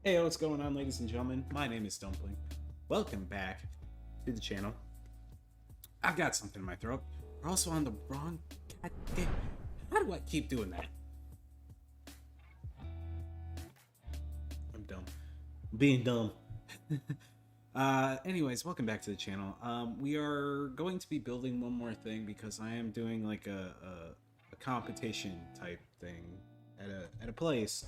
Hey, what's going on, ladies and gentlemen? My name is Dumpling. Welcome back to the channel. I've got something in my throat. We're also on the wrong. God damn. How do I keep doing that? I'm dumb. I'm being dumb. Anyways, welcome back to the channel. We are going to be building one more thing because I am doing like a competition type thing at a place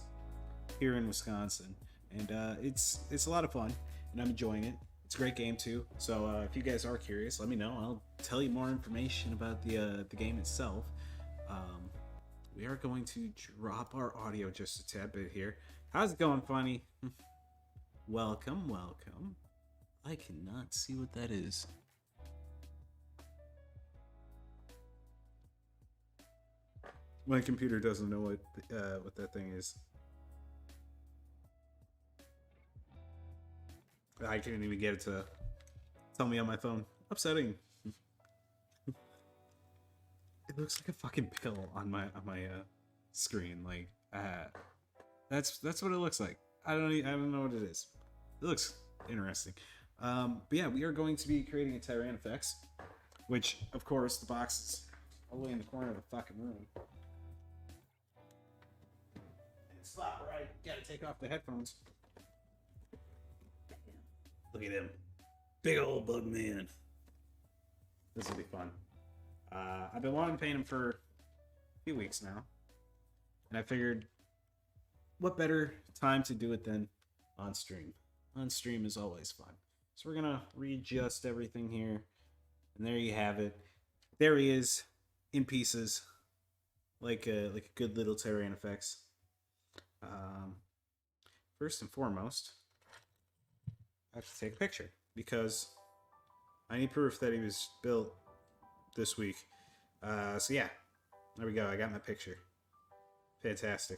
here in Wisconsin, and it's a lot of fun, and I'm enjoying it. It's a great game too. So if you guys are curious, let me know. I'll tell you more information about the game itself. Um, we are going to drop our audio just a tad bit here. How's it going, Funny? Welcome, welcome. I cannot see what that is. My computer doesn't know what that thing is. I can't even get it to tell me on my phone. Upsetting. It looks like a fucking pill on my screen. Like that's what it looks like. I don't know what it is. It looks interesting. But yeah, we are going to be creating a Tyrannofex, which of course the box is all the way in the corner of the fucking room. And the spot where I gotta take off the headphones. Look at him. Big old bug man. This will be fun. I've been wanting to paint him for a few weeks now. And I figured, what better time to do it than on stream? On stream is always fun. So we're going to readjust everything here. And there you have it. There he is, in pieces. Like a good little Tyrannofex. First and foremost, I have to take a picture because I need proof that he was built this week. So yeah, there we go. I got my picture. Fantastic.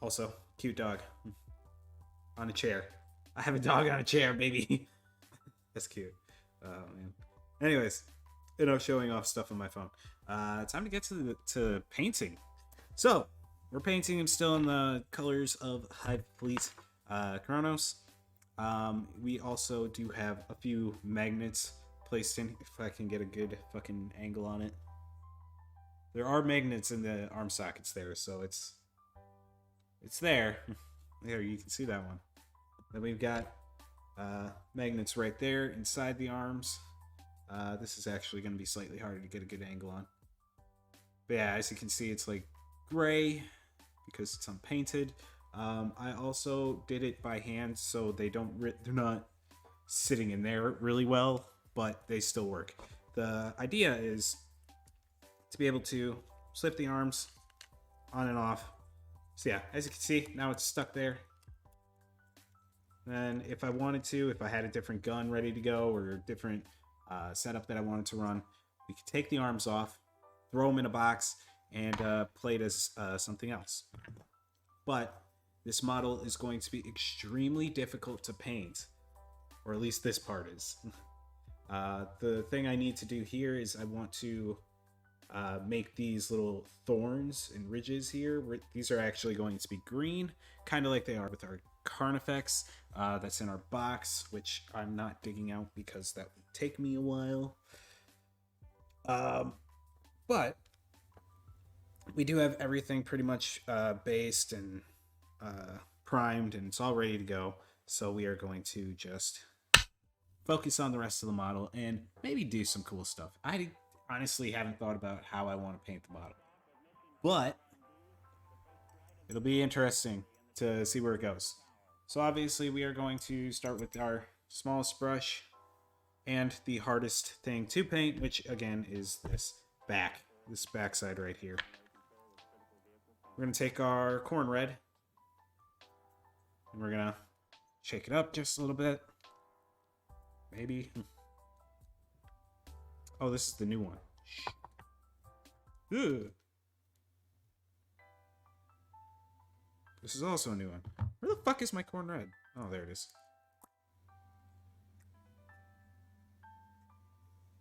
Also, cute dog on a chair. I have a dog on a chair, baby. That's cute. Oh man. Anyways, enough showing off stuff on my phone. Time to get to painting. So we're painting him still in the colors of Hive Fleet Kronos. We also do have a few magnets placed in, if I can get a good fucking angle on it. There are magnets in the arm sockets there, so it's there. There, you can see that one. Then we've got magnets right there inside the arms. This is actually going to be slightly harder to get a good angle on. But yeah, as you can see, it's like gray because it's unpainted. I also did it by hand, so they're not sitting in there really well, but they still work. The idea is to be able to slip the arms on and off. So yeah, as you can see, now it's stuck there. And if I wanted to, if I had a different gun ready to go or a different setup that I wanted to run, we could take the arms off, throw them in a box, and play it as something else. But this model is going to be extremely difficult to paint, or at least this part is. The thing I need to do here is I want to make these little thorns and ridges here. These are actually going to be green, kind of like they are with our Tyrannofex that's in our box, which I'm not digging out because that would take me a while. But we do have everything pretty much based and primed, and it's all ready to go. So we are going to just focus on the rest of the model and maybe do some cool stuff. I honestly haven't thought about how I want to paint the model, but it'll be interesting to see where it goes. So obviously we are going to start with our smallest brush and the hardest thing to paint, which again is this backside right here. We're going to take our corn red and we're going to shake it up just a little bit. Maybe. Oh, this is the new one. Ugh. This is also a new one. Where the fuck is my corn red? Oh, there it is.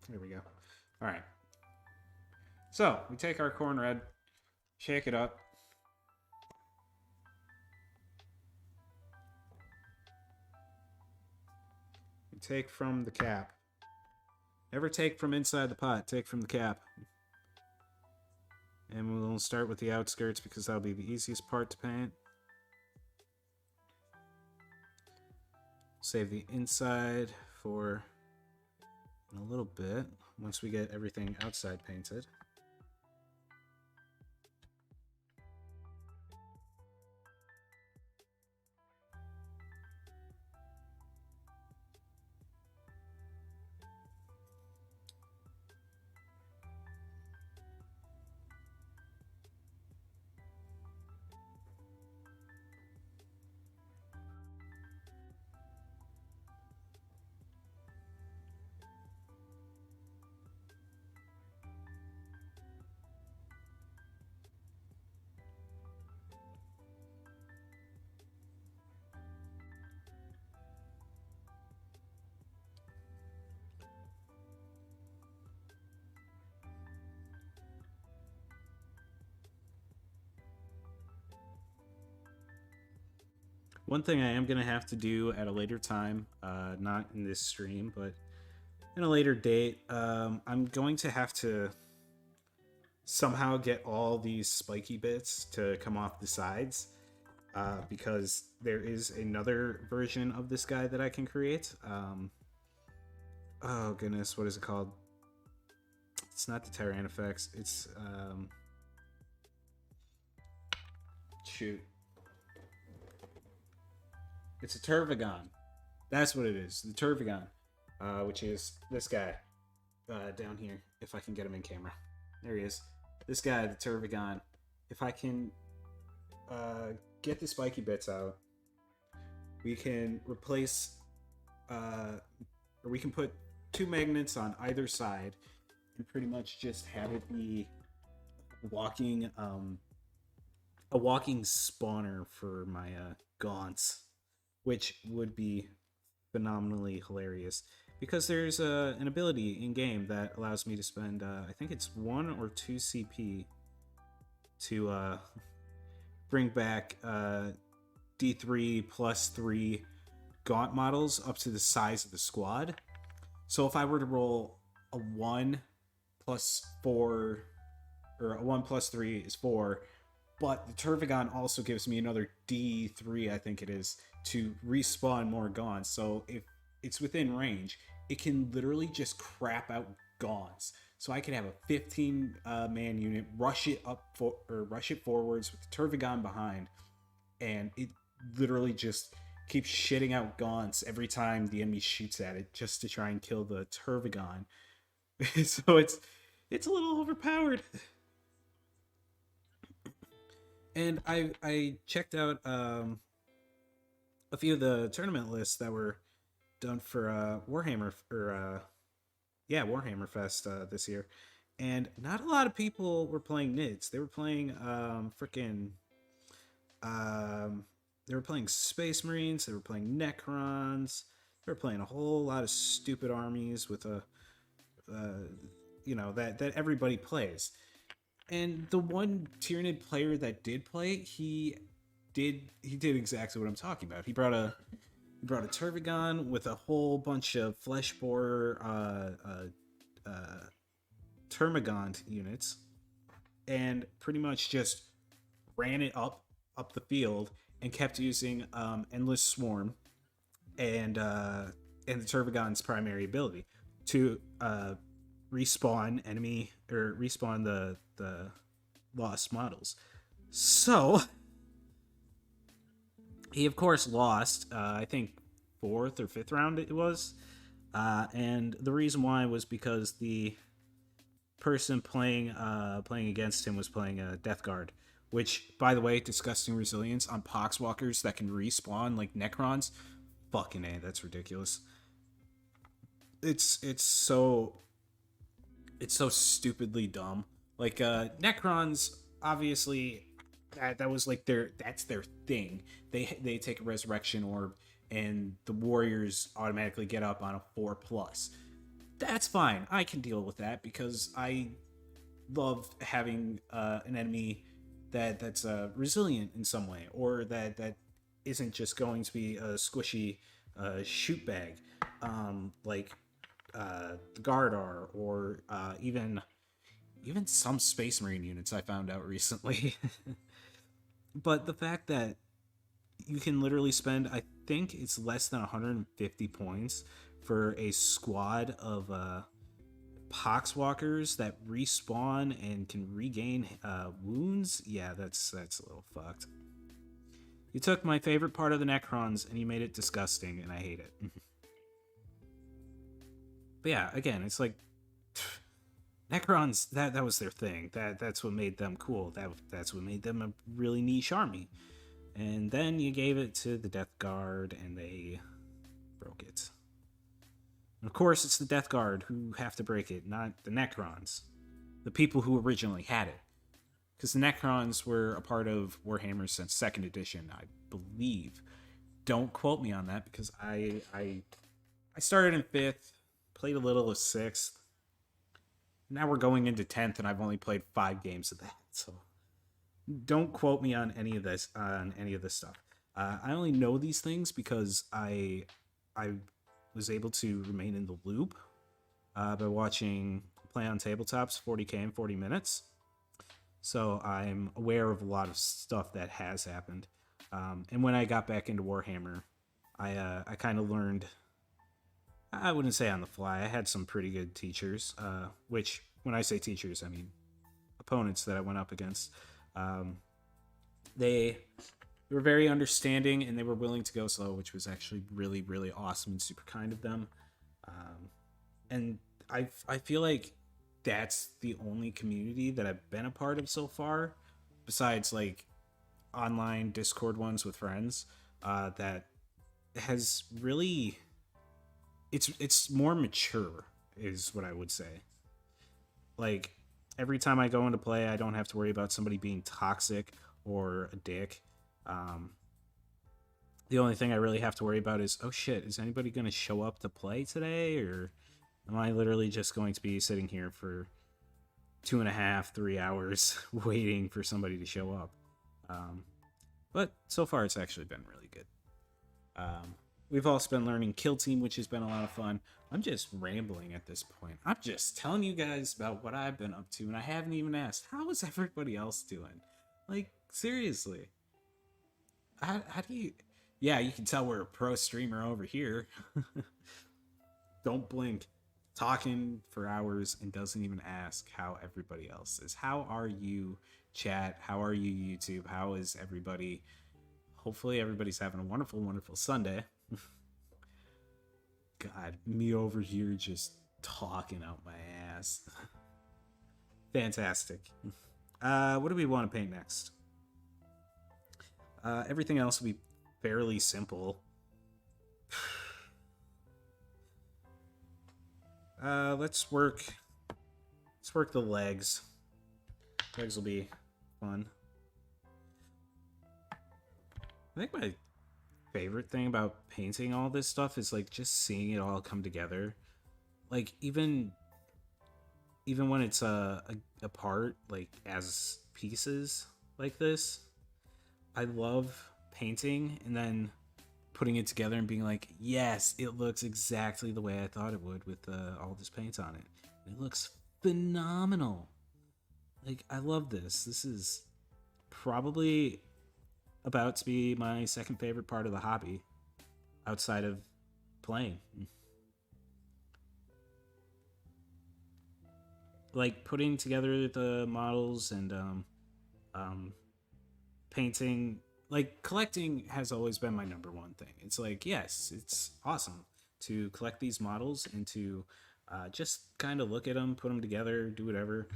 There we go. Alright. So, we take our corn red, shake it up, take from the cap. Never take from inside the pot, take from the cap. And we'll start with the outskirts because that'll be the easiest part to paint. Save the inside for a little bit once we get everything outside painted. One thing I am going to have to do at a later time, not in this stream, but in a later date, I'm going to have to somehow get all these spiky bits to come off the sides, because there is another version of this guy that I can create. Oh goodness, what is it called? It's not the Tyrannofex, it's... shoot. It's a Turvagon. That's what it is. The Turvagon. Which is this guy. Down here. If I can get him in camera. There he is. This guy, the Turvagon. If I can get the spiky bits out, we can replace... or we can put 2 magnets on either side and pretty much just have it be walking... a walking spawner for my gaunts. Which would be phenomenally hilarious. Because there's an ability in-game that allows me to spend, I think it's 1 or 2 CP to bring back D3 plus 3 gaunt models up to the size of the squad. So if I were to roll a 1 plus 4, or a 1 plus 3 is 4, but the Turvagon also gives me another D3, I think it is, to respawn more gaunts. So if it's within range, it can literally just crap out gaunts. So I could have a 15 man unit, rush it forwards with the Turvagon behind, and it literally just keeps shitting out gaunts every time the enemy shoots at it, just to try and kill the Turvagon. So it's a little overpowered. And I checked out a few of the tournament lists that were done for Warhammer, or Warhammer Fest this year, and not a lot of people were playing Nids. They were playing they were playing Space Marines. They were playing Necrons. They were playing a whole lot of stupid armies with that everybody plays. And the one Tyranid player that did play, he did exactly what I'm talking about. He brought a Turvagon with a whole bunch of flesh boar Termagant units, and pretty much just ran it up the field and kept using Endless Swarm and the Turvagon's primary ability to respawn enemy, or respawn the lost models. So he of course lost, I think 4th or 5th round it was, and the reason why was because the person playing against him was playing a Death Guard, which, by the way, disgusting resilience on Poxwalkers that can respawn like Necrons. Fucking A, that's ridiculous. It's so stupidly dumb. Like Necrons, obviously, that was like that's their thing. They take a resurrection orb, and the warriors automatically get up on a 4+. That's fine. I can deal with that because I love having an enemy that's resilient in some way, or that isn't just going to be a squishy a shoot bag, like the Gardar, or even some Space Marine units I found out recently. But the fact that you can literally spend, I think it's less than 150 points for a squad of poxwalkers that respawn and can regain wounds. Yeah, that's a little fucked. You took my favorite part of the Necrons and you made it disgusting, and I hate it. But yeah, again, it's like Necrons. That was their thing. That's what made them cool. That's what made them a really niche army. And then you gave it to the Death Guard, and they broke it. And of course, it's the Death Guard who have to break it, not the Necrons, the people who originally had it. Because the Necrons were a part of Warhammer since 2nd edition, I believe. Don't quote me on that, because I started in 5th, played a little of 6th. Now we're going into 10th, and I've only played 5 games of that, so don't quote me on any of this stuff. I only know these things because I was able to remain in the loop by watching Play on Tabletop's 40K in 40 minutes. So I'm aware of a lot of stuff that has happened. And when I got back into Warhammer, I kind of learned, I wouldn't say on the fly. I had some pretty good teachers, which when I say teachers, I mean opponents that I went up against. They were very understanding, and they were willing to go slow, which was actually really, really awesome and super kind of them. And I feel like that's the only community that I've been a part of so far, besides like online Discord ones with friends, that has really, it's more mature, is what I would say. Like, every time I go into play, I don't have to worry about somebody being toxic or a dick. The only thing I really have to worry about is, oh shit, is anybody going to show up to play today? Or am I literally just going to be sitting here for 2.5, 3 hours waiting for somebody to show up? But so far, it's actually been really good. We've also been learning Kill Team, which has been a lot of fun. I'm just rambling at this point. I'm just telling you guys about what I've been up to, and I haven't even asked, how is everybody else doing? Like, seriously. How do you... Yeah, you can tell we're a pro streamer over here. Don't blink. Talking for hours and doesn't even ask how everybody else is. How are you, chat? How are you, YouTube? How is everybody? Hopefully everybody's having a wonderful, wonderful Sunday. God, me over here just talking out my ass. Fantastic. What do we want to paint next? Everything else will be fairly simple. Let's work the legs. Legs will be fun. I think my favorite thing about painting all this stuff is like just seeing it all come together. Like even when it's apart, like as pieces like this, I love painting and then putting it together and being like, yes, it looks exactly the way I thought it would with all this paint on it. It looks phenomenal. Like, I love this. This is probably about to be my second favorite part of the hobby outside of playing. Like, putting together the models and painting, like, collecting has always been my number one thing. It's like, yes, it's awesome to collect these models and to just kind of look at them, put them together, do whatever.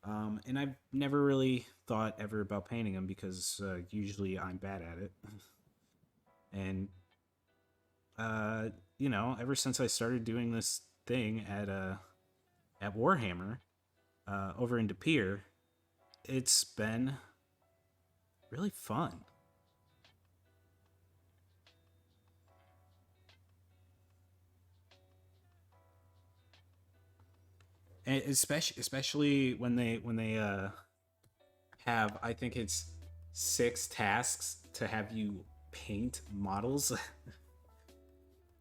And I've never really thought ever about painting them because usually I'm bad at it. And, you know, ever since I started doing this thing at Warhammer over in De Pere, it's been really fun. And especially when they have, I think it's 6 tasks to have you paint models.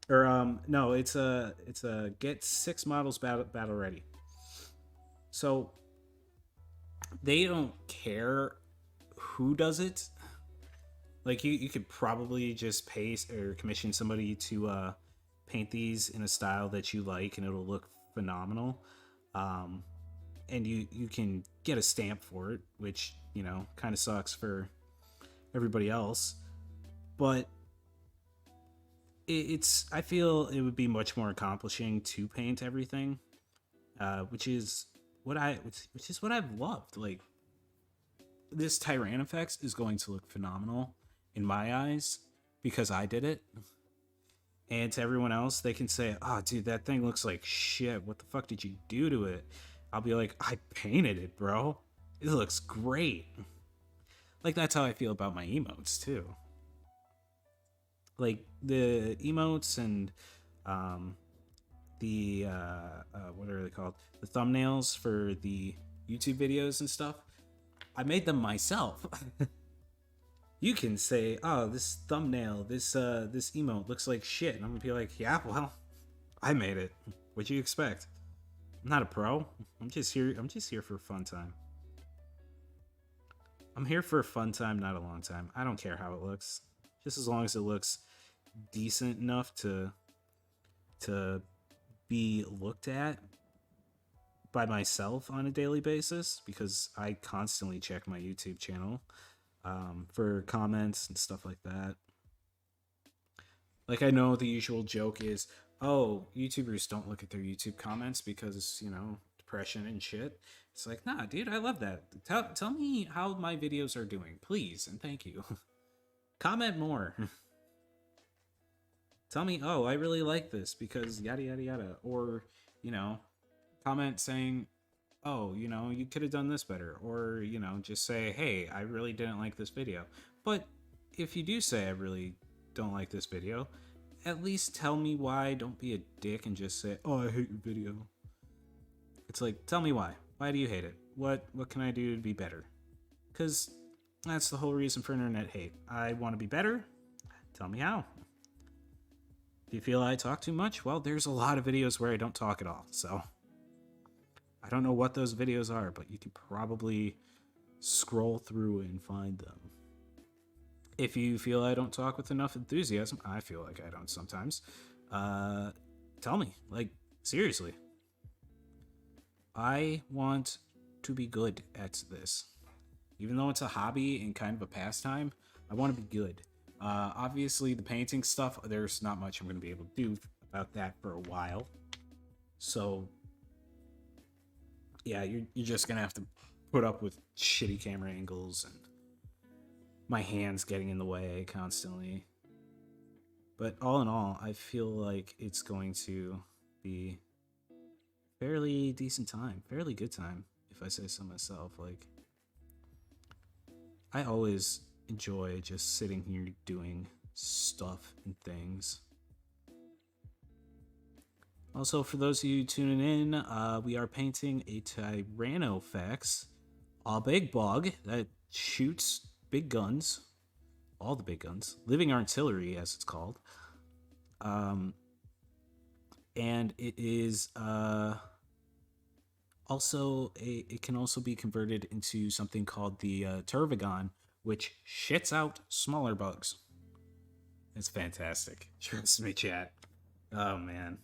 Or no, it's a get 6 models battle ready. So they don't care who does it. Like you could probably just pay or commission somebody to paint these in a style that you like, and it'll look phenomenal. Um, and you can get a stamp for it, which kind of sucks for everybody else. But it's I feel it would be much more accomplishing to paint everything, which is which is what I've loved. Like this Tyrannofex is going to look phenomenal in my eyes because I did it. And to everyone else, they can say, "Oh, dude, that thing looks like shit. What the fuck did you do to it?" I'll be like, "I painted it, bro. It looks great." Like that's how I feel about my emotes too. Like the emotes and um, the what are they called? The thumbnails for the YouTube videos and stuff. I made them myself. You can say, "Oh, this thumbnail, this emote looks like shit," and I'm gonna be like, "Yeah, well, I made it. What'd you expect? I'm not a pro. I'm just here. I'm just here for a fun time. I'm here for a fun time, not a long time. I don't care how it looks, just as long as it looks decent enough to be looked at by myself on a daily basis because I constantly check my YouTube channel for comments and stuff like that. Like I know the usual joke is, "Oh, YouTubers don't look at their YouTube comments because depression and shit." It's like, nah, dude, I love that. Tell me how my videos are doing, please, and thank you. Comment more. Tell me, oh, I really like this because yada yada yada, or you know, comment saying, oh, you could have done this better, or just say, hey, I really didn't like this video. But if you do say I really don't like this video, at least tell me why. Don't be a dick and just say, oh, I hate your video. It's like, tell me why. Why do you hate it? What can I do to be better? Because that's the whole reason for internet hate. I want to be better. Tell me how. Do you feel I talk too much? Well, there's a lot of videos where I don't talk at all. So I don't know what those videos are, but you can probably scroll through and find them. If you feel I don't talk with enough enthusiasm, I feel like I don't sometimes. Uh, Tell me, like seriously. I want to be good at this, even though it's a hobby and kind of a pastime. I want to be good. Obviously, the painting stuff, there's not much I'm going to be able to do about that for a while. So, yeah, you're just going to have to put up with shitty camera angles and my hands getting in the way constantly. But all in all, I feel like it's going to be fairly decent time, fairly good time, if I say so myself. Like, I always enjoy just sitting here doing stuff and things. Also, for those of you tuning in, we are painting a Tyrannofex, a big bug that shoots big guns, all the big guns, living artillery as it's called. Um, and it is it can also be converted into something called the Turvagon, which shits out smaller bugs. It's fantastic. Trust me, chat. Oh man.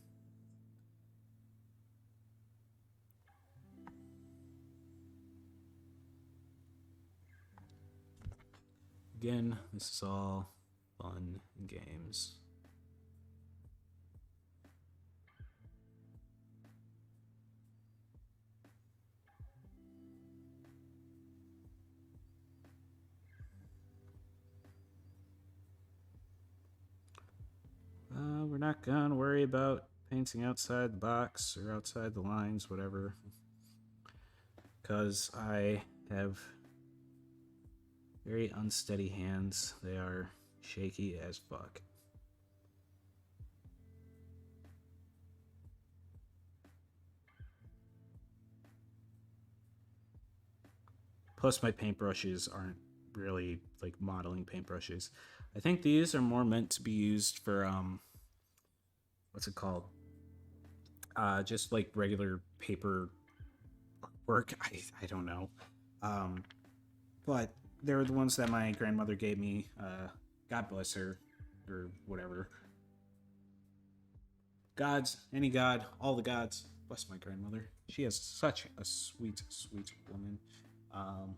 Again, this is all fun and games. We're not gonna worry about painting outside the box or outside the lines, whatever, because I have very unsteady hands. They are shaky as fuck. Plus, my paintbrushes aren't really like modeling paintbrushes. I think these are more meant to be used for what's it called? Just like regular paper work. I don't know. Um, but they're the ones that my grandmother gave me. God bless her, or whatever. Gods, any god, all the gods. Bless my grandmother. She is such a sweet, sweet woman. Um,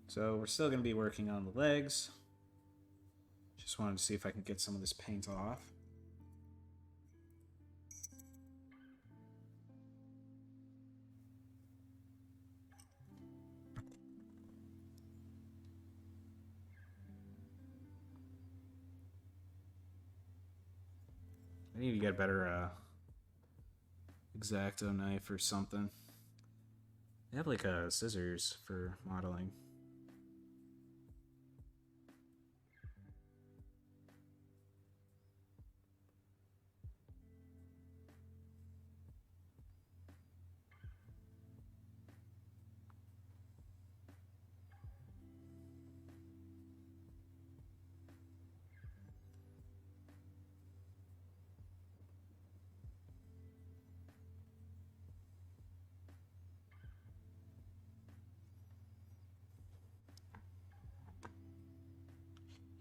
so we're still going to be working on the legs. Just wanted to see if I can get some of this paint off. I need to get a better X-Acto knife or something. They have like scissors for modeling.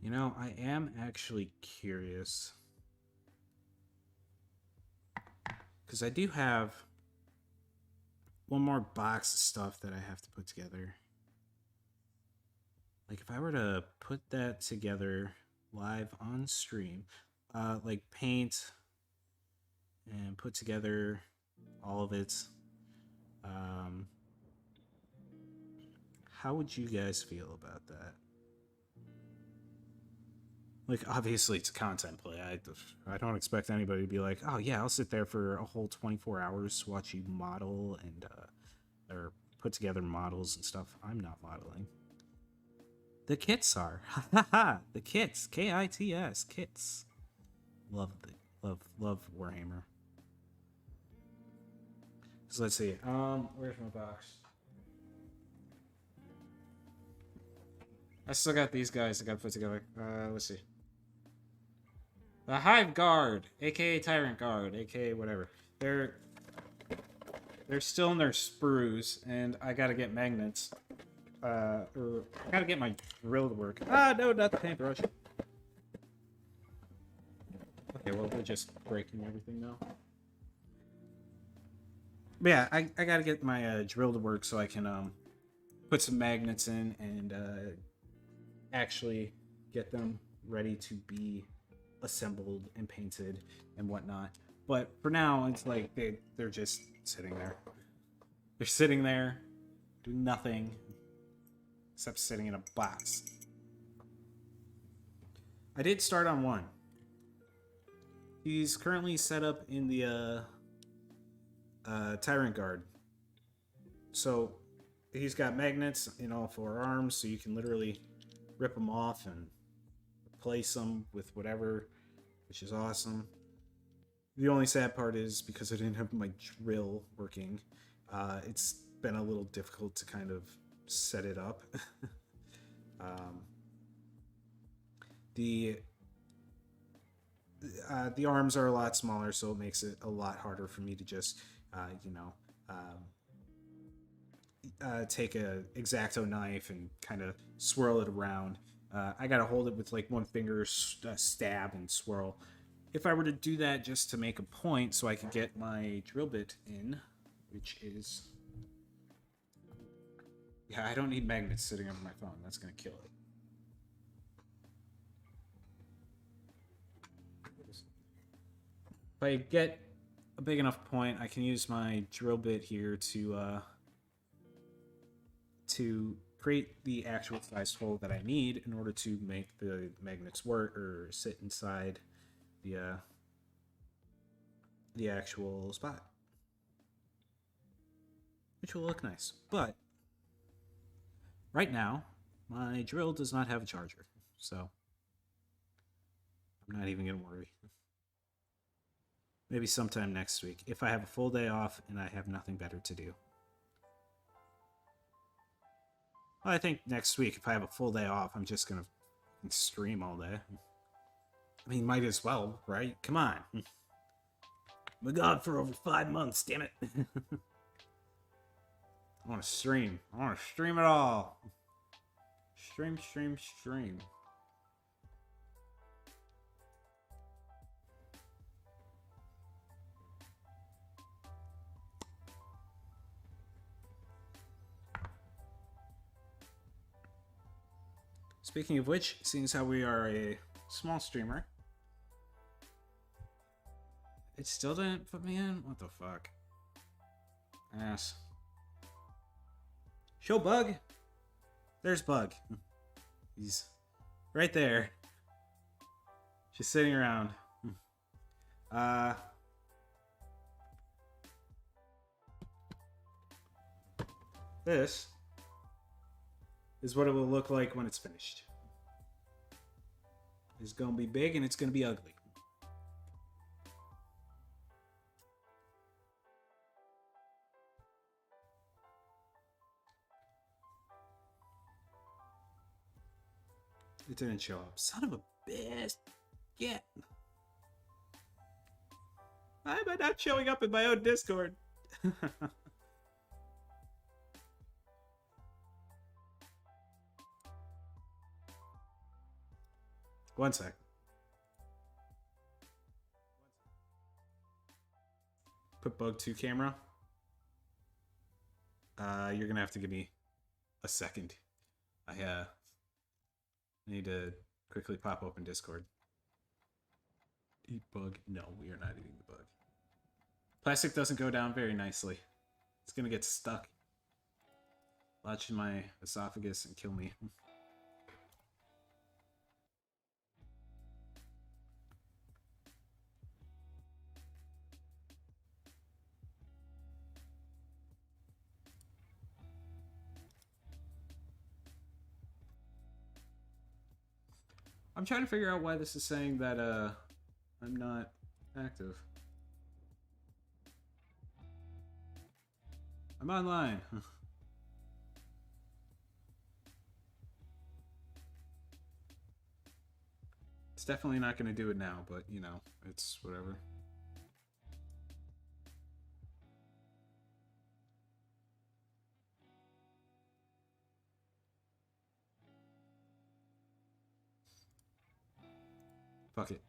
You know, I am actually curious. Because I do have one more box of stuff that I have to put together. Like, if I were to put that together live on stream, like paint and put together all of it, how would you guys feel about that? Like, obviously, it's a content play. I don't expect anybody to be like, oh, yeah, I'll sit there for a whole 24 hours to watch you model and, or put together models and stuff. I'm not modeling. The kits are. Ha ha ha. The kits. Kits. Kits. Love Warhammer. So let's see. Where's my box? I still got these guys I gotta put together. Let's see. The Hive Guard, aka Tyrant Guard, aka whatever. They're still in their sprues, and I gotta get magnets. Or I gotta get my drill to work. Ah, no, not the paintbrush. Okay, well, we're just breaking everything now. But yeah, I gotta get my drill to work so I can put some magnets in and actually get them ready to be assembled and painted and whatnot. But for now, it's like they're just sitting there. They're sitting there doing nothing except sitting in a box. I did start on one. He's currently set up in the Tyrant Guard. So he's got magnets in all four arms, so you can literally rip them off and replace them with whatever, which is awesome. The only sad part is because I didn't have my drill working, it's been a little difficult to kind of set it up. The arms are a lot smaller, so it makes it a lot harder for me to just, take a X-Acto knife and kind of swirl it around. I gotta hold it with like one finger, stab and swirl. If I were to do that just to make a point so I could get my drill bit in, which is... Yeah, I don't need magnets sitting on my phone. That's gonna kill it. If I get a big enough point, I can use my drill bit here to create the actual size hole that I need in order to make the magnets work or sit inside the actual spot, which will look nice. But right now, my drill does not have a charger, so I'm not even gonna worry. Maybe sometime next week, if I have a full day off and I have nothing better to do. Well, I think next week, if I have a full day off, I'm just gonna and stream all day. I mean, might as well, right? Come on. We're gone for over 5 months, damn it. I want to stream. I want to stream it all. Stream, stream, stream. Speaking of which, seeing as how we are a small streamer, it still didn't put me in? What the fuck? Ass. Show Bug. There's Bug. He's right there. Just sitting around. This is what it will look like when it's finished. It's gonna be big and it's gonna be ugly. It didn't show up. Son of a bitch. Yeah. Why am I not showing up in my own Discord? One sec. Put Bug 2 camera. You're gonna have to give me a second. I need to quickly pop open Discord. Eat Bug. No, we are not eating the bug. Plastic doesn't go down very nicely. It's gonna get stuck. Lodge in my esophagus and kill me. I'm trying to figure out why this is saying that I'm not active. I'm online. It's definitely not going to do it now, but you know, it's whatever. Fuck it.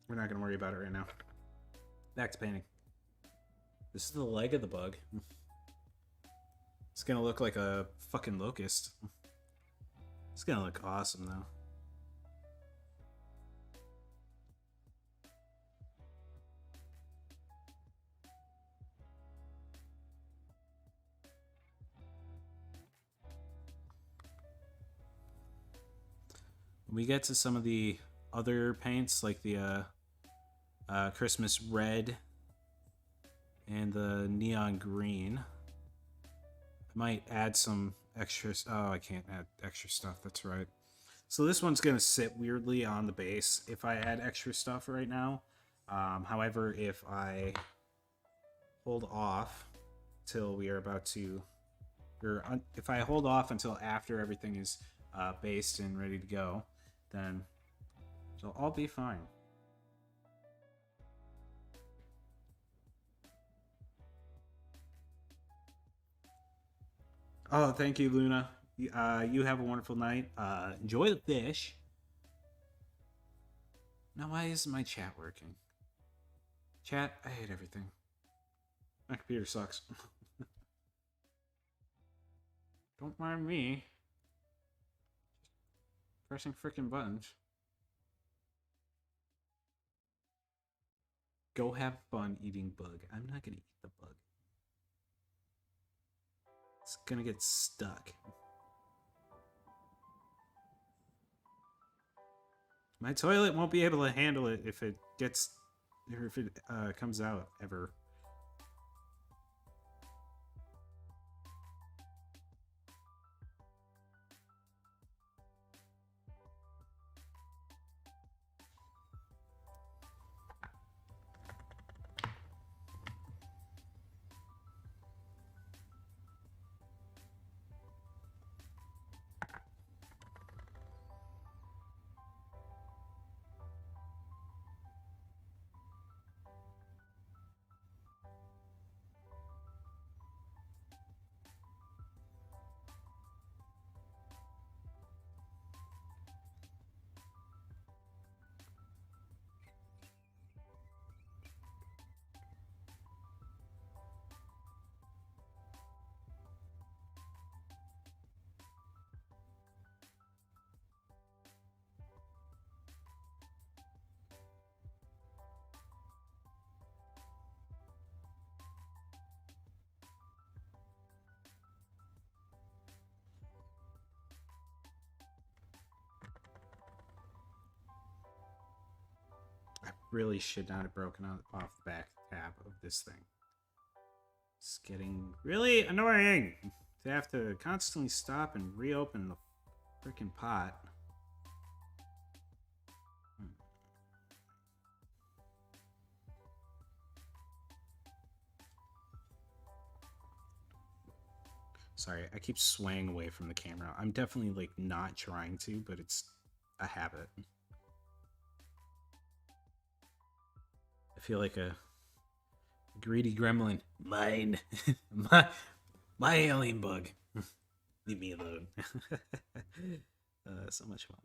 We're not going to worry about it right now. Back to painting. This is the leg of the bug. It's going to look like a fucking locust. It's going to look awesome, though. When we get to some of the other paints, like the Christmas red and the neon green, I might add some extra. Oh, I can't add extra stuff. That's right. So this one's gonna sit weirdly on the base if I add extra stuff right now. However, if I hold off till we are about to, or if I hold off until after everything is based and ready to go, then it'll all be fine. Oh, thank you, Luna. You have a wonderful night. Enjoy the fish. Now, why isn't my chat working? Chat, I hate everything. My computer sucks. Don't mind me. Pressing frickin' buttons. Go have fun eating bug. I'm not gonna eat the bug. It's gonna get stuck. My toilet won't be able to handle it if it gets, or if it comes out ever. really should not have broken off the back tab of this thing. It's getting really annoying to have to constantly stop and reopen the freaking pot. Sorry, I keep swaying away from the camera. I'm definitely, like, not trying to, but it's a habit. I feel like a greedy gremlin. Mine. my alien bug. Leave me alone. So much fun.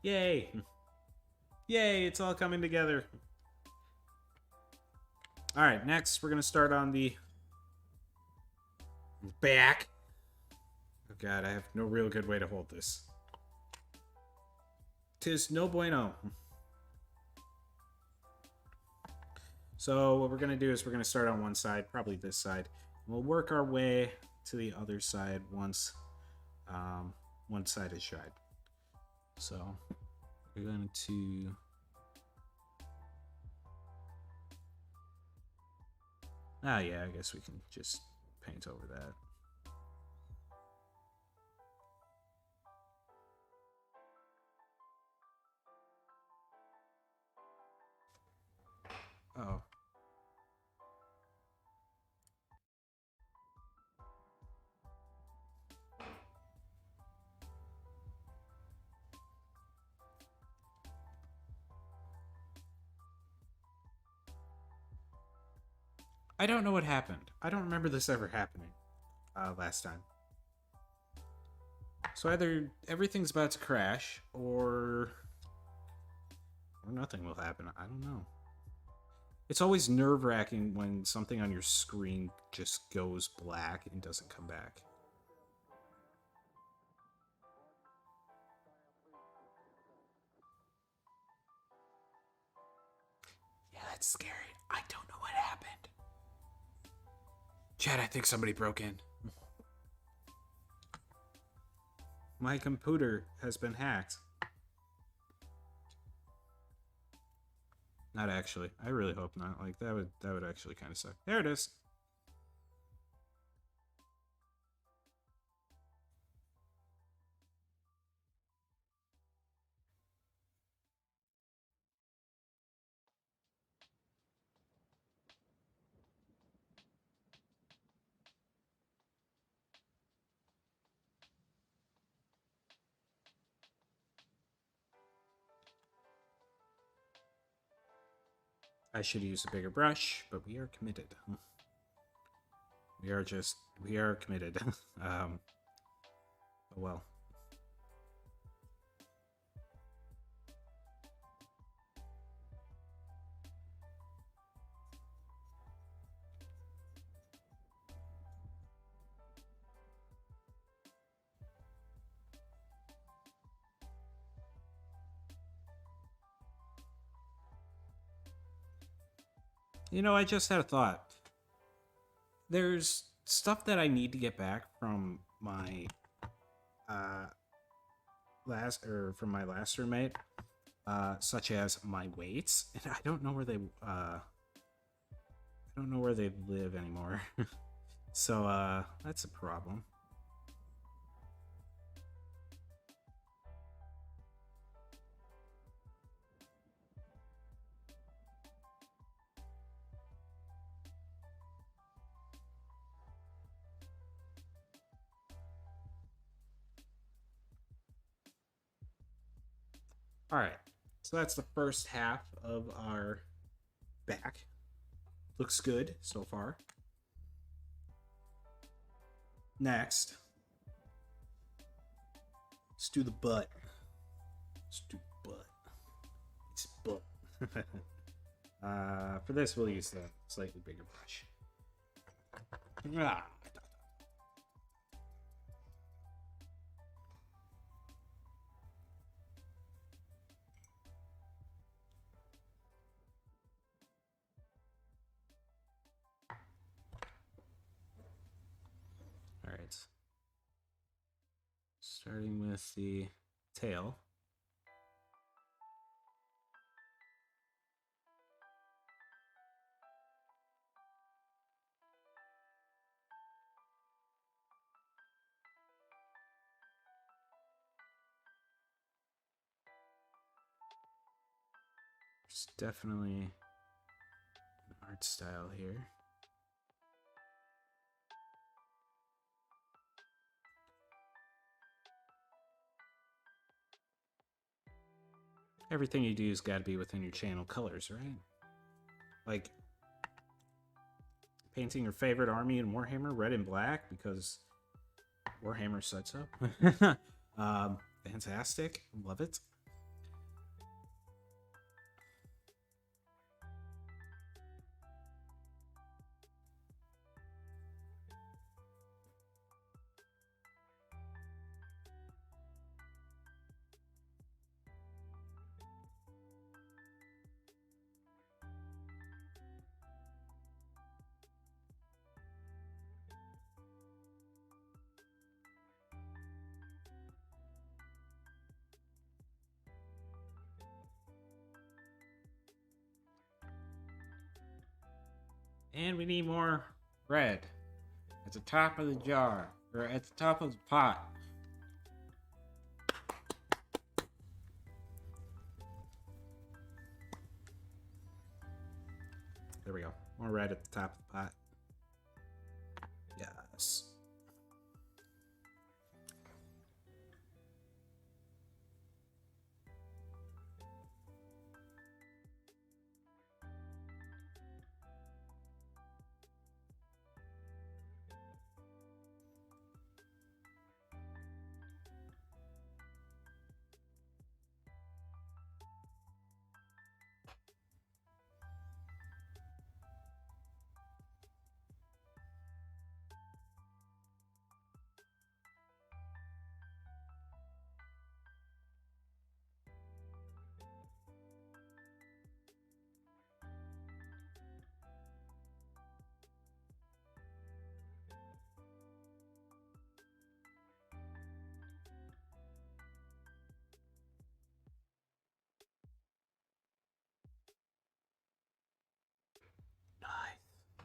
Yay! Yay, it's all coming together. Alright, next we're going to start on the back. Oh god, I have no real good way to hold this. 'Tis no bueno. So what we're going to do is we're going to start on one side, probably this side. We'll work our way to the other side once one side is dried. So we're going to... Ah, yeah, I guess we can just paint over that. Oh. I don't know what happened. I don't remember this ever happening last time. So either everything's about to crash, or nothing will happen. I don't know. It's always nerve-wracking when something on your screen just goes black and doesn't come back. Yeah, that's scary. I don't know what happened. Chad, I think somebody broke in. My computer has been hacked. Not actually. I really hope not. Like, that would actually kind of suck. There it is. I should use a bigger brush, but we are committed. We are committed. Oh well. You know, I just had a thought. There's stuff that I need to get back from my from my last roommate, such as my weights, and I don't know where they live anymore. So that's a problem. All right, so that's the first half of our back. Looks good so far. Next, let's do the butt. Let's do butt. It's butt. For this, we'll use the slightly bigger brush. Ah. All right. Starting with the tail. There's definitely an art style here. Everything you do has got to be within your channel colors, right? Like painting your favorite army in Warhammer red and black because Warhammer said so. Fantastic. Love it. And we need more red at the top of the jar, or at the top of the pot. There we go. More red at the top of the pot. Yes. Nice.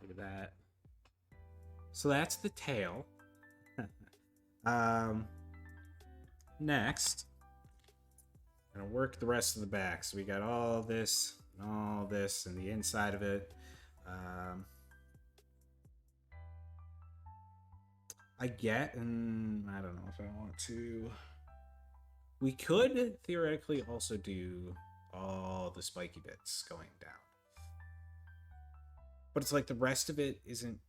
Look at that. So that's the tail. Next, I'm gonna work the rest of the back. So we got all this and the inside of it. I don't know if I want to. We could theoretically also do all the spiky bits going down. But it's like the rest of it isn't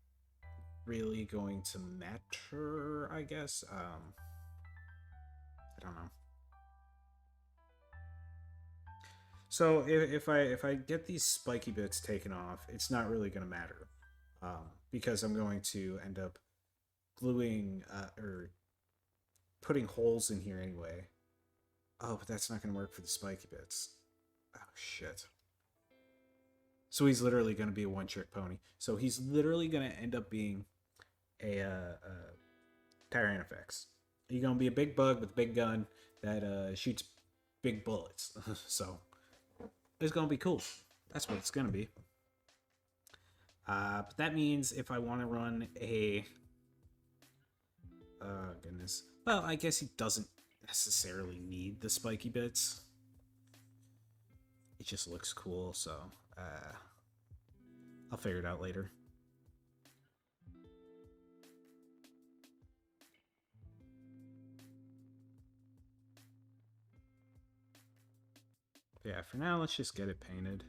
really going to matter, I guess. I don't know. So if I get these spiky bits taken off, it's not really going to matter, because I'm going to end up gluing or putting holes in here anyway. Oh, but that's not going to work for the spiky bits. Oh shit. So he's literally going to be a one-trick pony. So he's literally going to end up being a Tyrannofex. He's going to be a big bug with a big gun that shoots big bullets. So it's going to be cool. That's what it's going to be. But that means if I want to run a... Oh, goodness. Well, I guess he doesn't necessarily need the spiky bits. It just looks cool, so I'll figure it out later. Yeah, for now, let's just get it painted.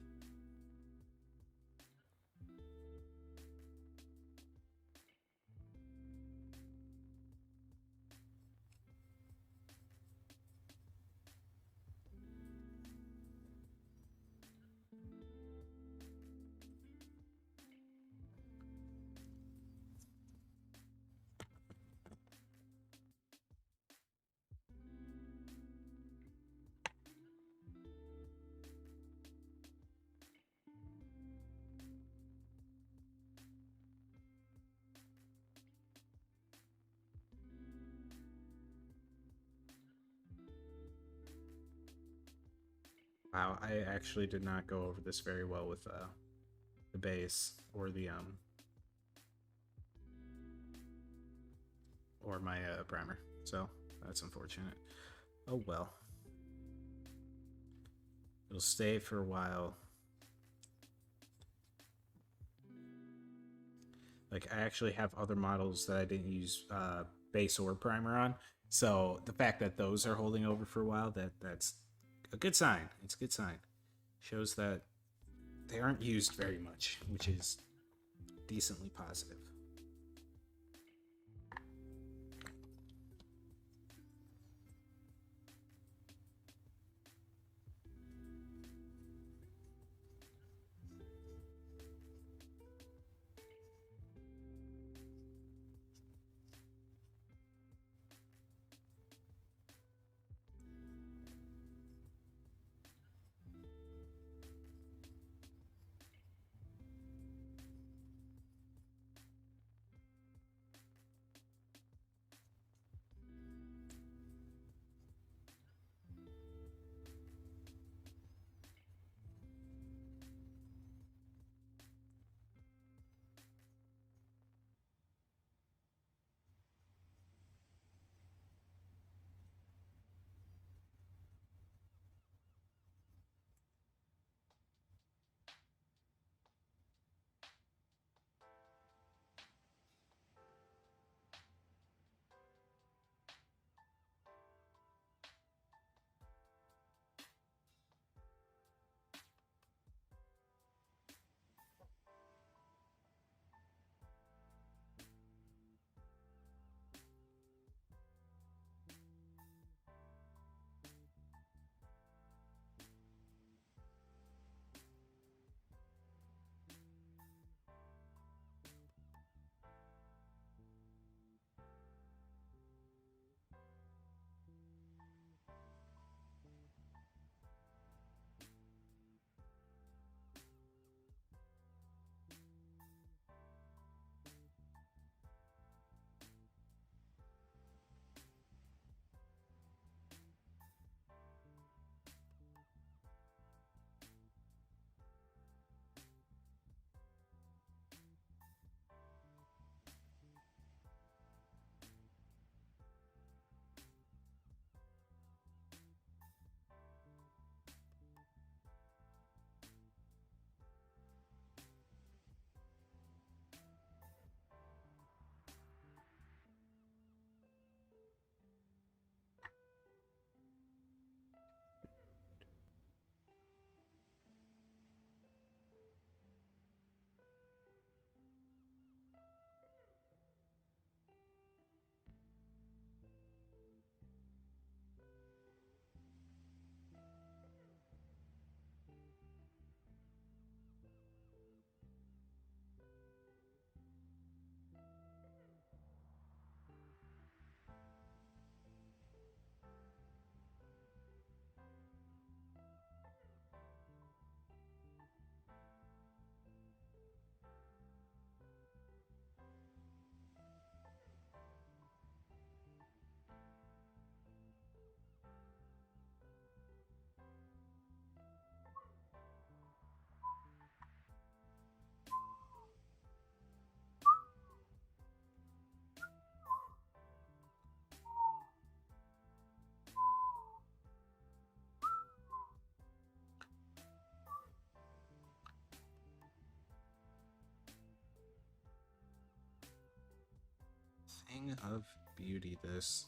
Wow, I actually did not go over this very well with the base or my primer. So that's unfortunate. Oh well. It'll stay for a while. Like, I actually have other models that I didn't use base or primer on. So the fact that those are holding over for a while, that's a good sign. It's a good sign. Shows that they aren't used very much, which is decently positive. Thing of beauty, this.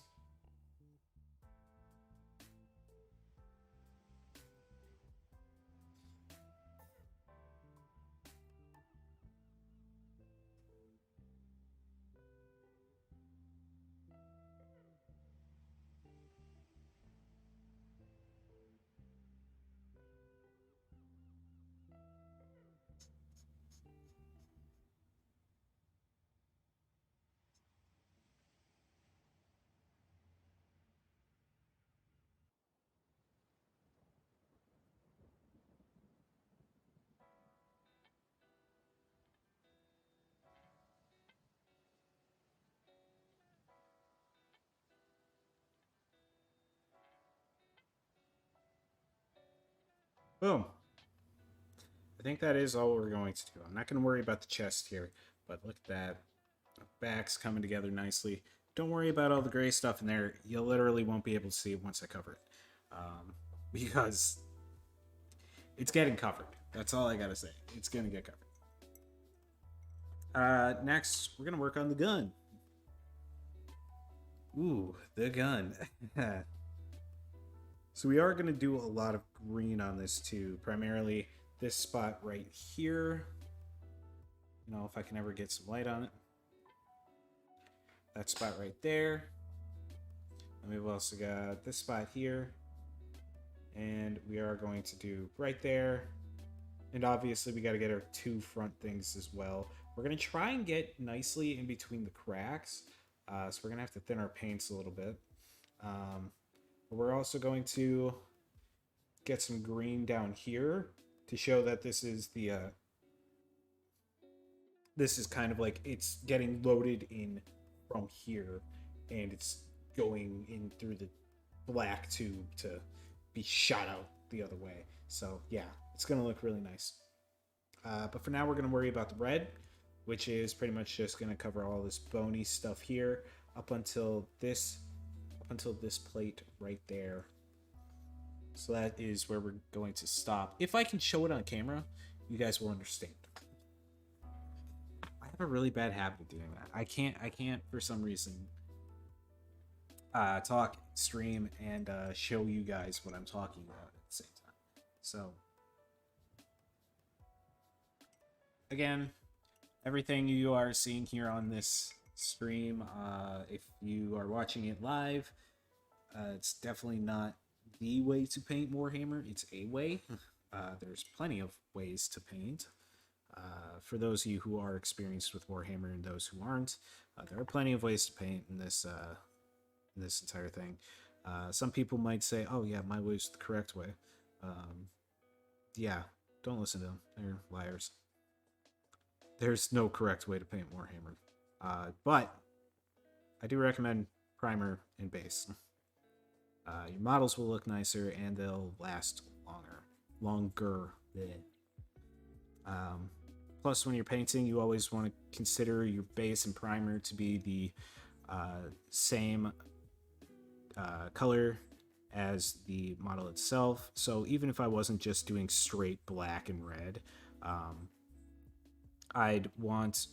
Boom. I think that is all we're going to do. I'm not going to worry about the chest here, but look at that. The back's coming together nicely. Don't worry about all the gray stuff in there. You literally won't be able to see it once I cover it. Because it's getting covered. That's all I got to say. It's going to get covered. Next, we're going to work on the gun. Ooh, the gun. So we are going to do a lot of green on this too. Primarily this spot right here. You know, if I can ever get some light on it. That spot right there. And we've also got this spot here. And we are going to do right there. And obviously we got to get our two front things as well. We're going to try and get nicely in between the cracks. So we're going to have to thin our paints a little bit. But we're also going to get some green down here to show that this is the this is kind of like it's getting loaded in from here and it's going in through the black tube to be shot out the other way. So yeah, it's gonna look really nice. But for now we're gonna worry about the red, which is pretty much just gonna cover all this bony stuff here up until this plate right there. So that is where we're going to stop. If I can show it on camera, you guys will understand. I have a really bad habit of doing that. I can't for some reason talk, stream, and show you guys what I'm talking about at the same time. So again, everything you are seeing here on this stream, if you are watching it live, it's definitely not the way to paint Warhammer. It's a way. There's plenty of ways to paint. For those of you who are experienced with Warhammer and those who aren't, there are plenty of ways to paint in this entire thing. Some people might say, "Oh yeah, my way's the correct way." Yeah, don't listen to them. They're liars. There's no correct way to paint Warhammer. But I do recommend primer and base. Your models will look nicer and they'll last longer. Plus, when you're painting, you always want to consider your base and primer to be the same color as the model itself. So even if I wasn't just doing straight black and red, I'd want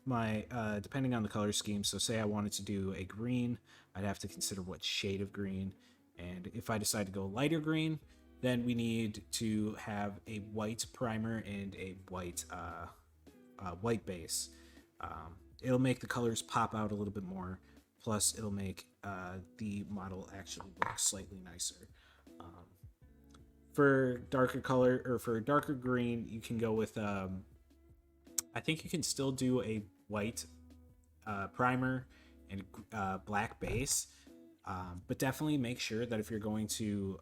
my depending on the color scheme. So say I wanted to do a green, I'd have to consider what shade of green, and if I decide to go lighter green, then we need to have a white primer and a white base. It'll make the colors pop out a little bit more, plus it'll make the model actually look slightly nicer. For darker color, or for darker green, you can go with I think you can still do a white primer and black base, but definitely make sure that if you're going to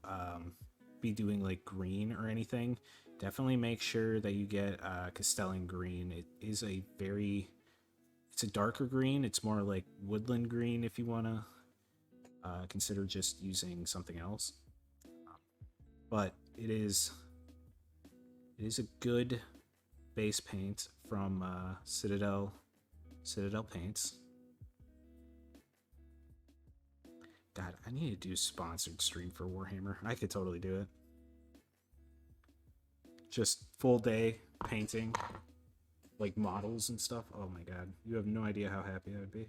be doing like green or anything, definitely make sure that you get Castellan green. It is it's a darker green. It's more like woodland green if you want to consider just using something else. But it is a good base paint from Citadel Paints. God, I need to do sponsored stream for Warhammer. I could totally do it. Just full day painting, like models and stuff. Oh my god, you have no idea how happy I would be.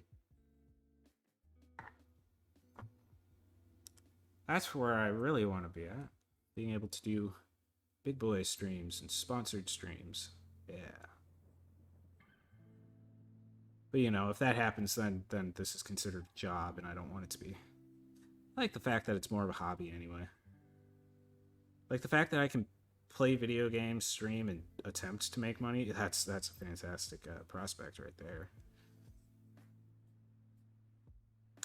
That's where I really want to be at. Being able to do big boy streams and sponsored streams. Yeah. But you know, if that happens, then this is considered a job, and I don't want it to be. I like the fact that it's more of a hobby anyway. Like the fact that I can play video games, stream, and attempt to make money. That's a fantastic prospect right there.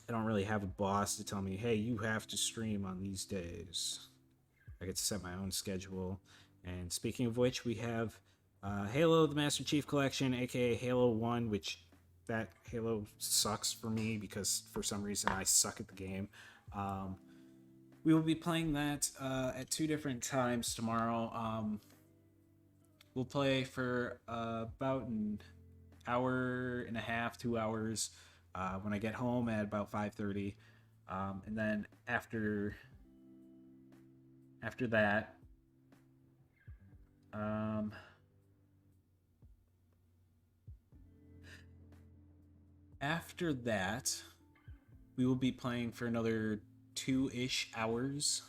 I don't really have a boss to tell me, hey, you have to stream on these days. I get to set my own schedule. And speaking of which, we have Halo, the Master Chief Collection, aka Halo 1, which that Halo sucks for me because for some reason I suck at the game. we will be playing that at 2 different times tomorrow. We'll play for about an hour and a half, 2 hours when I get home at about 5:30, and then after that, um, after that, we will be playing for another 2-ish hours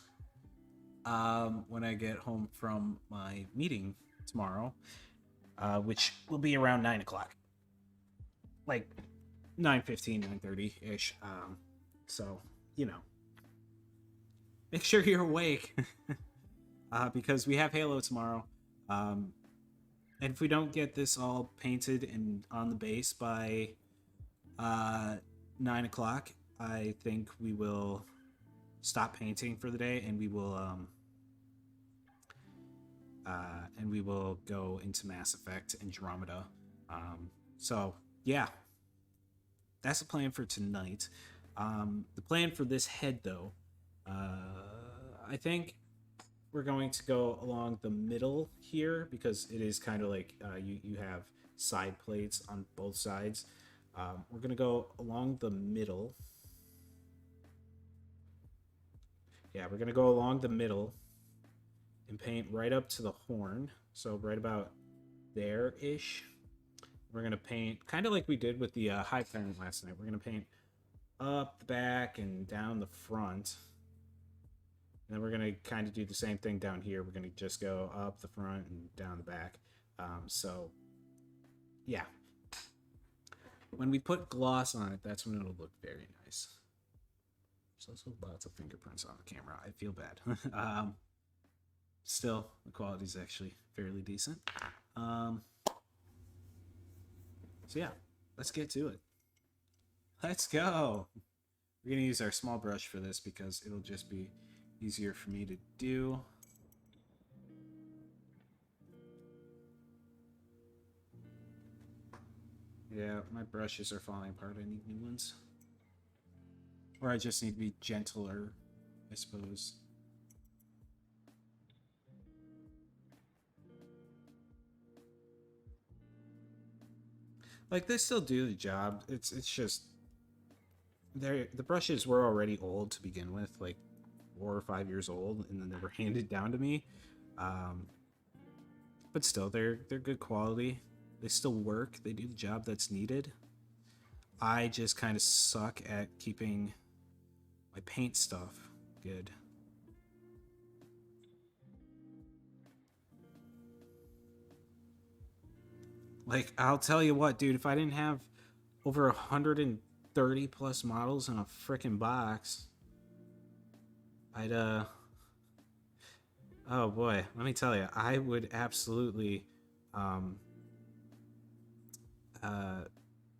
when I get home from my meeting tomorrow, which will be around 9 o'clock. Like 9:15, 9:30 ish. So, make sure you're awake because we have Halo tomorrow. And if we don't get this all painted and on the base by 9 o'clock, I think we will stop painting for the day, and we will go into Mass Effect Andromeda. So yeah, that's the plan for tonight. The plan for this head, though, I think we're going to go along the middle here because it is kind of like you have side plates on both sides. We're going to go along the middle. Yeah, we're going to go along the middle and paint right up to the horn. So right about there-ish. We're going to paint kind of like we did with the high parent last night. We're going to paint up the back and down the front. And then we're going to kind of do the same thing down here. We're going to just go up the front and down the back. So, yeah. When we put gloss on it, that's when it'll look very nice. There's also lots of fingerprints on the camera. I feel bad. Still, the quality is actually fairly decent. So yeah, let's get to it. Let's go. We're going to use our small brush for this because it'll just be easier for me to do. Yeah, my brushes are falling apart. I need new ones. Or I just need to be gentler, I suppose. Like, they still do the job. It's just the brushes were already old to begin with, like 4 or 5 years old, and then they were handed down to me. But still, they're good quality. They still work. They do the job that's needed. I just kind of suck at keeping my paint stuff good. Like, I'll tell you what, dude, if I didn't have over 130 plus models in a freaking box, I'd oh boy, let me tell you, I would absolutely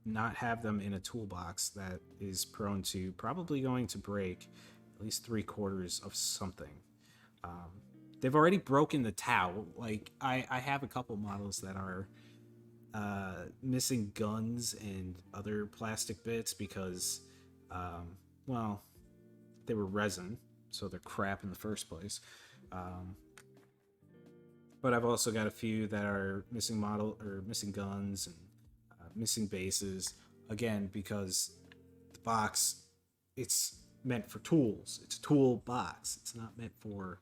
not have them in a toolbox that is prone to probably going to break at least 3/4 of something. They've already broken the towel. Like, I have a couple models that are missing guns and other plastic bits because, well, they were resin, so they're crap in the first place. But I've also got a few that are missing missing guns and missing bases. Again, because the box, it's meant for tools. It's a tool box. It's not meant for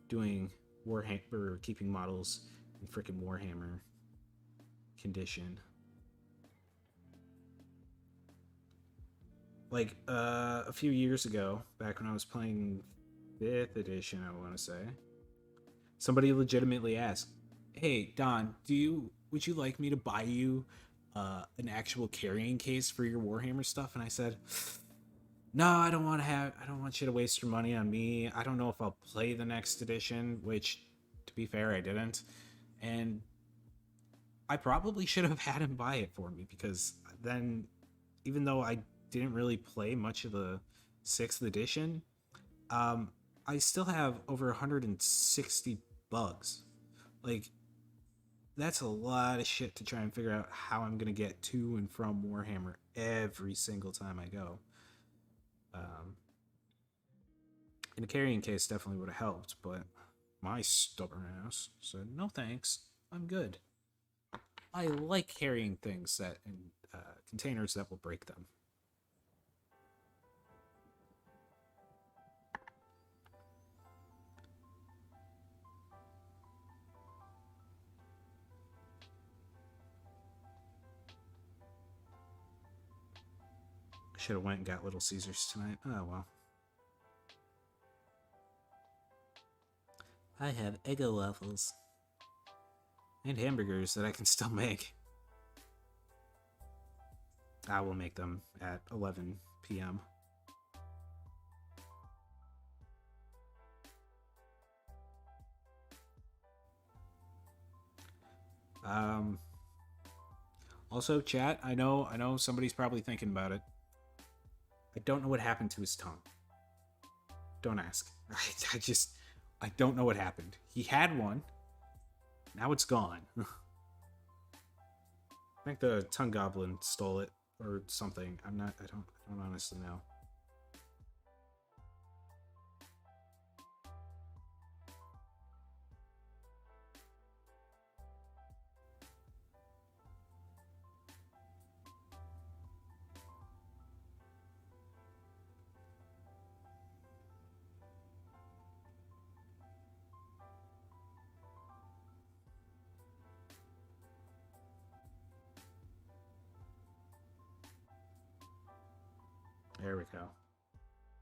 doing Warhammer or keeping models in freaking Warhammer condition. Like a few years ago, back when I was playing 5th edition, I want to say, somebody legitimately asked, "Hey Don, would you like me to buy you an actual carrying case for your Warhammer stuff?" And I said, "No, I don't want you to waste your money on me. I don't know if I'll play the next edition," which, to be fair, I didn't. And I probably should have had him buy it for me, because then, even though I didn't really play much of the 6th edition, I still have over 160 bugs. Like, that's a lot of shit to try and figure out how I'm going to get to and from Warhammer every single time I go. In a carrying case, definitely would have helped, but my stubborn ass said, no thanks, I'm good. I like carrying things that in containers that will break them. Should have went and got Little Caesars tonight. Oh, well. I have Eggo waffles. And hamburgers that I can still make. I will make them at 11 p.m. Also, chat, I know somebody's probably thinking about it. I don't know what happened to his tongue. Don't ask. I don't know what happened. He had one. Now it's gone. I think the tongue goblin stole it or something. I don't honestly know. There we go.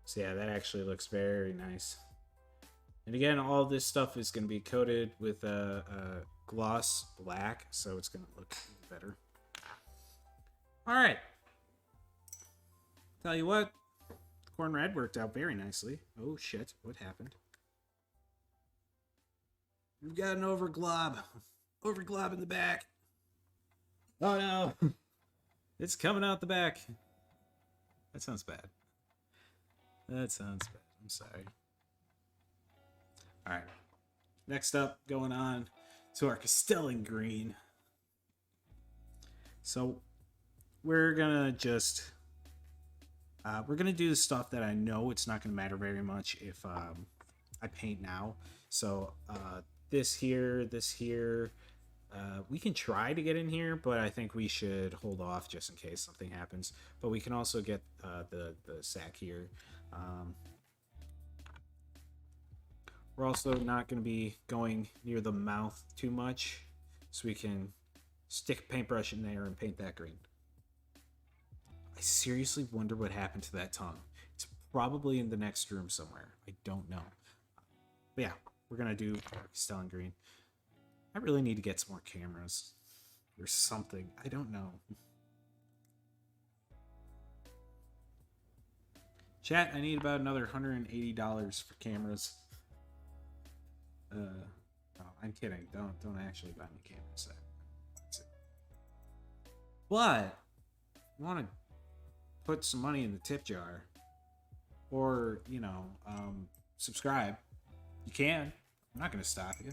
So yeah, that actually looks very nice. And again, all this stuff is going to be coated with a gloss black, so it's going to look better. All right. Tell you what, corn red worked out very nicely. Oh shit, what happened? We've got an overglob. Overglob in the back. Oh no. It's coming out the back. That sounds bad. That sounds bad. I'm sorry. Alright. Next up, going on to our Castellan green. So, we're gonna just... we're gonna do the stuff that I know it's not gonna matter very much if I paint now. So, this here, we can try to get in here, but I think we should hold off just in case something happens. But we can also get the sack here. We're also not going to be going near the mouth too much, so we can stick a paintbrush in there and paint that green. I seriously wonder what happened to that tongue. It's probably in the next room somewhere. I don't know. But yeah, we're going to do Castellan green. I really need to get some more cameras or something. I don't know. Chat, I need about another $180 for cameras. No, I'm kidding. Don't actually buy me cameras. That's it. But you want to put some money in the tip jar, or subscribe. You can. I'm not going to stop you.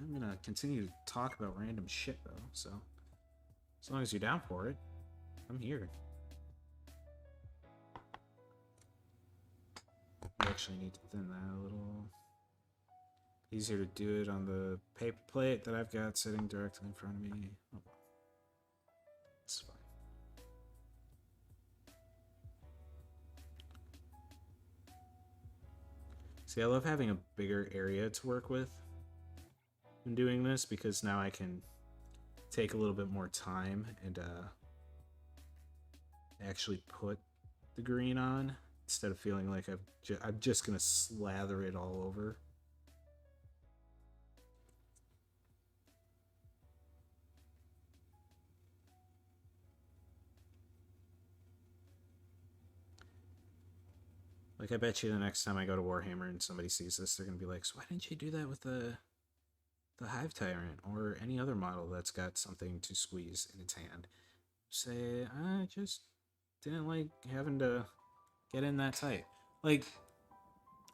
I'm gonna continue to talk about random shit though, so as long as you're down for it, I'm here. I actually need to thin that a little. Easier to do it on the paper plate that I've got sitting directly in front of me. Oh, it's fine. See, I love having a bigger area to work with in doing this, because now I can take a little bit more time and actually put the green on instead of feeling like I'm just gonna slather it all over. Like, I bet you the next time I go to Warhammer and somebody sees this, they're gonna be like, so why didn't you do that with the Hive Tyrant or any other model that's got something to squeeze in its hand? Say, I just didn't like having to get in that tight. Like,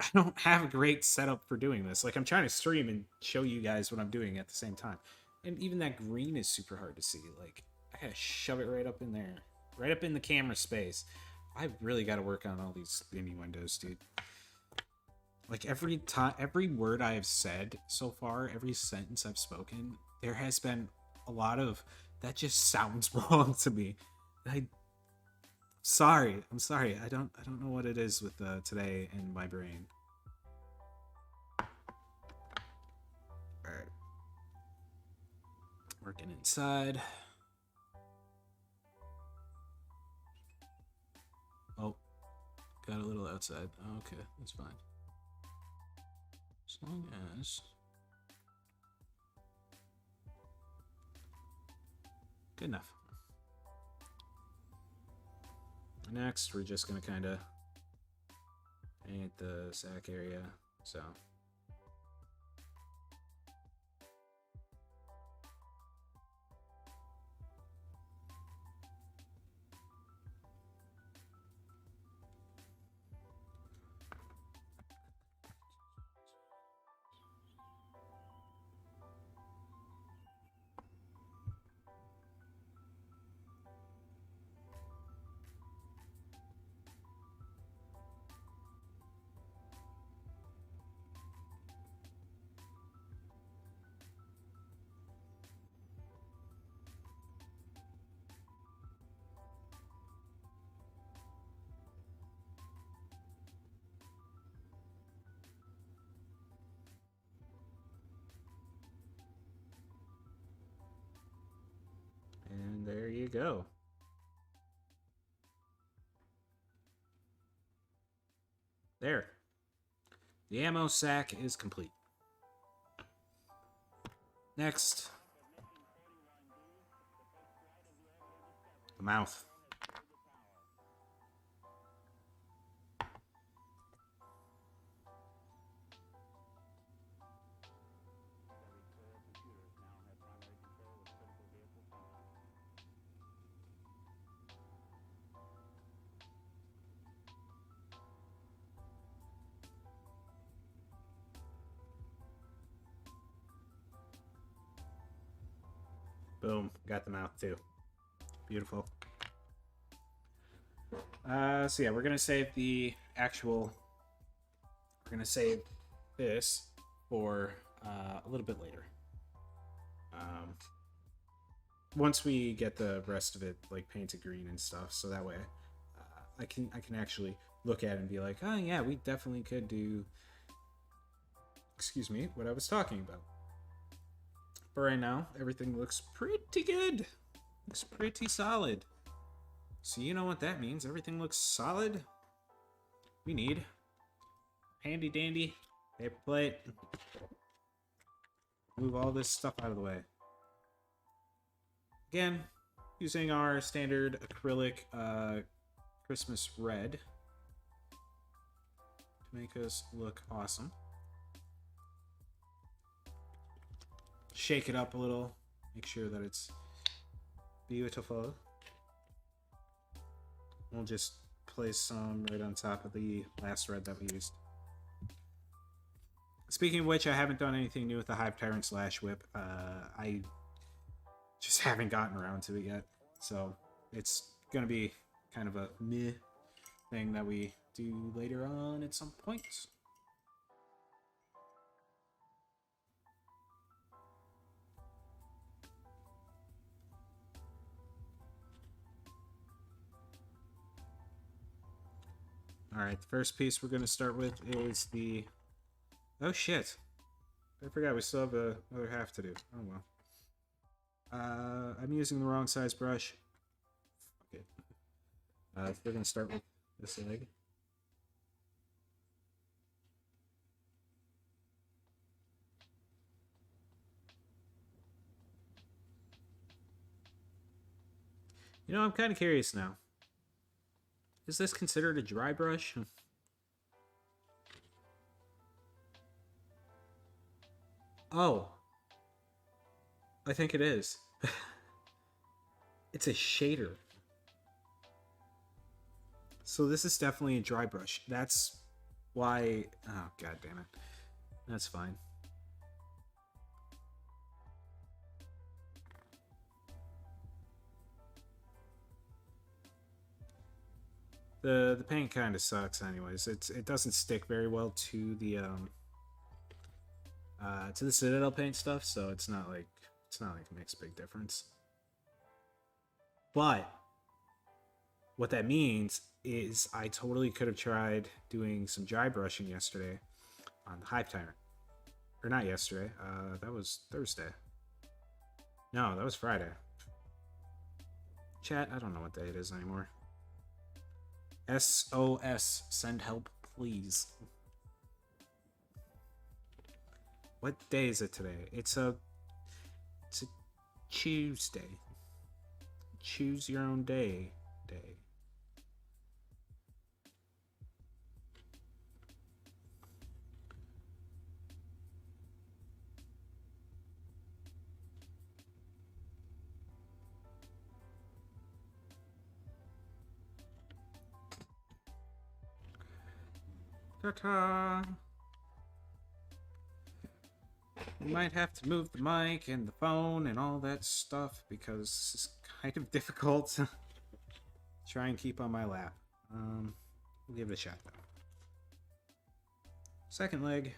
I don't have a great setup for doing this. Like, I'm trying to stream and show you guys what I'm doing at the same time. And even that green is super hard to see. Like, I gotta shove it right up in there. Right up in the camera space. I really got to work on all these mini windows, dude. Like every time, every word I have said so far, every sentence I've spoken, there has been a lot of that just sounds wrong to me. I'm sorry. I don't know what it is with today in my brain. All right. Working inside. Oh, got a little outside. Oh, okay, that's fine. As long as... Good enough. Next, we're just going to kind of paint the sack area, so... And there you go. There. The ammo sack is complete. Next. The mouth. Boom. Got the mouth too. Beautiful. So yeah, we're going to save the actual... We're going to save this for a little bit later. Once we get the rest of it like painted green and stuff, so that way I can actually look at it and be like, oh yeah, we definitely could do, excuse me, what I was talking about. But right now, everything looks pretty good. Looks pretty solid. So you know what that means. Everything looks solid. We need handy dandy paper plate. Move all this stuff out of the way. Again, using our standard acrylic Christmas red to make us look awesome. Shake it up a little. Make sure that it's beautiful. We'll just place some right on top of the last red that we used. Speaking of which, I haven't done anything new with the Hive Tyrant Slash Whip. I just haven't gotten around to it yet. So it's going to be kind of a meh thing that we do later on at some point. Alright, the first piece we're going to start with is the... Oh shit. I forgot we still have another half to do. Oh well. I'm using the wrong size brush. Okay. We're going to start with this leg. You know, I'm kind of curious now. Is this considered a dry brush? Oh. I think it is. It's a shader. So this is definitely a dry brush. That's why... Oh, god damn it. That's fine. The paint kind of sucks, anyways. It doesn't stick very well to the Citadel paint stuff, so it's not like it makes a big difference. But what that means is I totally could have tried doing some dry brushing yesterday on the Hive Tyrant. Or not yesterday. That was Thursday. No, that was Friday. Chat, I don't know what day it is anymore. SOS, send help, please. What day is it today? It's a Tuesday. Choose your own day. Ta-ta! We might have to move the mic and the phone and all that stuff because it's kind of difficult to try and keep on my lap. We'll give it a shot though. Second leg.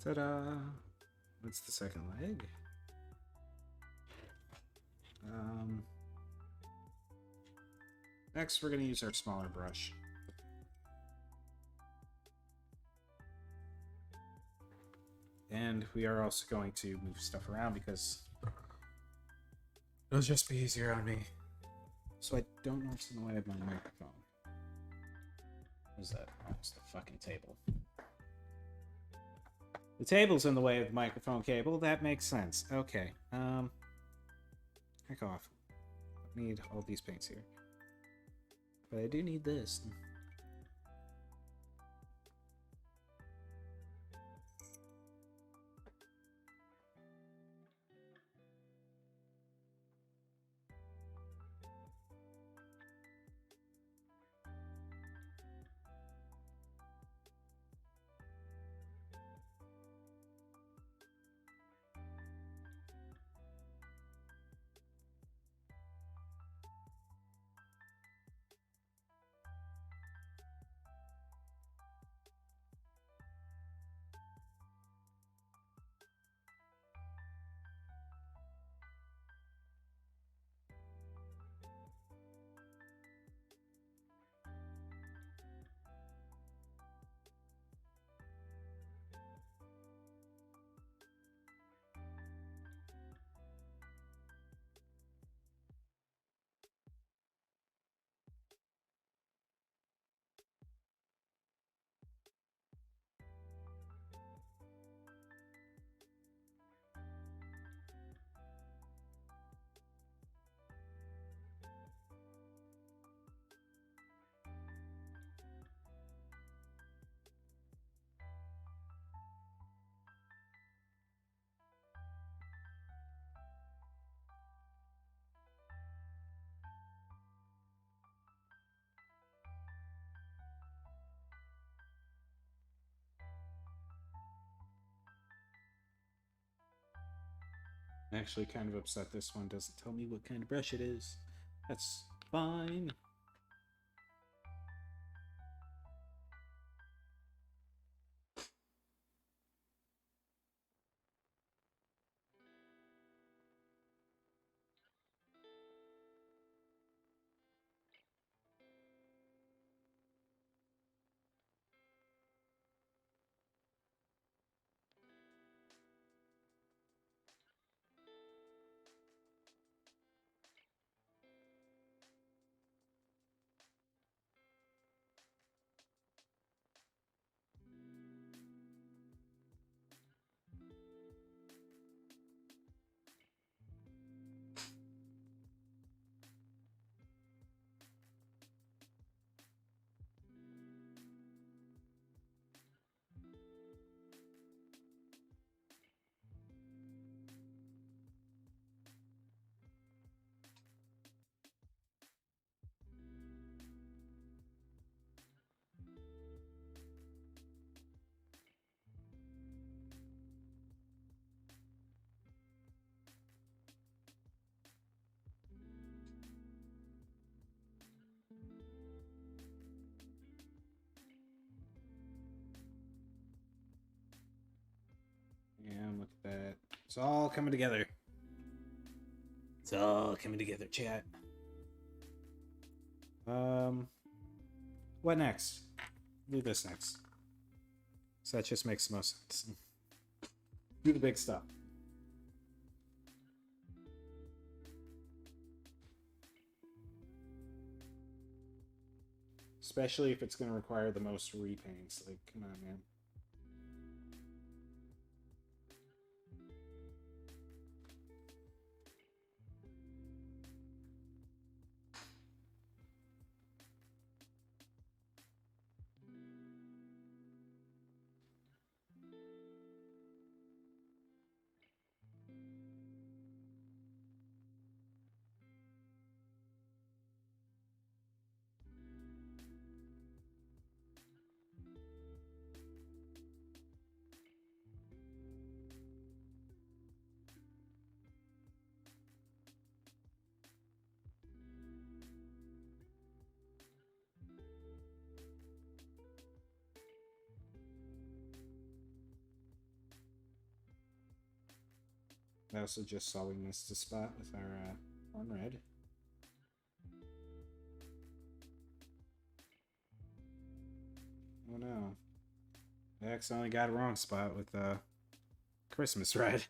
Ta-da! That's the second leg. Next, we're going to use our smaller brush. And we are also going to move stuff around because it'll just be easier on me. So I don't know what's in the way of my microphone. What is that? Oh, it's the fucking table. The table's in the way of the microphone cable. That makes sense. Okay. Heck off. I need all these paints here. But I do need this. I'm actually kind of upset this one doesn't tell me what kind of brush it is. That's fine. Look at that. It's all coming together. It's all coming together, chat. What next? Do this next. So that just makes the most sense. Do the big stuff. Especially if it's going to require the most repaints. Like, come on, man. I also just saw we missed a spot with our on red. Oh no. I accidentally got a wrong spot with Christmas red.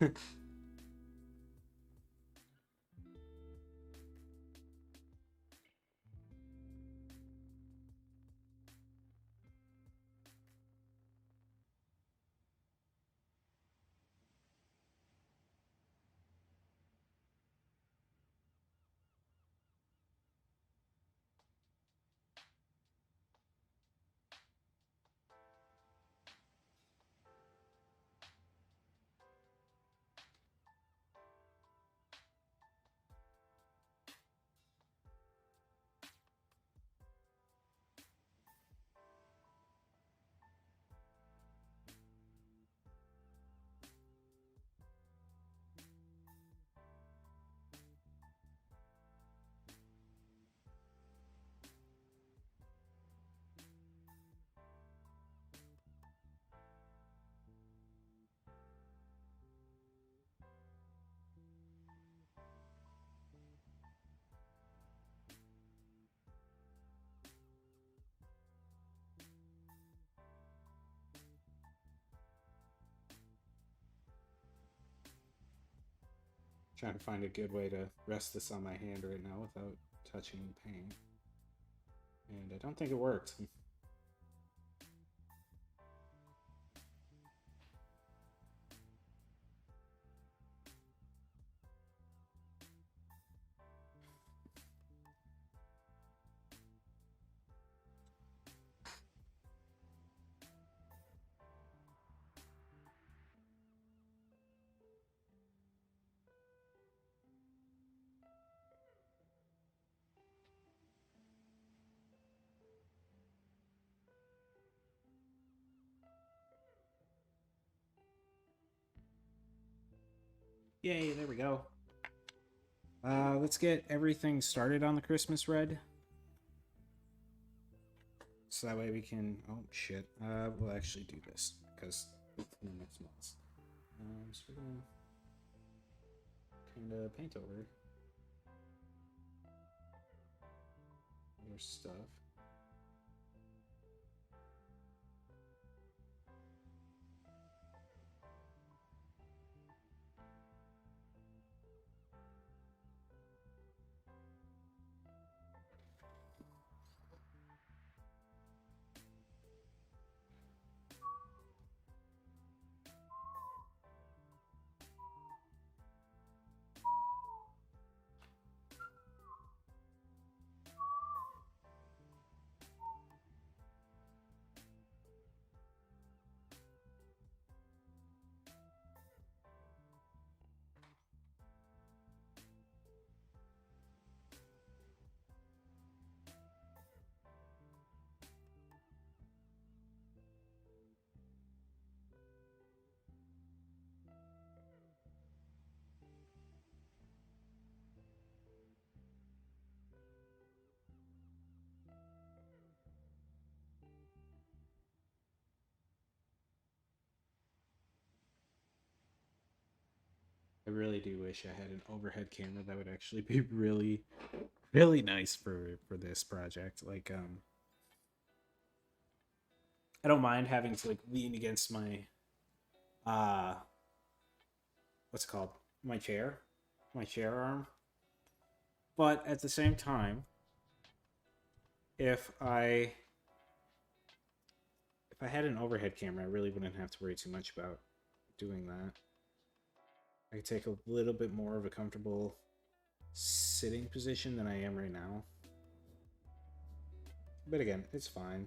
Trying to find a good way to rest this on my hand right now without touching paint. And I don't think it worked. Yay, there we go. Let's get everything started on the Christmas red. So that way we can... Oh, shit. We'll actually do this, because it's in the next months. So we're gonna kind of paint over your stuff. I really do wish I had an overhead camera. That would actually be really, really nice for this project. Like, I don't mind having to like lean against my, uh, what's it called? My chair arm. But at the same time, if I had an overhead camera, I really wouldn't have to worry too much about doing that. I could take a little bit more of a comfortable sitting position than I am right now. But again, it's fine.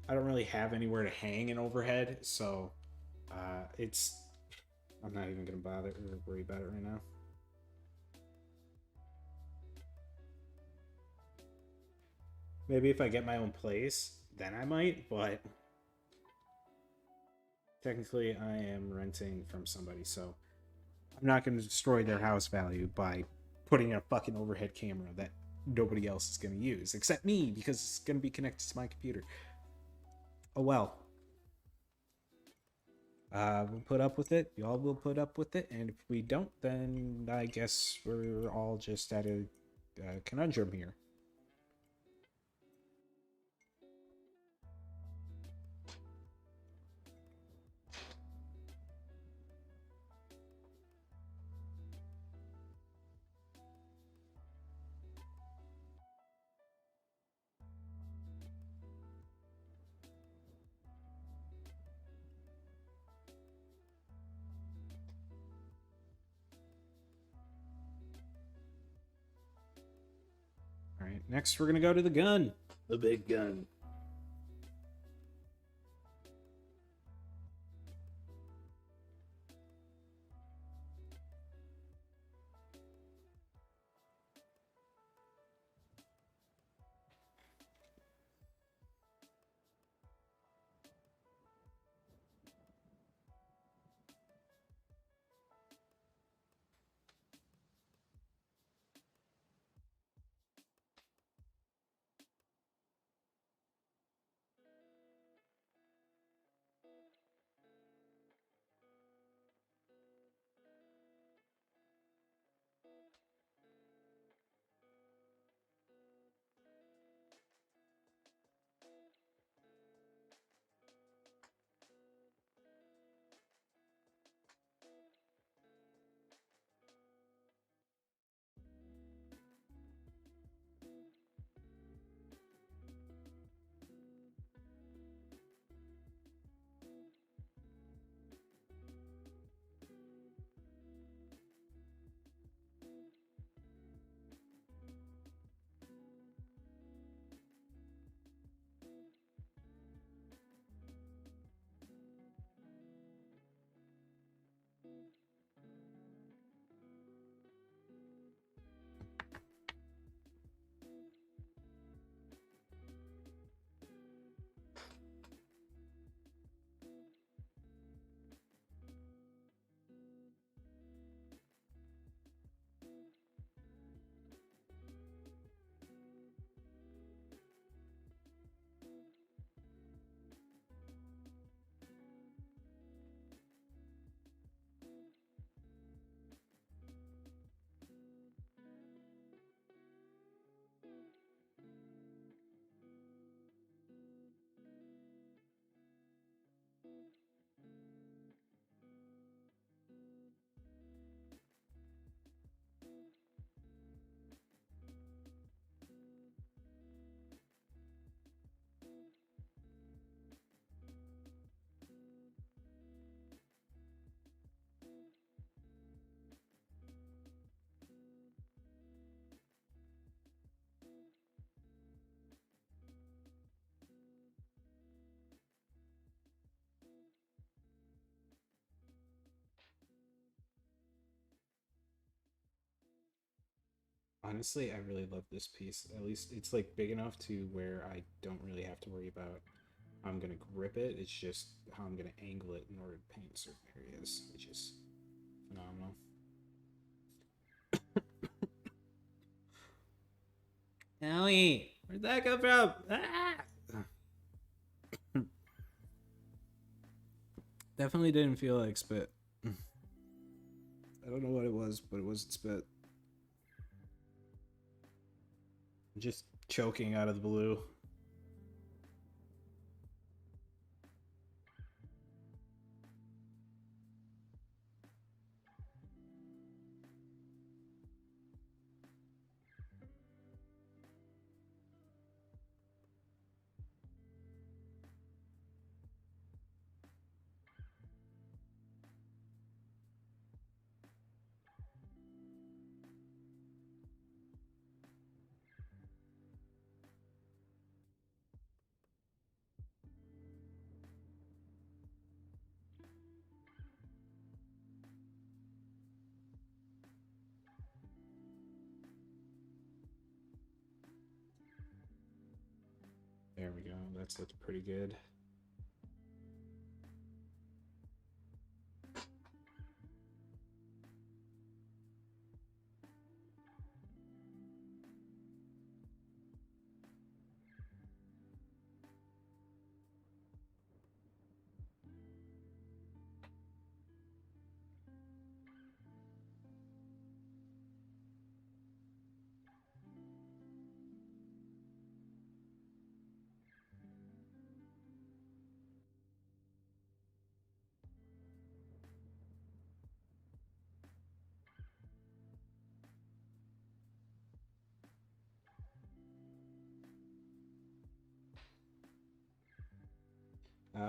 I don't really have anywhere to hang an overhead, so I'm not even gonna bother or worry about it right now. Maybe if I get my own place, then I might, but technically I am renting from somebody, so I'm not going to destroy their house value by putting a fucking overhead camera that nobody else is going to use, except me, because it's going to be connected to my computer. Oh well. We'll put up with it. Y'all will put up with it, and if we don't, then I guess we're all just at a conundrum here. All right, next we're gonna go to the gun. The big gun. Honestly, I really love this piece. At least it's like big enough to where I don't really have to worry about how I'm gonna grip it. It's just how I'm gonna angle it in order to paint certain areas, which is phenomenal. Ellie, where'd that come from? Ah! Definitely didn't feel like spit. don't know what it was, but it wasn't spit. Just choking out of the blue. There we go. That's looking pretty good.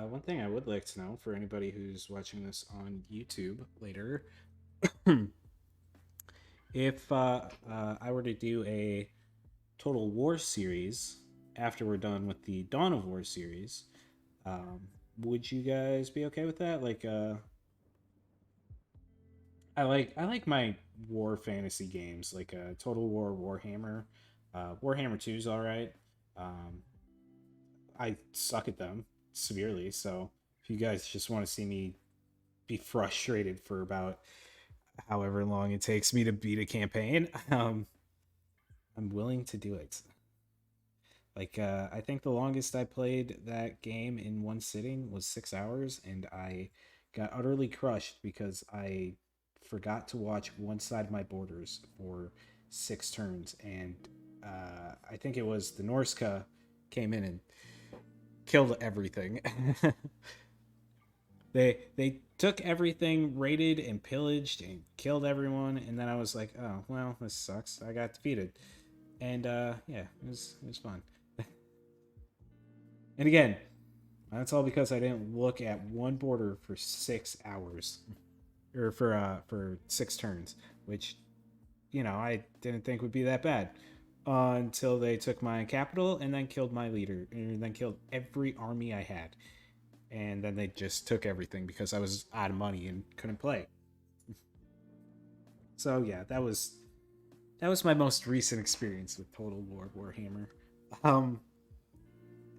One thing I would like to know for anybody who's watching this on YouTube later, if I were to do a Total War series after we're done with the Dawn of War series, um, would you guys be okay with that? Like, I like my war fantasy games, like Total War, Warhammer. Warhammer 2 is all right. Um, I suck at them severely, so if you guys just want to see me be frustrated for about however long it takes me to beat a campaign, I'm willing to do it. Like, I think the longest I played that game in one sitting was 6 hours, and I got utterly crushed because I forgot to watch one side of my borders for 6 turns, and I think it was the Norska came in and killed everything. They took everything, raided and pillaged and killed everyone, and then I was like, oh well, this sucks. I got defeated, and yeah, it was fun. And again, that's all because I didn't look at one border for 6 hours, or for 6 turns, which I didn't think would be that bad until they took my capital and then killed my leader and then killed every army I had, and then they just took everything because I was out of money and couldn't play. So yeah, that was my most recent experience with Total War Warhammer. Um,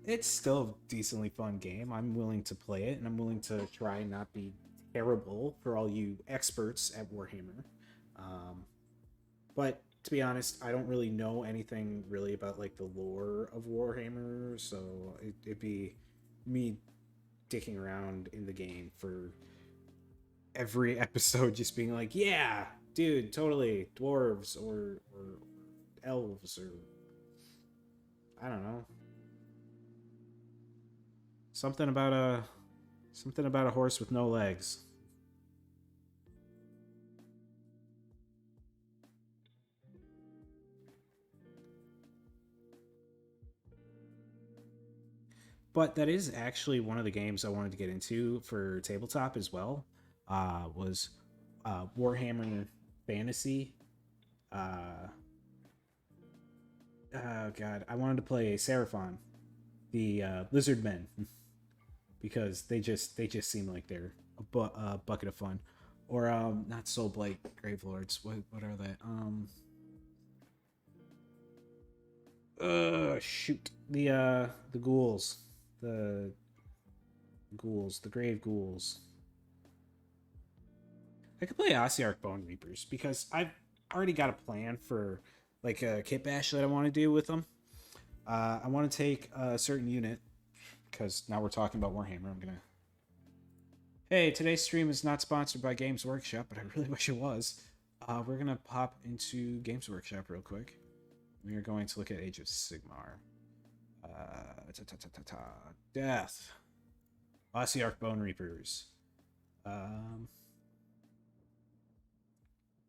it's still a decently fun game. I'm willing to play it, and I'm willing to try and not be terrible for all you experts at Warhammer. Um, but to be honest, I don't really know anything really about like the lore of Warhammer, so it'd be me dicking around in the game for every episode, just being like, "Yeah, dude, totally dwarves or elves or I don't know, something about a horse with no legs." But that is actually one of the games I wanted to get into for tabletop as well. Was Warhammer Fantasy. Uh, oh god, I wanted to play Seraphon, the lizard men, because they just seem like they're a bucket of fun. Or not Soul Blight Gravelords. What are they? Shoot, the ghouls, the the grave ghouls. I could play Ossiarch Bone Reapers because I've already got a plan for like a kit bash that I want to do with them. I want to take a certain unit because now we're talking about Warhammer. I'm gonna Hey, today's stream is not sponsored by Games Workshop, but I really wish it was. We're gonna pop into Games Workshop real quick. We are going to look at Age of Sigmar. Death. Ossiarch Bone Reapers. I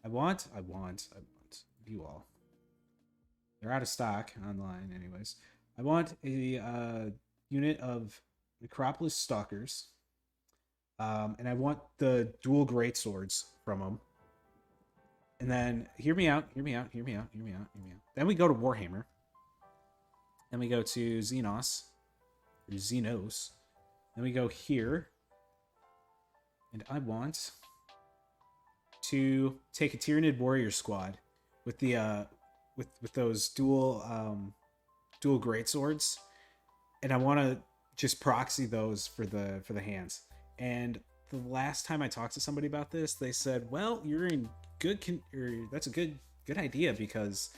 want you all. They're out of stock online, anyways. I want a unit of Necropolis Stalkers. And I want the dual greatswords from them. And then, hear me out. Then we go to Warhammer. Then we go to Xenos. Or Xenos. Then we go here. And I want to take a Tyrannid Warrior Squad with the with those dual greatswords. And I want to just proxy those for the hands. And the last time I talked to somebody about this, they said, "Well, you're in that's a good idea because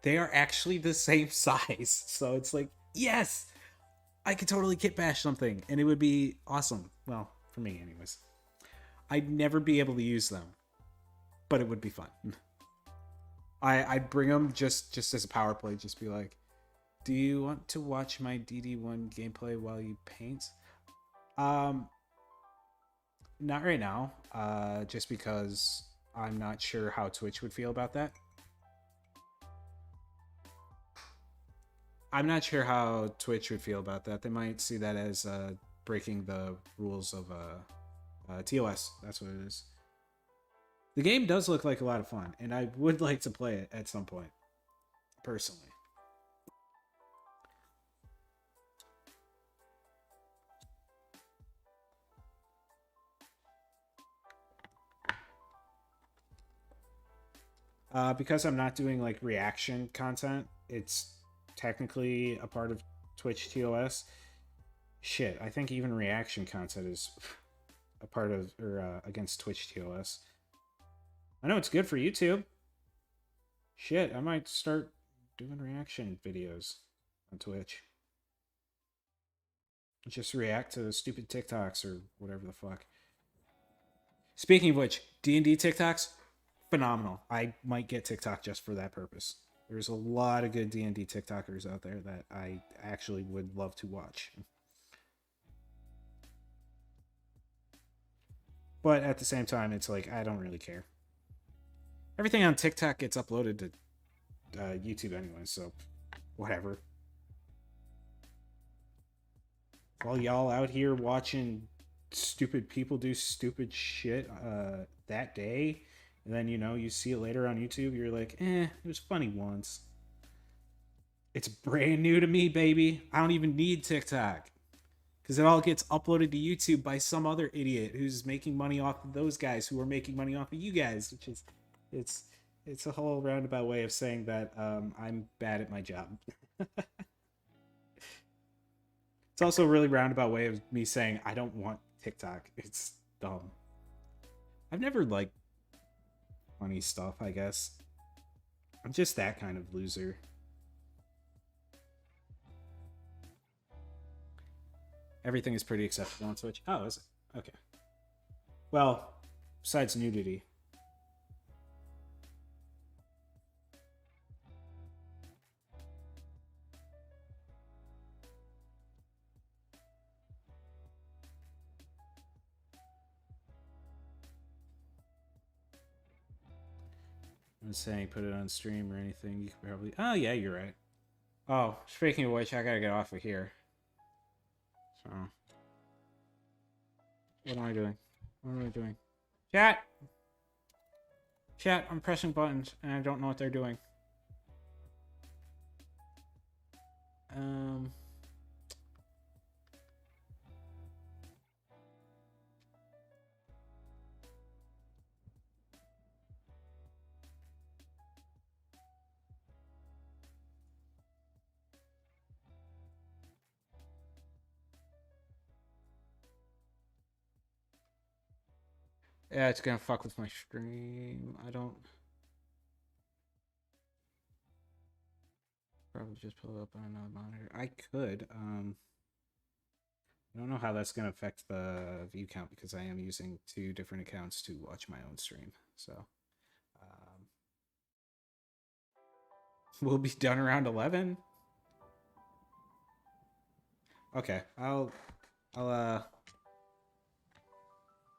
they are actually the same size." So it's like, yes, I could totally kit bash something, and it would be awesome. Well, for me, anyways. I'd never be able to use them, but it would be fun. I'd bring them just as a power play. Just be like, "Do you want to watch my DD1 gameplay while you paint?" Not right now, just because I'm not sure how Twitch would feel about that. I'm not sure how Twitch would feel about that. They might see that as breaking the rules of TOS. That's what it is. The game does look like a lot of fun, and I would like to play it at some point, personally. Because I'm not doing like reaction content, it's technically a part of Twitch TOS. Shit, I think even reaction content is a part of or against Twitch TOS. I know it's good for YouTube. Shit, I might start doing reaction videos on Twitch. Just react to stupid TikToks or whatever the fuck. Speaking of which, D&D TikToks, phenomenal. I might get TikTok just for that purpose. There's a lot of good D&D TikTokers out there that I actually would love to watch. But at the same time, it's like, I don't really care. Everything on TikTok gets uploaded to YouTube anyway, so whatever. While y'all out here watching stupid people do stupid shit that day, and then, you see it later on YouTube, you're like, it was funny once. It's brand new to me, baby. I don't even need TikTok. Because it all gets uploaded to YouTube by some other idiot who's making money off of those guys who are making money off of you guys, which is, it's a whole roundabout way of saying that I'm bad at my job. It's also a really roundabout way of me saying I don't want TikTok. It's dumb. I've never liked funny stuff, I guess. I'm just that kind of loser. Everything is pretty acceptable on Twitch. Oh, is it? Okay. Well, besides nudity. I'm saying put it on stream or anything. You could probably... Oh, yeah, you're right. Oh, speaking of which, I gotta get off of here. So... What am I doing? What am I doing? Chat! Chat, I'm pressing buttons, and I don't know what they're doing. Yeah, it's gonna fuck with my stream. I don't... Probably just pull it up on another monitor. I could, I don't know how that's going to affect the view count because I am using 2 different accounts to watch my own stream. So um, we'll be done around 11. Okay, I'll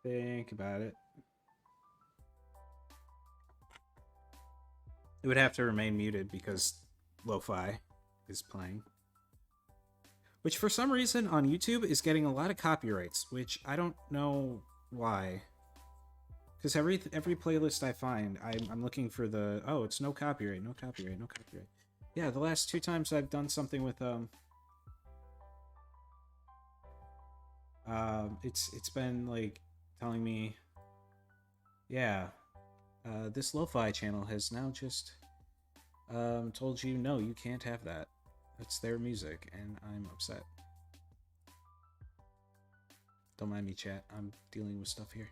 think about it. It would have to remain muted because lo-fi is playing. Which for some reason on YouTube is getting a lot of copyrights, which I don't know why. Because every playlist I find, I'm looking for the, oh, it's no copyright, no copyright, no copyright. Yeah, the last 2 times I've done something with it's been like telling me, yeah, this lo-fi channel has now just told you no, you can't have that. That's their music, and I'm upset. Don't mind me, chat. I'm dealing with stuff here.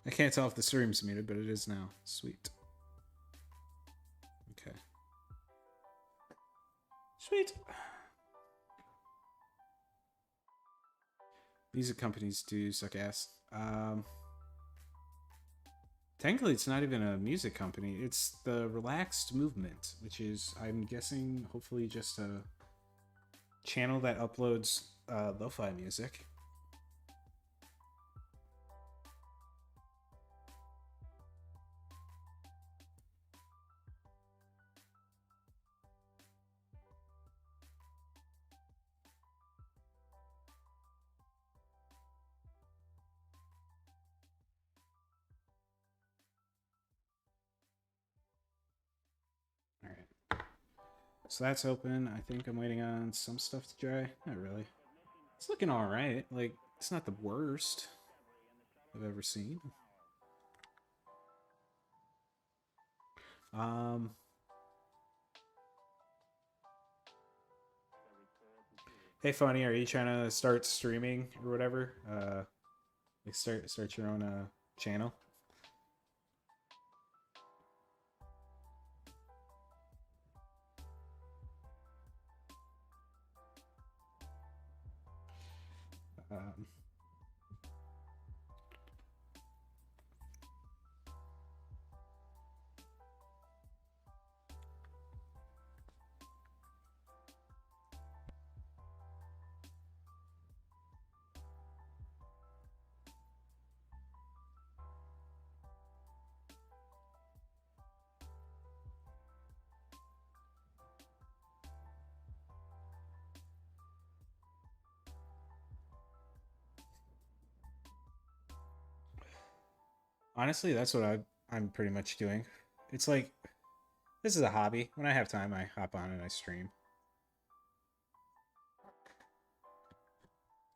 I can't tell if the stream's muted, but it is now. Sweet. Okay. Sweet. Music companies do suck ass. Technically, it's not even a music company. It's the Relaxed Movement, which is, I'm guessing, hopefully just a channel that uploads lo-fi music. So that's open. I think I'm waiting on some stuff to dry. Not really. It's looking all right. Like, it's not the worst I've ever seen. Hey, Funny, are you trying to start streaming or whatever? Like start your own channel? Um, Honestly, that's what I'm pretty much doing. It's like, this is a hobby. When I have time, I hop on and I stream.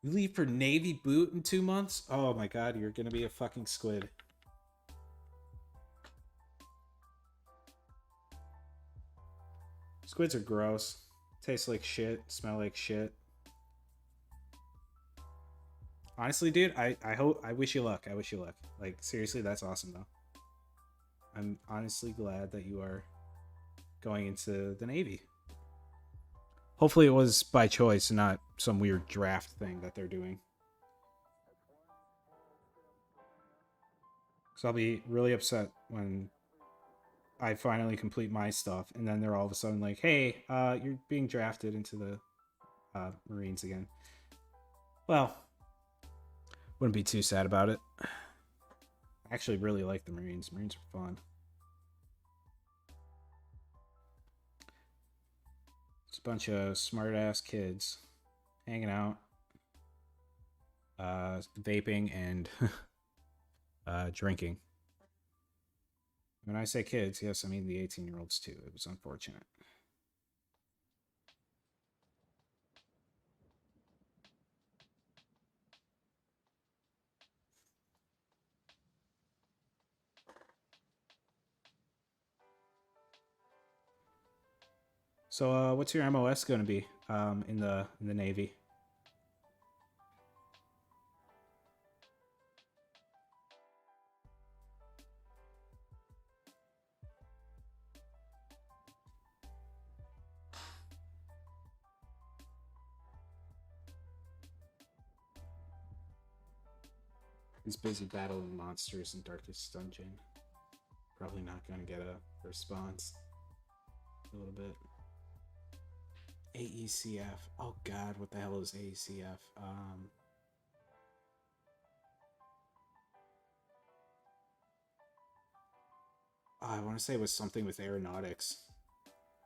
You leave for Navy boot in 2 months? Oh my god, you're gonna be a fucking squid. Squids are gross. Taste like shit. Smell like shit. Honestly, dude, I wish you luck. I wish you luck. Like, seriously, that's awesome though. I'm honestly glad that you are going into the Navy. Hopefully it was by choice, not some weird draft thing that they're doing. So I'll be really upset when I finally complete my stuff, and then they're all of a sudden like, "Hey, you're being drafted into the Marines again." Well, wouldn't be too sad about it. I actually really like the Marines. Marines are fun. It's a bunch of smart-ass kids hanging out, vaping, and drinking. When I say kids, yes, I mean the 18-year-olds too. It was unfortunate. So, what's your MOS going to be in the Navy? He's busy battling monsters in Darkest Dungeon. Probably not going to get a response. A little bit. AECF. Oh God, what the hell is AECF? I want to say it was something with aeronautics,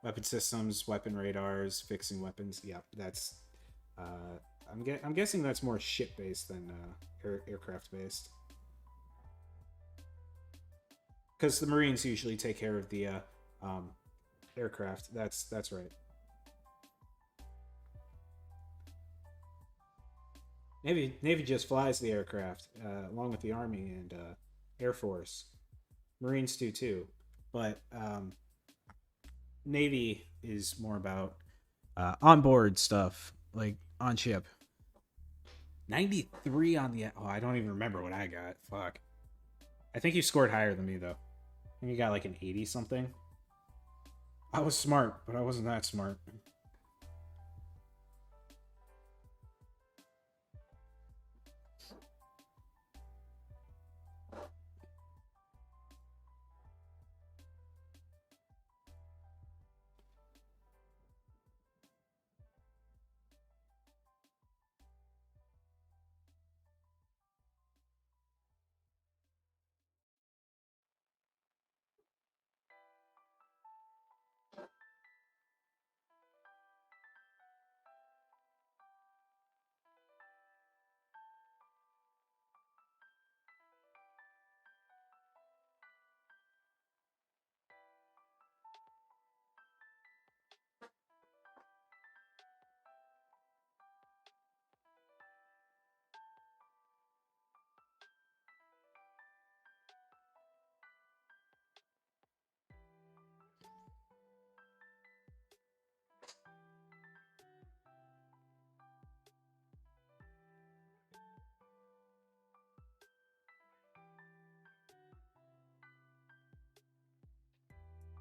weapon systems, weapon radars, fixing weapons. Yeah, that's. I'm guessing that's more ship based than aircraft based. Because the Marines usually take care of the aircraft. That's right. Navy just flies the aircraft along with the Army and Air Force. Marines do too, but Navy is more about onboard stuff, like on ship. 93 on the. Oh, I don't even remember what I got. Fuck. I think you scored higher than me though. I think you got like an 80 something. I was smart, but I wasn't that smart.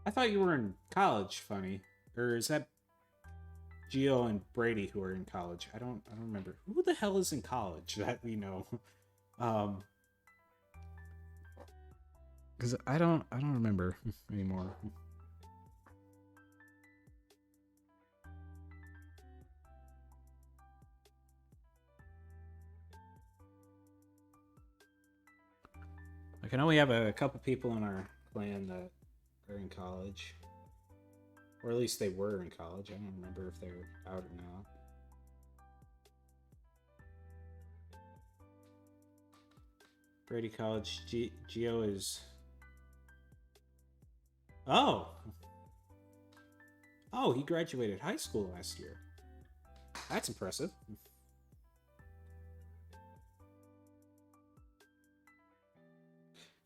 I thought you were in college, funny. Or is that Gio and Brady who are in college? I don't remember. Who the hell is in college that we know? Um cuz I don't remember anymore. I can only have a couple people in our clan that are in college. Or at least they were in college. I don't remember if they're out or not. Brady College. Geo is. Oh! Oh, he graduated high school last year. That's impressive.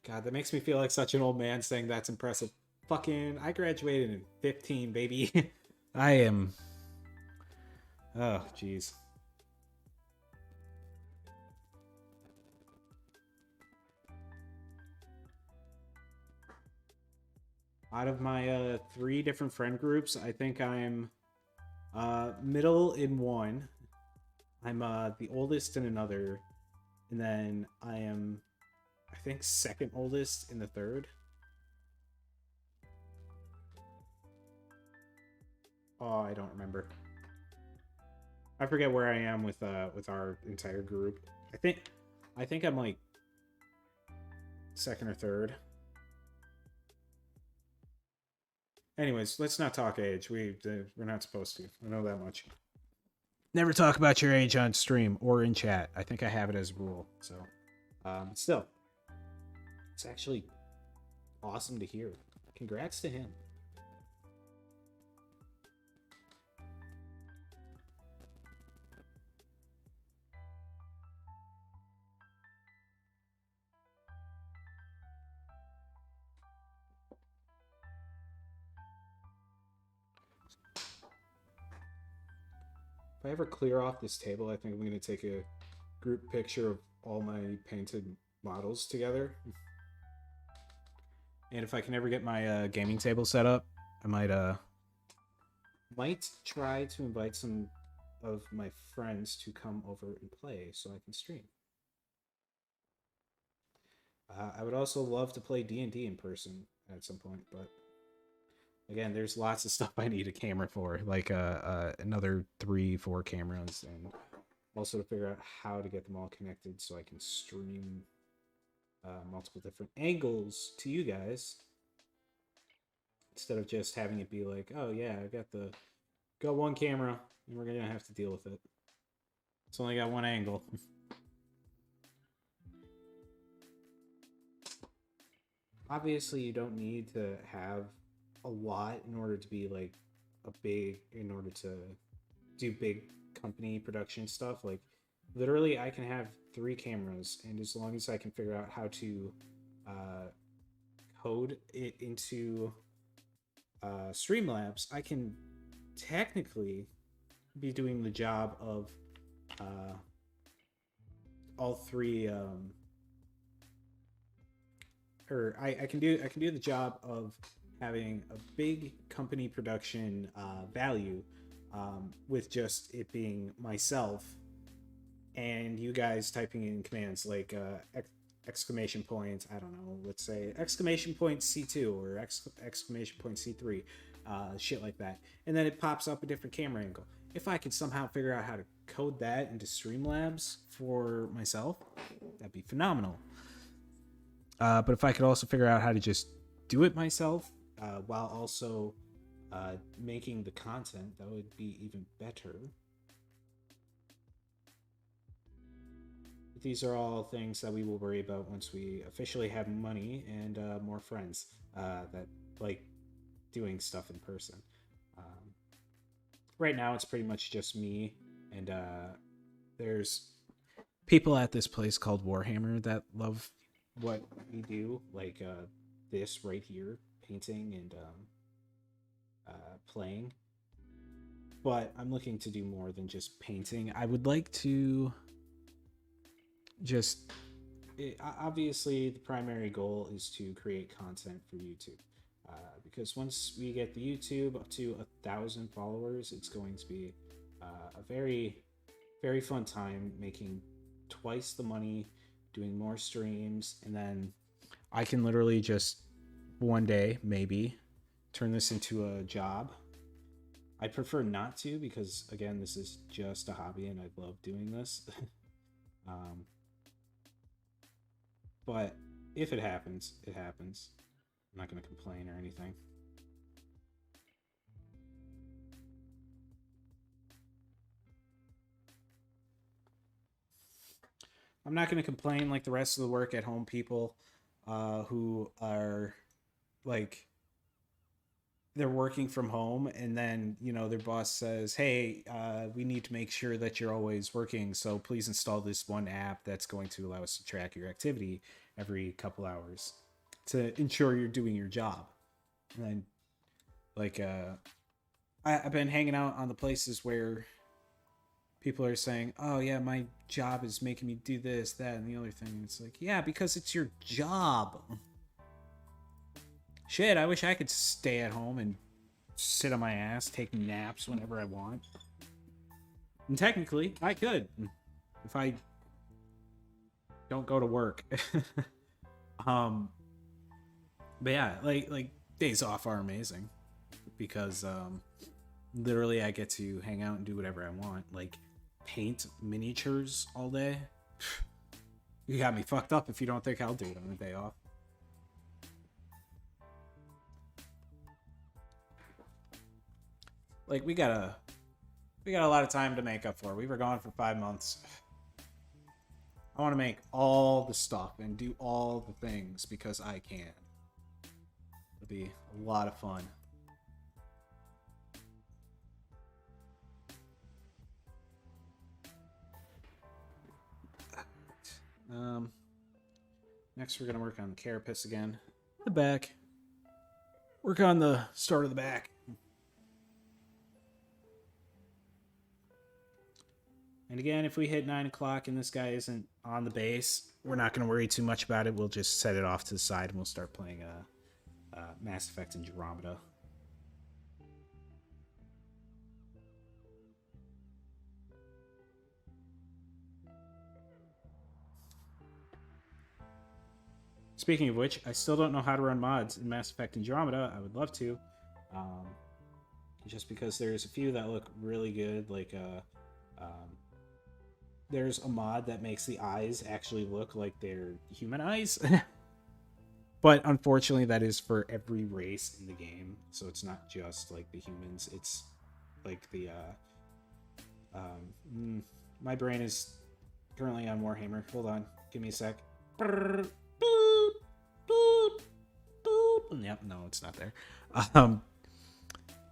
God, that makes me feel like such an old man saying that's impressive. Fucking, I graduated in 15, baby. I am. Oh, jeez. Out of my 3 different friend groups, I think I'm middle in one. I'm the oldest in another, and then I am, I think, second oldest in the third. Oh, I don't remember. I forget where I am with our entire group. I think I'm like second or third. Anyways, let's not talk age. We're not supposed to. I know that much. Never talk about your age on stream or in chat. I think I have it as a rule. So, still, it's actually awesome to hear. Congrats to him. If I ever clear off this table, I think I'm going to take a group picture of all my painted models together. And if I can ever get my gaming table set up, I might try to invite some of my friends to come over and play so I can stream. I would also love to play D&D in person at some point, but again, there's lots of stuff I need a camera for, like another 3-4 cameras, and also to figure out how to get them all connected so I can stream multiple different angles to you guys, instead of just having it be like, oh yeah, I got one camera and we're gonna have to deal with it. It's only got one angle. Obviously, you don't need to have a lot in order to be like in order to do big company production stuff. Like, literally, I can have 3 cameras, and as long as I can figure out how to code it into Streamlabs, I can technically be doing the job of all 3 or I can do the job of having a big company production value with just it being myself and you guys typing in commands like exclamation point, I don't know, let's say exclamation point C2 or exclamation point C3, shit like that, and then it pops up a different camera angle. If I could somehow figure out how to code that into Streamlabs for myself, that'd be phenomenal. But if I could also figure out how to just do it myself while also making the content, that would be even better. But these are all things that we will worry about once we officially have money and more friends that like doing stuff in person. Right now, it's pretty much just me, and there's people at this place called Warhammer that love what we do, like this right here, painting and playing. But I'm looking to do more than just painting. I would like to just obviously the primary goal is to create content for YouTube, because once we get the YouTube up to 1,000 followers, it's going to be a very, very fun time, making twice the money, doing more streams, and then I can literally just one day maybe turn this into a job. I prefer not to, because again, this is just a hobby and I love doing this. But if it happens, it happens. I'm not going to complain or anything. I'm not going to complain like the rest of the work at home people who are like, they're working from home and then, you know, their boss says, hey, we need to make sure that you're always working, so please install this one app that's going to allow us to track your activity every couple hours to ensure you're doing your job. And then, like, I've been hanging out on the places where people are saying, oh yeah, my job is making me do this, that, and the other thing. It's like, yeah, because it's your job. Shit, I wish I could stay at home and sit on my ass, take naps whenever I want. And technically, I could, if I don't go to work. But yeah, like days off are amazing because literally I get to hang out and do whatever I want, like paint miniatures all day. You got me fucked up if you don't think I'll do it on a day off. Like, we got a lot of time to make up for. We were gone for 5 months. I want to make all the stuff and do all the things because I can. It'll be a lot of fun. Next we're gonna work on the carapace again. The back. Work on the start of the back. And again, if we hit 9 o'clock and this guy isn't on the base, we're not going to worry too much about it. We'll just set it off to the side and we'll start playing Mass Effect Andromeda. Speaking of which, I still don't know how to run mods in Mass Effect Andromeda. I would love to. Just because there's a few that look really good. Like, there's a mod that makes the eyes actually look like they're human eyes. But unfortunately, that is for every race in the game. So it's not just like the humans. It's like the... my brain is currently on Warhammer. Hold on. Give me a sec. Yep, no, it's not there.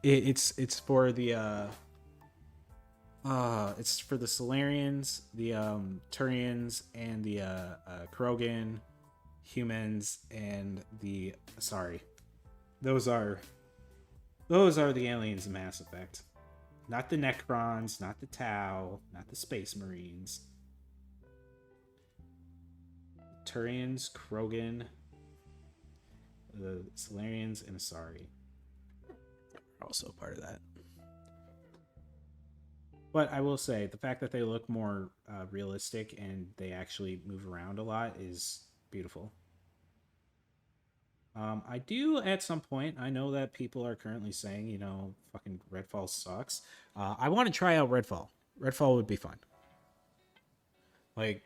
It's for the it's for the Solarians, the Turians, and the Krogan humans, and the those are the aliens in Mass Effect. Not the Necrons, not the Tau, not the Space Marines. Turians, Krogan, the Solarians, and Asari are also part of that. But I will say, the fact that they look more realistic and they actually move around a lot is beautiful. I do at some point, I know that people are currently saying, you know, fucking Redfall sucks. I want to try out Redfall. Redfall would be fun. Like,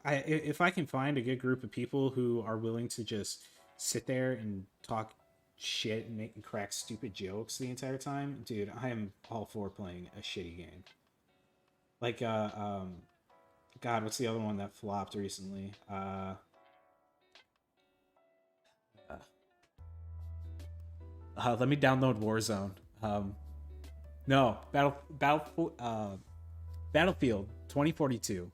if I can find a good group of people who are willing to just sit there and talk shit and crack stupid jokes the entire time, dude, I am all for playing a shitty game. Like, God, what's the other one that flopped recently? Let me download Warzone. No, Battlefield 2042.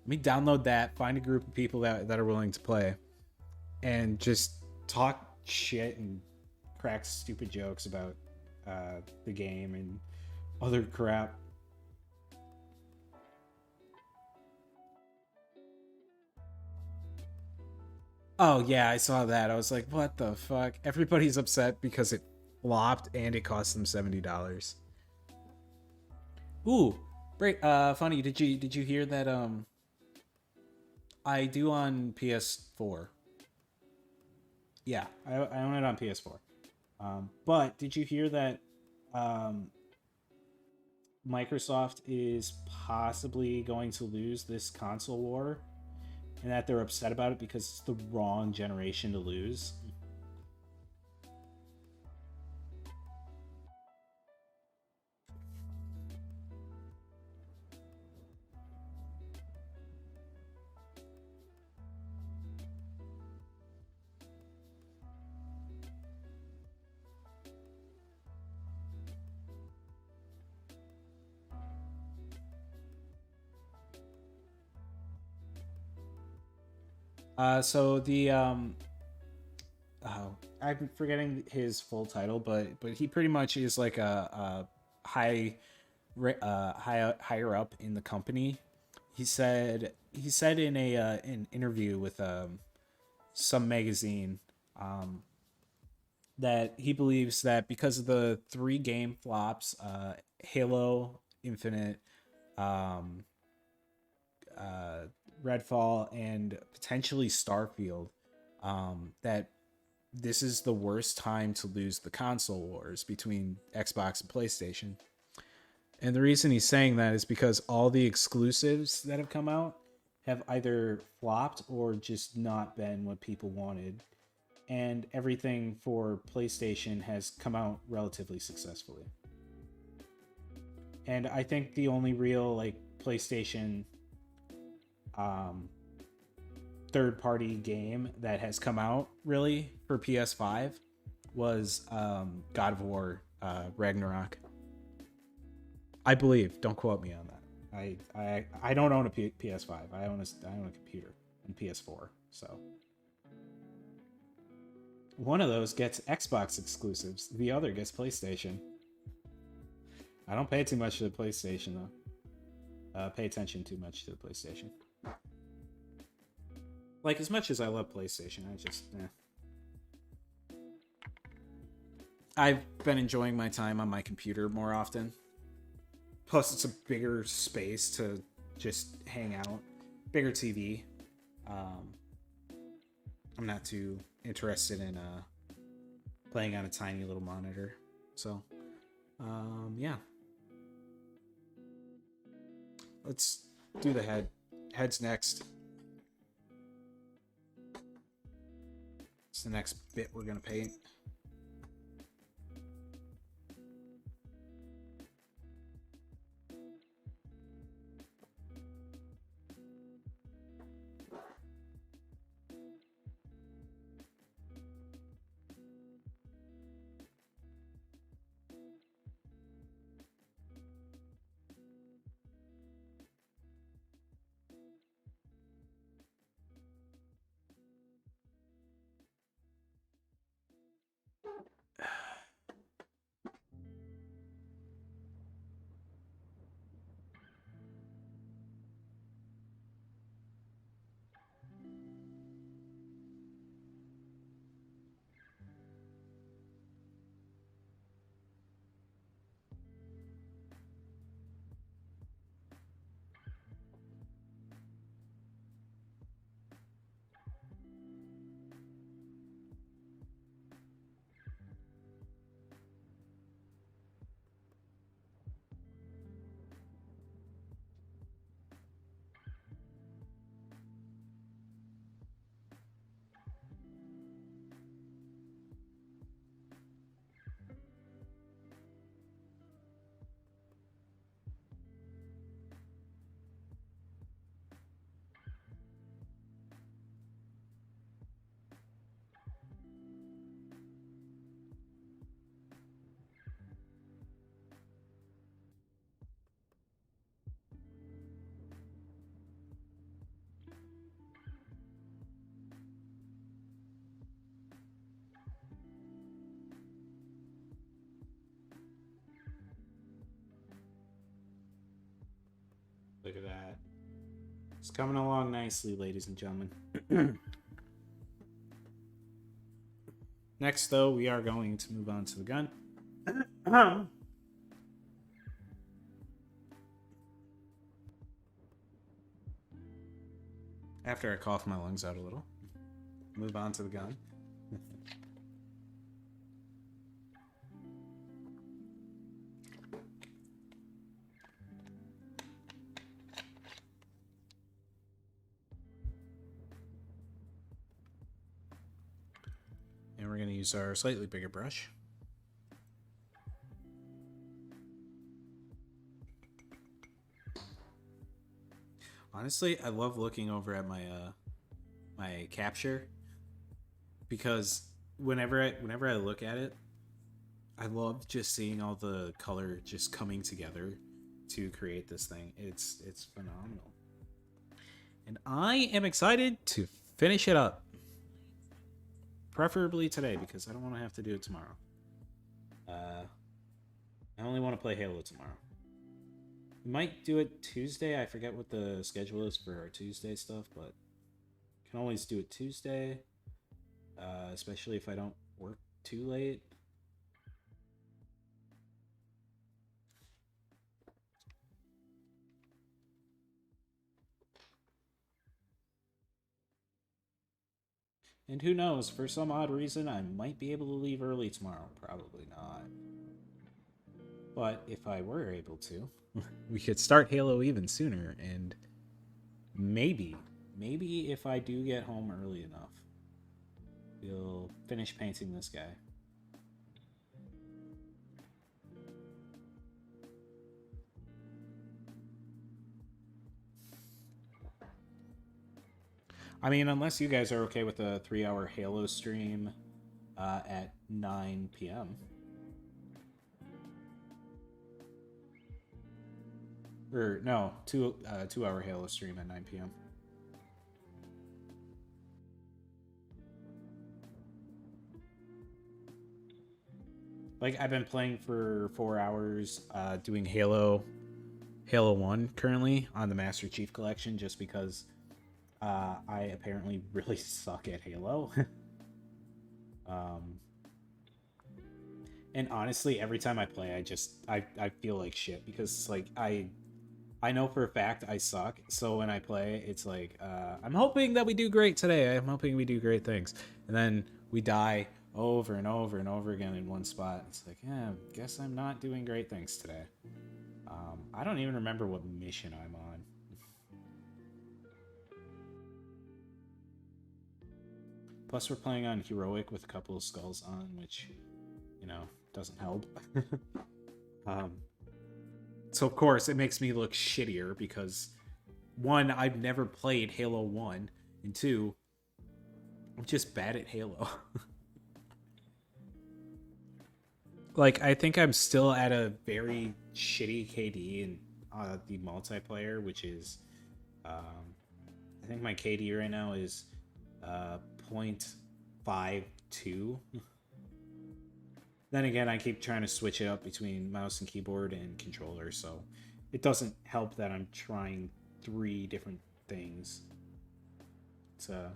Let me download that, find a group of people that are willing to play, and just talk shit and crack stupid jokes about the game and other crap. Oh yeah, I saw that. I was like, what the fuck? Everybody's upset because it flopped and it cost them $70. Ooh, great. Funny. Did you hear that? I do on PS4. Yeah, I own it on PS4. But did you hear that? Microsoft is possibly going to lose this console war, and that they're upset about it because it's the wrong generation to lose. So the I'm forgetting his full title, but he pretty much is like a higher up in the company. He said in a an interview with some magazine that he believes that because of the 3 game flops, Halo Infinite, Redfall, and potentially Starfield, that this is the worst time to lose the console wars between Xbox and PlayStation. And the reason he's saying that is because all the exclusives that have come out have either flopped or just not been what people wanted. And everything for PlayStation has come out relatively successfully. And I think the only real like PlayStation third party game that has come out really for PS5 was God of War Ragnarok. I believe. Don't quote me on that. I don't own a PS5. I own a computer and PS4. So one of those gets Xbox exclusives. The other gets PlayStation. I don't pay too much for the PlayStation though. pay attention too much to the PlayStation. Like, as much as I love PlayStation, I just, I've been enjoying my time on my computer more often. Plus, it's a bigger space to just hang out. Bigger TV. I'm not too interested in playing on a tiny little monitor. So, yeah. Let's do the head. Head's next. It's the next bit we're going to paint. Look at that. It's coming along nicely, ladies and gentlemen. Next, though, we are going to move on to the gun. After I cough my lungs out a little, move on to the gun. And we're going to use our slightly bigger brush. Honestly, I love looking over at my my capture, because whenever I look at it, I love just seeing all the color just coming together to create this thing. It's phenomenal. And I am excited to finish it up. Preferably today, because I don't want to have to do it tomorrow. I only want to play Halo tomorrow. We might do it Tuesday. I forget what the schedule is for our Tuesday stuff, but can always do it Tuesday, especially if I don't work too late. And who knows, for some odd reason, I might be able to leave early tomorrow. Probably not. But if I were able to, we could start Halo even sooner, and maybe if I do get home early enough, we'll finish painting this guy. I mean, unless you guys are okay with a 3-hour Halo stream at 9 p.m. Or no, 2-hour Halo stream at 9 p.m. Like, I've been playing for 4 hours, doing Halo Halo 1 currently on the Master Chief Collection just because I apparently really suck at Halo. um, and honestly, every time I play, I feel like shit because like I know for a fact I suck. So when I play, it's like I'm hoping that we do great today. I'm hoping we do great things, and then we die over and over and over again in one spot. It's like, yeah, guess I'm not doing great things today. I don't even remember what mission I'm on. Plus, we're playing on heroic with a couple of skulls on, which, you know, doesn't help. um, so, of course, it makes me look shittier because, one, I've never played Halo 1, and two, I'm just bad at Halo. Like, I think I'm still at a very shitty KD in the multiplayer, which is, I think my KD right now is 0.52. Then again, I keep trying to switch it up between mouse and keyboard and controller, so it doesn't help that I'm trying 3 different things to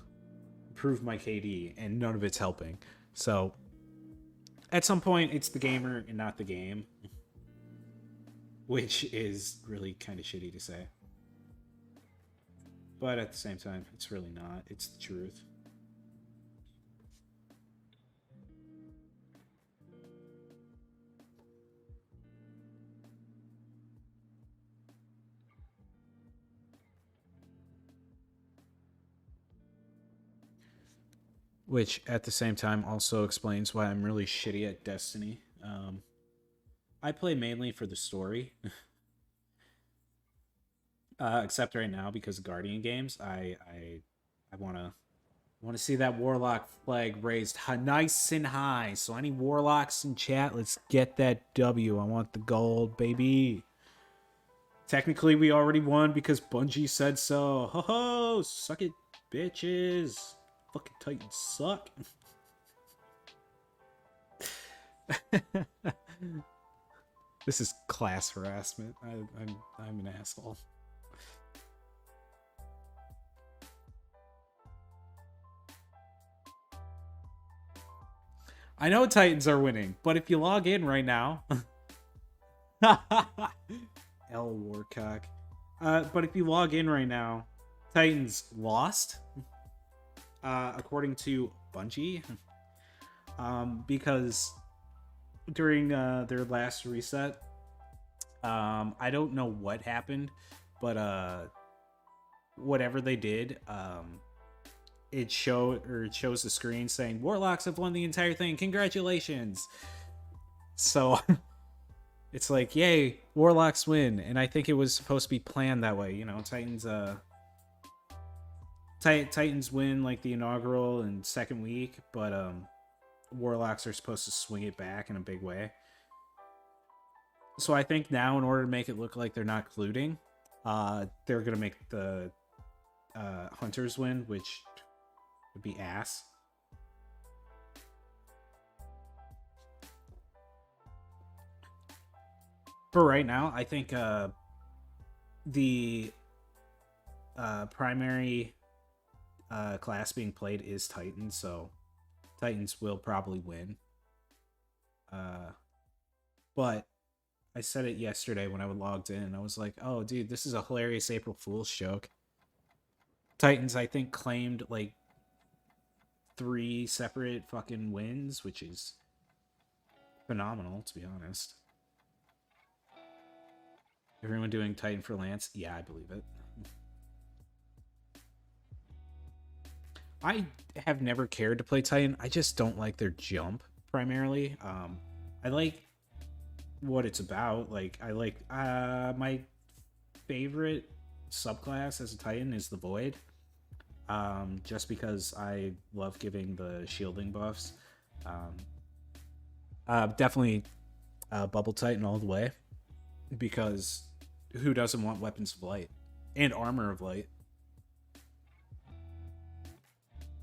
improve my KD, and none of it's helping. So at some point, it's the gamer and not the game, which is really kind of shitty to say. But at the same time, it's really not. It's the truth. Which at the same time also explains why I'm really shitty at Destiny. I play mainly for the story. Except right now because of Guardian games, I wanna see that Warlock flag raised nice and high. So any Warlocks in chat, let's get that W. I want the gold, baby. Technically, we already won because Bungie said so. Ho ho! Suck it, bitches. Fucking Titans suck. This is class harassment. I'm an asshole. I know Titans are winning, but if you log in right now, L Warcock. But if you log in right now, Titans lost, according to Bungie, because during their last reset, I don't know what happened, but whatever they did, it shows the screen saying Warlocks have won the entire thing. Congratulations. So it's like, yay, Warlocks win. And I think it was supposed to be planned that way. You know, Titans win like the inaugural and second week, but Warlocks are supposed to swing it back in a big way. So I think now, in order to make it look like they're not colluding, they're gonna make the Hunters win, which would be ass. For right now, I think the primary class being played is Titans, so Titans will probably win. But I said it yesterday when I logged in. I was like, oh, dude, this is a hilarious April Fool's joke. Titans, I think, claimed like 3 separate fucking wins, which is phenomenal, to be honest. Everyone doing Titan for Lance? Yeah, I believe it. I have never cared to play Titan. I just don't like their jump, primarily. I like what it's about. Like, I like... my favorite subclass as a Titan is the Void. Just because I love giving the shielding buffs. Definitely Bubble Titan all the way. Because who doesn't want Weapons of Light? And Armor of Light.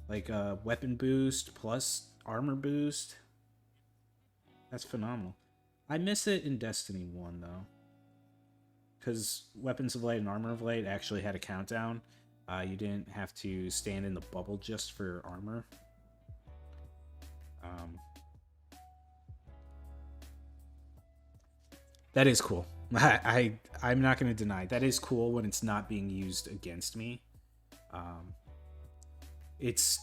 Like weapon boost plus armor boost. That's phenomenal. I miss it in Destiny 1, though. because Weapons of Light and Armor of Light actually had a countdown. You didn't have to stand in the bubble just for armor. That is cool. I'm not going to deny that is cool when it's not being used against me. It's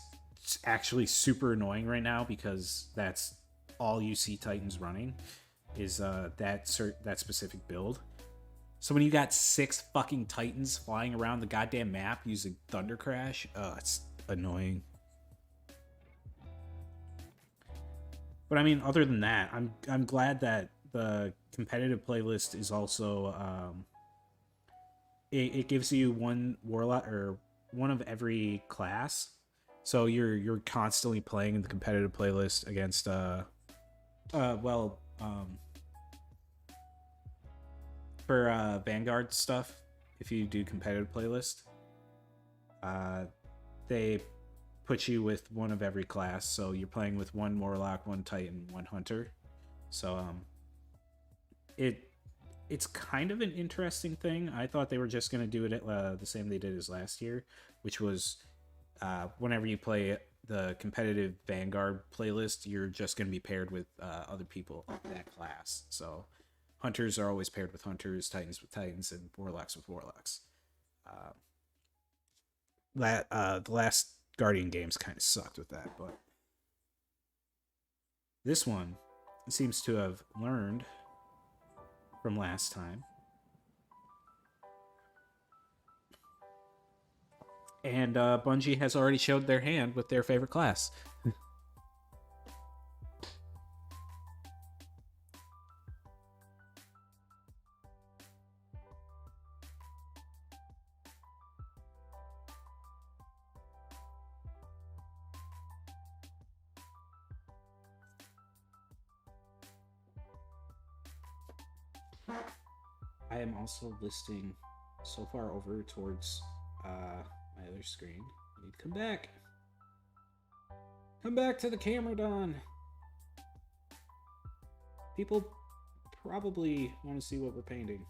actually super annoying right now because that's all you see Titans running is that specific build. So when you got 6 fucking Titans flying around the goddamn map using Thunder Crash, it's annoying. But I mean, other than that, I'm glad that the competitive playlist is also it gives you one warlock or one of every class, so you're constantly playing in the competitive playlist against for Vanguard stuff. If you do competitive playlist, they put you with one of every class, so you're playing with one warlock, one titan, one hunter. So it's kind of an interesting thing. I thought they were just going to do it the same they did as last year, which was whenever you play the competitive Vanguard playlist, you're just going to be paired with other people of that class. So hunters are always paired with hunters, titans with titans, and warlocks with warlocks. The last Guardian games kind of sucked with that, but this one seems to have learned from last time. And Bungie has already showed their hand with their favorite class. I am also listing so far over towards my other screen. I need to come back. Come back to the camera, Don. People probably want to see what we're painting.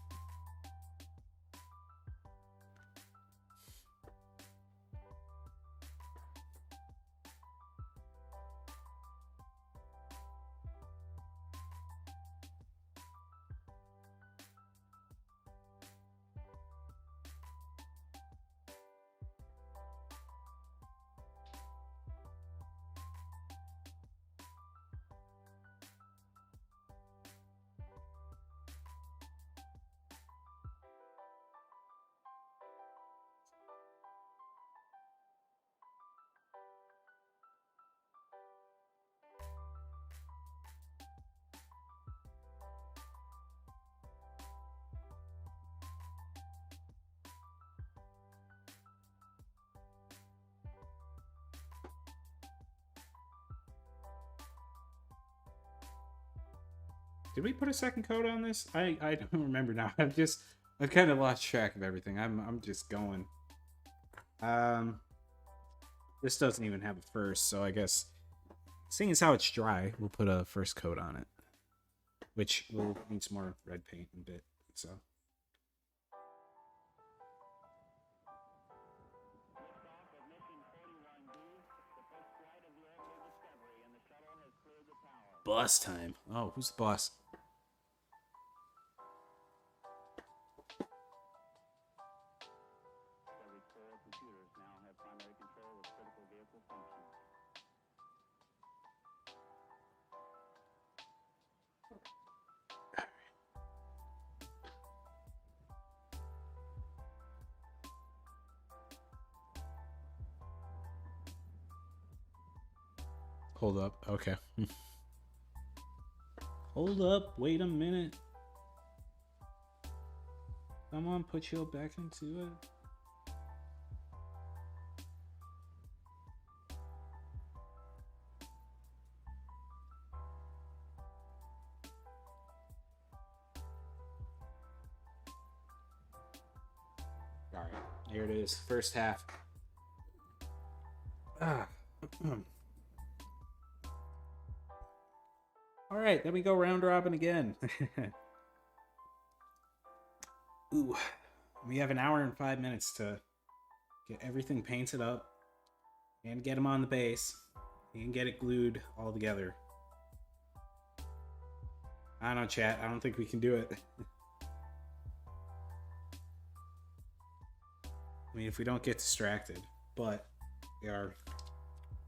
Did we put a second coat on this? I don't remember now. I've kind of lost track of everything. I'm just going. This doesn't even have a first, so I guess seeing as how it's dry, we'll put a first coat on it, which will need some more red paint in a bit. So. Boss time. Oh, who's the boss? Hold up. Okay. Hold up. Wait a minute. Come on, put you back into it. All right. Here it is. First half. All right, then we go round robin again. Ooh, we have an hour and 5 minutes to get everything painted up and get them on the base and get it glued all together. I don't know, chat. I don't think we can do it. I mean, if we don't get distracted, but we are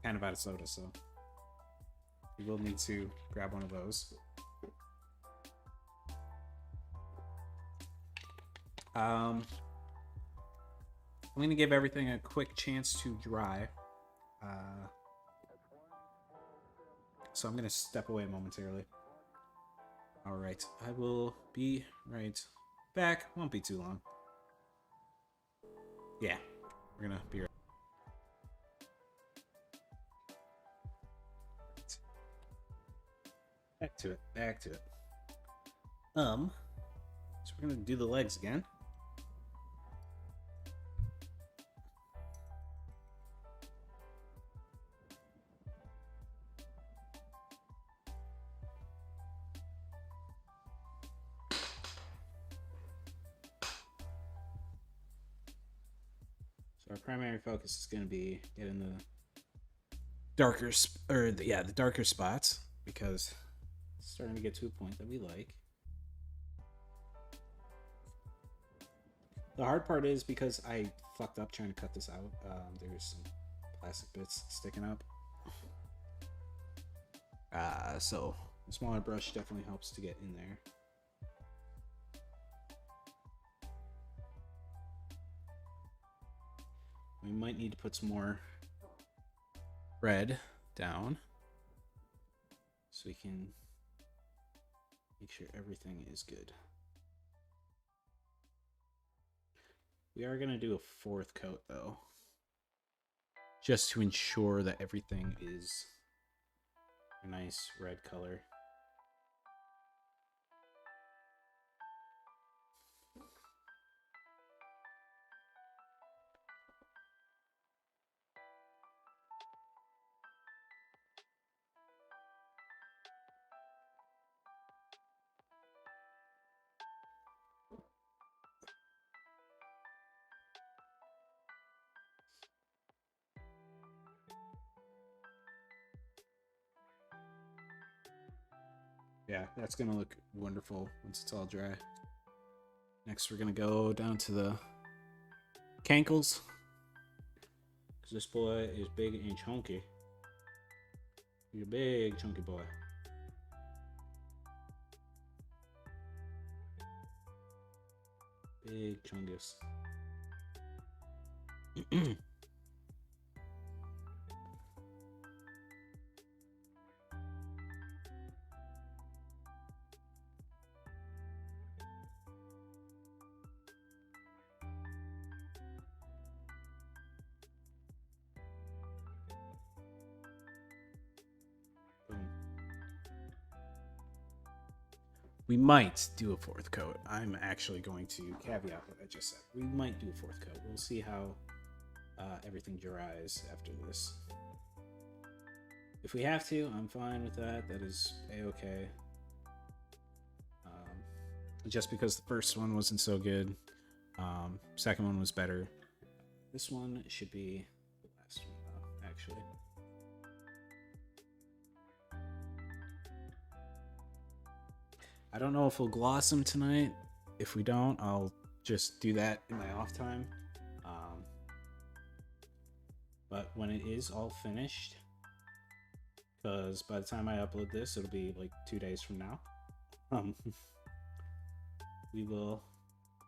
kind of out of soda, so we will need to grab one of those. I'm going to give everything a quick chance to dry. So I'm going to step away momentarily. Alright, I will be right back. Won't be too long. Yeah, we're going to be right back to it. Back to it. So we're going to do the legs again. So our primary focus is going to be getting the darker, the darker spots, because it's starting to get to a point that we like. The hard part is because I fucked up trying to cut this out. There's some plastic bits sticking up. So a smaller brush definitely helps to get in there. We might need to put some more red down so we can make sure everything is good. We are going to do a fourth coat though, just to ensure that everything is a nice red color. Yeah, that's gonna look wonderful once it's all dry. Next, we're gonna go down to the cankles, because this boy is big and chunky. He's a big chunky boy. Big chungus. We might do a fourth coat. I'm actually going to caveat what I just said. We might do a fourth coat. We'll see how everything dries after this. If we have to, I'm fine with that. That is a-okay. Just because the first one wasn't so good. Second one was better. This one should be the last one, though, actually. I don't know if we'll gloss them tonight. If we don't, I'll just do that in my off time. But when it is all finished, because by the time I upload this, it'll be like 2 days from now. You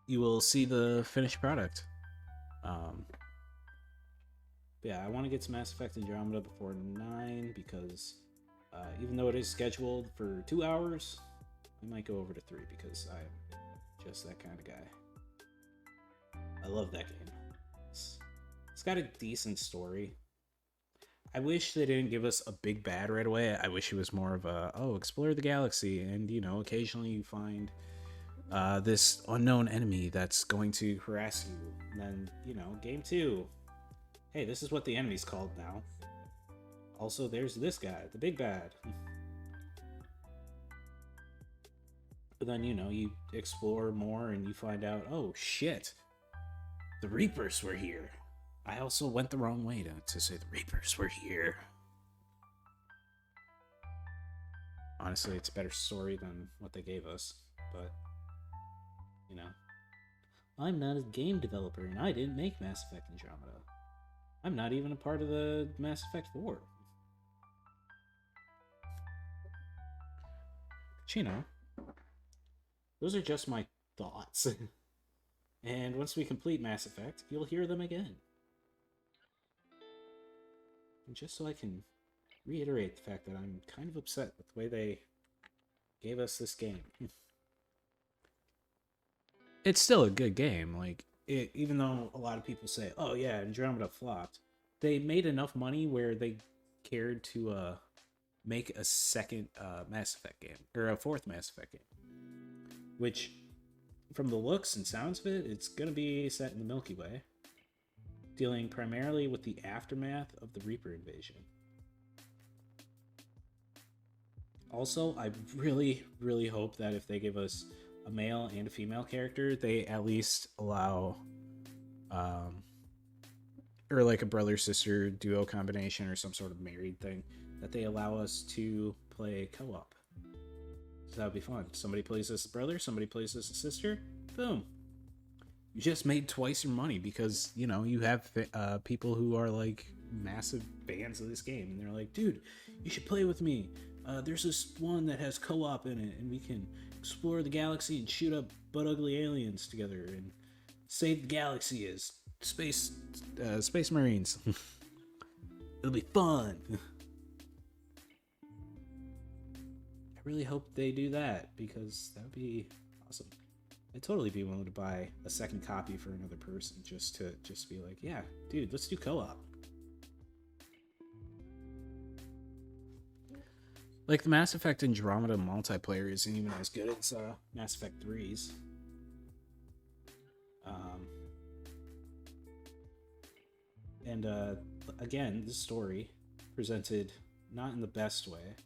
will see the finished product. Yeah, I want to get some Mass Effect Andromeda before 9, because even though it is scheduled for 2 hours, I might go over to 3 because I'm just that kind of guy. I love that game. It's got a decent story. I wish they didn't give us a big bad right away. I wish it was more of a, explore the galaxy, and, occasionally you find this unknown enemy that's going to harass you. And then, game 2. Hey, this is what the enemy's called now. Also, there's this guy, the big bad. But then, you know, you explore more and you find out, oh shit, the Reapers were here. I also went the wrong way to say the Reapers were here. Honestly, it's a better story than what they gave us. But, you know. I'm not a game developer and I didn't make Mass Effect Andromeda. I'm not even a part of the Mass Effect 4. But, you know, those are just my thoughts. And once we complete Mass Effect, you'll hear them again. And just so I can reiterate the fact that I'm kind of upset with the way they gave us this game. It's still a good game. Like, even though a lot of people say, oh yeah, Andromeda flopped, they made enough money where they cared to make a second Mass Effect game, or a fourth Mass Effect game. Which, from the looks and sounds of it, it's going to be set in the Milky Way, dealing primarily with the aftermath of the Reaper invasion. Also, I really, really hope that if they give us a male and a female character, they at least allow, or like a brother-sister duo combination or some sort of married thing, that they allow us to play co-op. So that would be fun. Somebody plays as a brother, somebody plays as a sister, boom. You just made twice your money because, you know, you have people who are like massive fans of this game, and they're like, dude, you should play with me. There's this one that has co-op in it, and we can explore the galaxy and shoot up butt ugly aliens together and save the galaxy as space marines. It'll be fun. I really hope they do that, because that would be awesome. I'd totally be willing to buy a second copy for another person just to be like, yeah, dude, let's do co-op. Like, the Mass Effect Andromeda multiplayer isn't even as good as Mass Effect 3's. And again, this story presented not in the best way,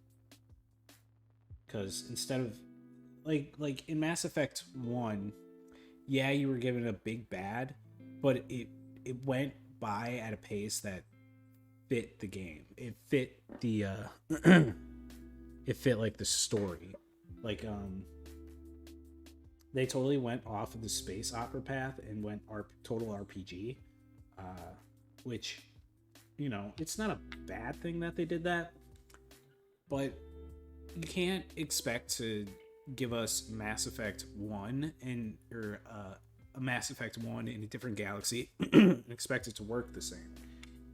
because instead of like in Mass Effect 1, yeah, you were given a big bad, but it went by at a pace that fit the game. It fit the it fit like the story. Like they totally went off of the space opera path and went total RPG, which, you know, it's not a bad thing that they did that, but you can't expect to give us Mass Effect 1 or a Mass Effect 1 in a different galaxy and expect it to work the same,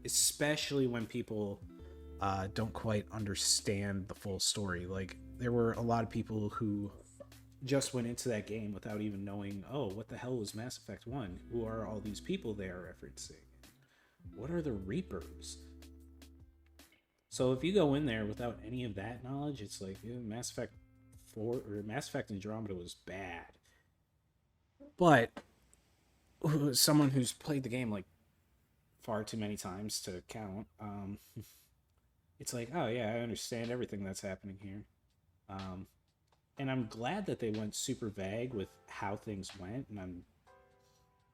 especially when people don't quite understand the full story. Like, there were a lot of people who just went into that game without even knowing, oh, what the hell was Mass Effect 1? Who are all these people they are referencing? What are the Reapers? So if you go in there without any of that knowledge, it's like, Mass Effect 4 or Mass Effect Andromeda was bad. But someone who's played the game like far too many times to count, it's like, oh yeah, I understand everything that's happening here. And I'm glad that they went super vague with how things went, and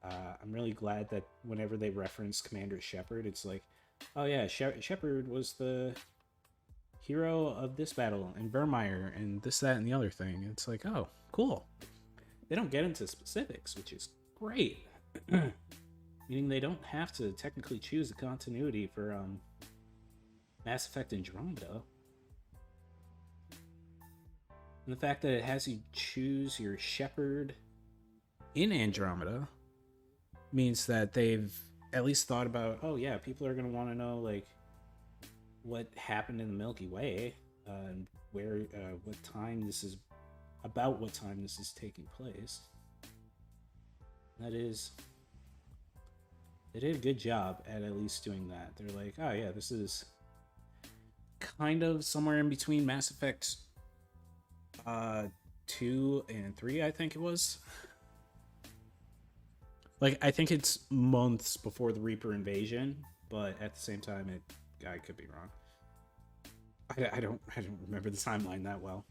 I'm really glad that whenever they reference Commander Shepard, it's like, oh yeah, Shepard was the hero of this battle, and Vermeer, and this, that, and the other thing. It's like, oh, cool. They don't get into specifics, which is great. Meaning they don't have to technically choose the continuity for Mass Effect Andromeda. And the fact that it has you choose your Shepard in Andromeda means that they've at least thought about, oh yeah, people are going to want to know, like, what happened in the Milky Way, and where, what time this is taking place. They did a good job at least doing that. They're like, oh yeah, this is kind of somewhere in between Mass Effect 2 and 3, I think it was. Like, I think it's months before the Reaper invasion, but at the same time, I could be wrong. I don't remember the timeline that well.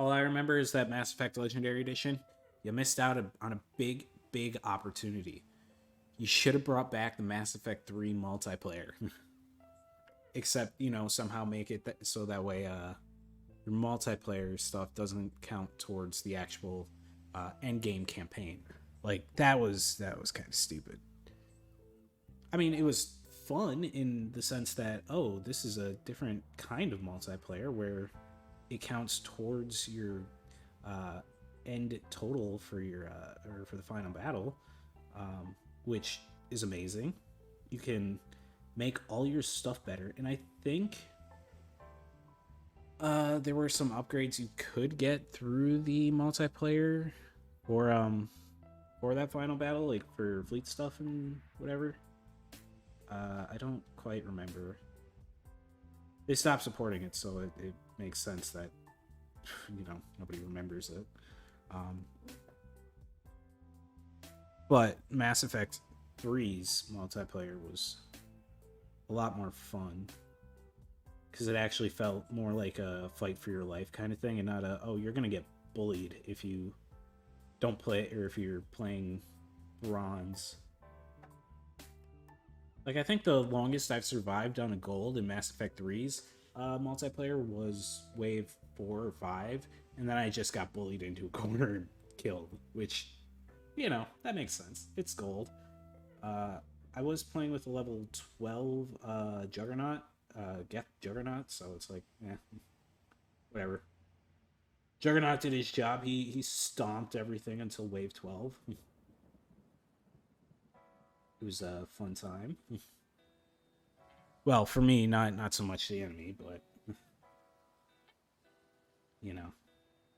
All I remember is that Mass Effect Legendary Edition, you missed out on a big, big opportunity. You should have brought back the Mass Effect 3 multiplayer. Except, somehow make it so that way your multiplayer stuff doesn't count towards the actual end game campaign. Like, that was kind of stupid. I mean, it was fun in the sense that, oh, this is a different kind of multiplayer where it counts towards your end total for your or for the final battle, which is amazing. You can make all your stuff better, and I think there were some upgrades you could get through the multiplayer for that final battle, like for fleet stuff and whatever. I don't quite remember. They stopped supporting it, so it makes sense that nobody remembers it. But Mass Effect 3's multiplayer was a lot more fun because it actually felt more like a fight for your life kind of thing, and not you're gonna get bullied if you don't play, or if you're playing bronze. Like, I think the longest I've survived on a gold in Mass Effect 3's multiplayer was wave 4 or 5, and then I just got bullied into a corner and killed, which, that makes sense. It's gold. I was playing with a level 12 Juggernaut, Geth Juggernaut, so it's like, whatever. Juggernaut did his job. He stomped everything until wave 12. It was a fun time. Well, for me, not so much the enemy, but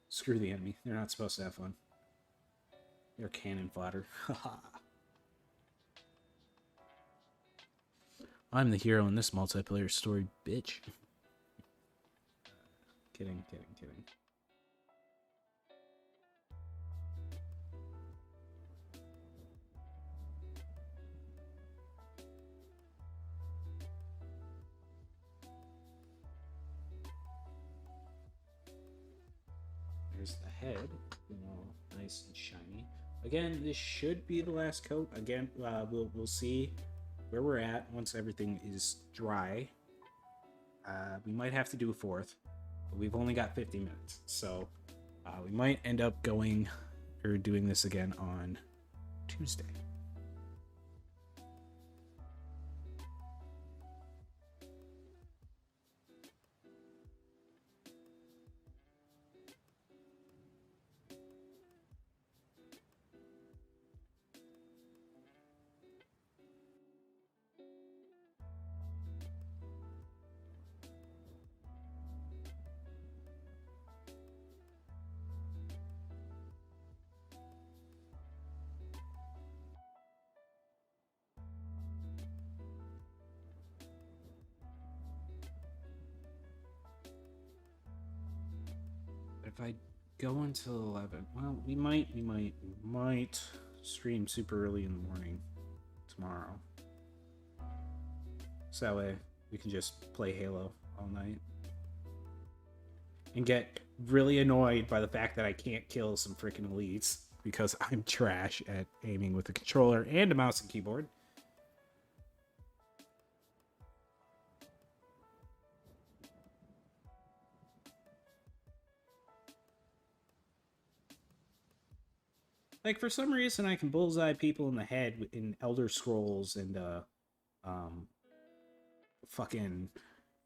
screw the enemy. They're not supposed to have fun. They're cannon fodder. I'm the hero in this multiplayer story, bitch. Kidding. There's the head, nice and shiny. Again, this should be the last coat. Again, we'll see where we're at once everything is dry. We might have to do a fourth, but we've only got 50 minutes, so we might end up doing this again on Tuesday. If I go until 11, well, we might stream super early in the morning tomorrow. So that way we can just play Halo all night. And get really annoyed by the fact that I can't kill some freaking elites because I'm trash at aiming with a controller and a mouse and keyboard. Like, for some reason, I can bullseye people in the head in Elder Scrolls and fucking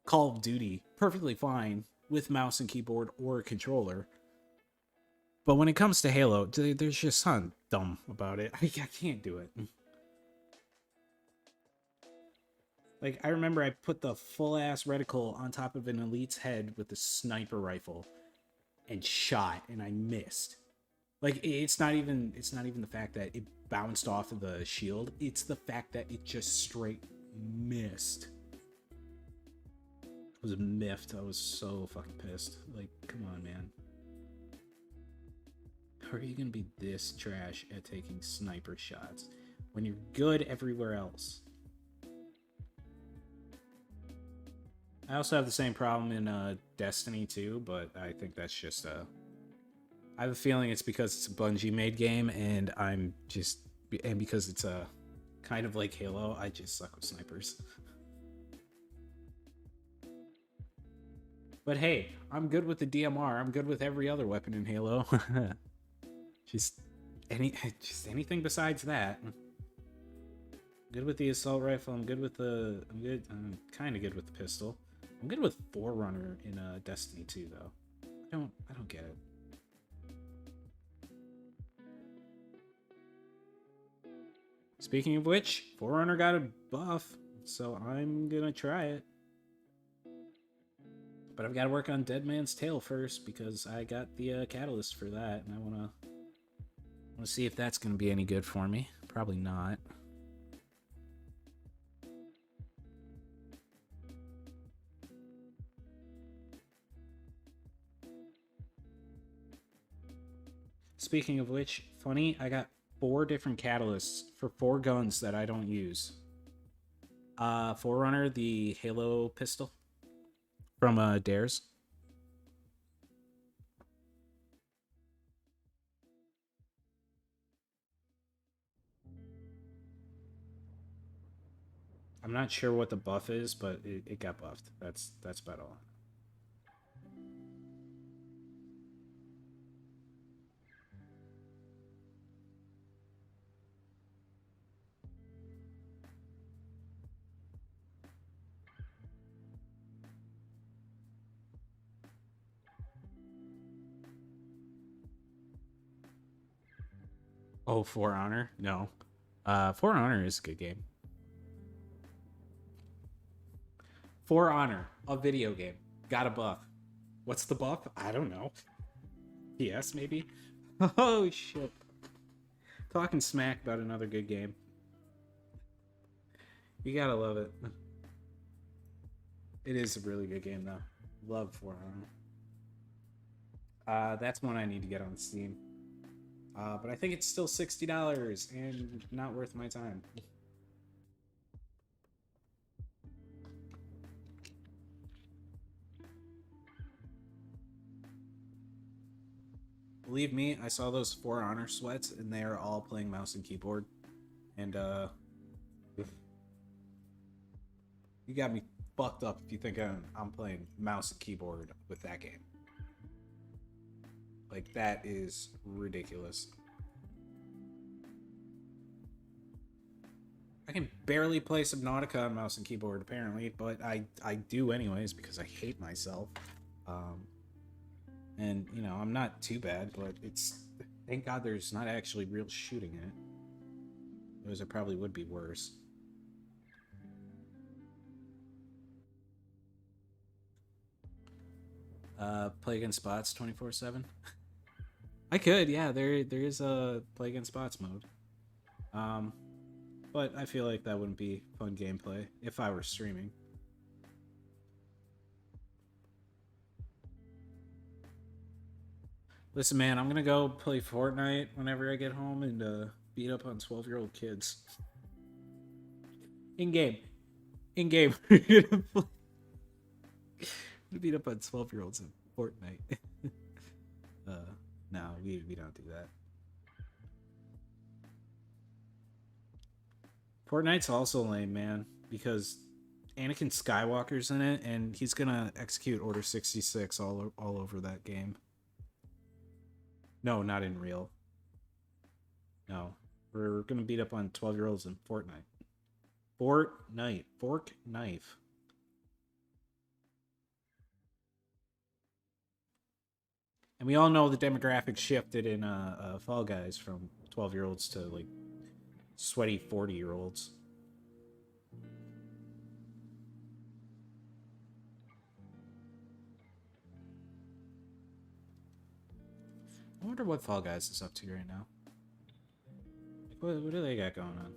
Call of Duty perfectly fine with mouse and keyboard or a controller. But when it comes to Halo, there's just something dumb about it. I can't do it. Like, I remember I put the full-ass reticle on top of an elite's head with a sniper rifle and shot, and I missed. Like, it's not even the fact that it bounced off of the shield. It's the fact that it just straight missed. I was miffed. I was so fucking pissed. Like, come on, man. How are you gonna be this trash at taking sniper shots when you're good everywhere else? I also have the same problem in Destiny 2, but I think that's just a I have a feeling it's because it's a Bungie made game, and because it's a kind of like Halo, I just suck with snipers. But hey, I'm good with the DMR. I'm good with every other weapon in Halo. just anything besides that. Good with the assault rifle. I'm kind of good with the pistol. I'm good with Forerunner in Destiny 2 though. I don't get it. Speaking of which, Forerunner got a buff, so I'm gonna try it. But I've got to work on Dead Man's Tale first because I got the catalyst for that, and I want to see if that's gonna be any good for me. Probably not. Speaking of which, funny, I got 4 different catalysts for 4 guns that I don't use. Forerunner, the Halo pistol from Dares. I'm not sure what the buff is, but it got buffed. That's about all. Oh, For Honor? No. For Honor is a good game. For Honor, a video game. Got a buff. What's the buff? I don't know. PS, maybe? Oh, shit. Talking smack about another good game. You gotta love it. It is a really good game, though. Love For Honor. That's one I need to get on Steam. But I think it's still $60 and not worth my time. Believe me, I saw those For Honor sweats, and they are all playing mouse and keyboard. And, you got me fucked up if you think I'm playing mouse and keyboard with that game. Like, that is ridiculous. I can barely play Subnautica on mouse and keyboard, apparently, but I do anyways because I hate myself. And, you know, I'm not too bad, but it's... Thank God there's not actually real shooting in it. Otherwise, it probably would be worse. Play against bots 24/7. I could, yeah. There is a play against bots mode. But I feel like that wouldn't be fun gameplay if I were streaming. Listen, man, I'm gonna go play Fortnite whenever I get home and beat up on 12-year-old kids. In game. We're gonna beat up on 12-year-olds in Fortnite. No, we don't do that. Fortnite's also lame, man, because Anakin Skywalker's in it, and he's gonna execute Order 66 all over that game. No, not in real. No, we're gonna beat up on 12-year-olds in Fortnite. Fortnite, fork knife. And we all know the demographic shifted in Fall Guys from 12-year-olds to like sweaty 40-year-olds. I wonder what Fall Guys is up to right now. Like, what do they got going on?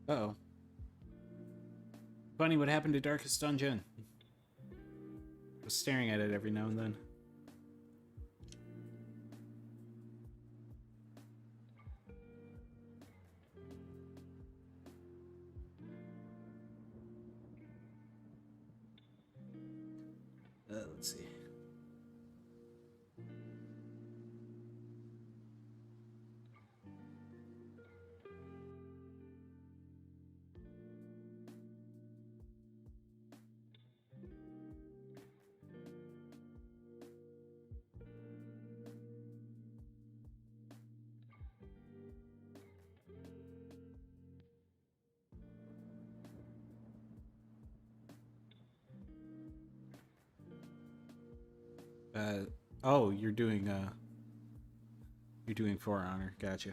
Uh-oh. Funny, what happened to Darkest Dungeon? I was staring at it every now and then. Let's see. Oh, you're doing For Honor. Gotcha.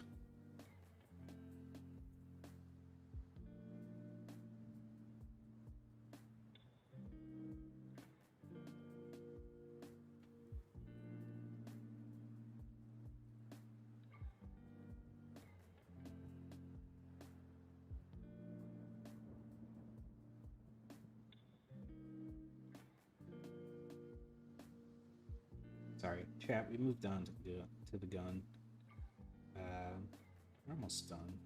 Sorry, chat. We moved on to the gun. We're almost done.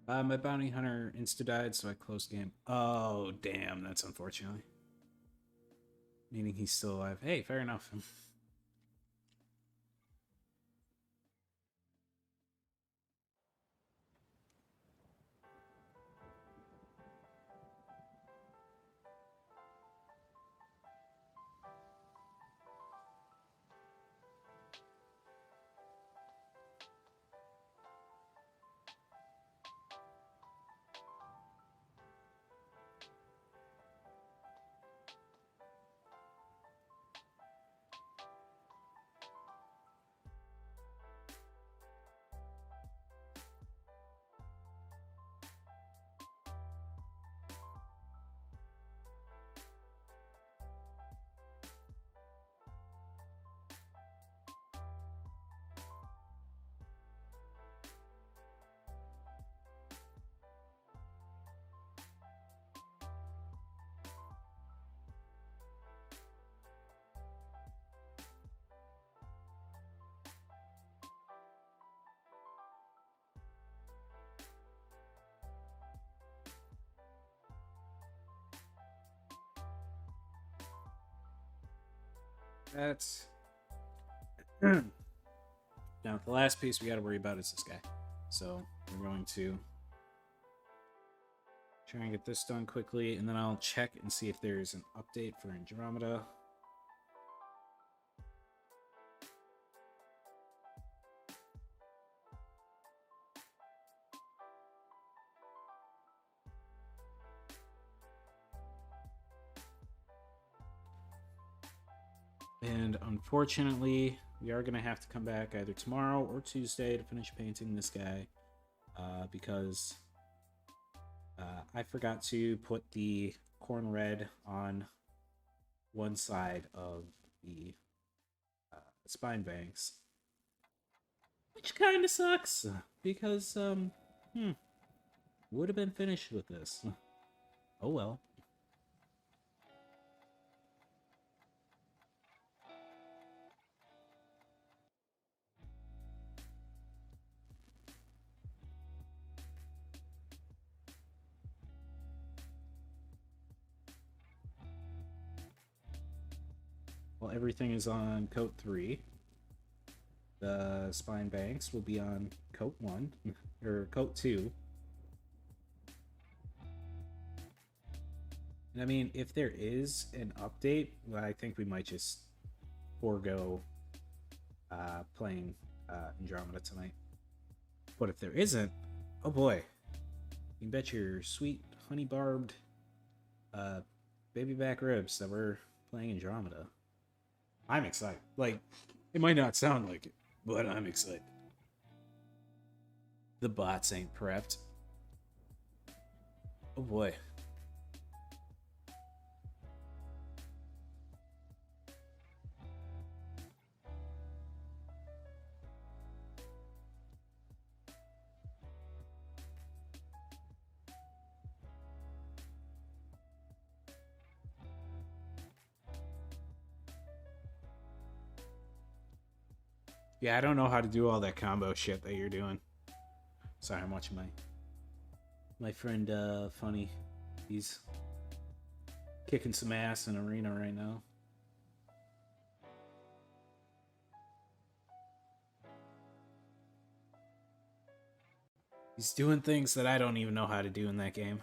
My bounty hunter insta-died, so I closed game. Oh, damn, that's unfortunately. Meaning he's still alive. Hey, fair enough. That's now the last piece we got to worry about is this guy. So we're going to try and get this done quickly, and then I'll check and see if there's an update for Andromeda. And unfortunately, we are going to have to come back either tomorrow or Tuesday to finish painting this guy because I forgot to put the corn red on one side of the spine banks, which kind of sucks because would have been finished with this. Oh well. Well, everything is on coat 3. The spine banks will be on coat 1 or coat 2. And I mean, if there is an update, well, I think we might just forego playing Andromeda tonight. But if there isn't, oh boy, you can bet your sweet honey barbed baby back ribs that we're playing Andromeda. I'm excited. Like, it might not sound like it, but I'm excited. The bots ain't prepped. Oh boy. Yeah, I don't know how to do all that combo shit that you're doing. Sorry, I'm watching my friend Funny. He's kicking some ass in arena right now. He's doing things that I don't even know how to do in that game.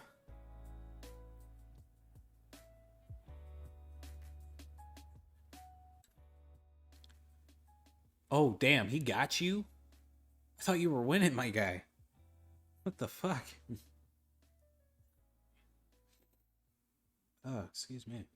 Oh, damn, he got you? I thought you were winning, my guy. What the fuck? Oh, excuse me.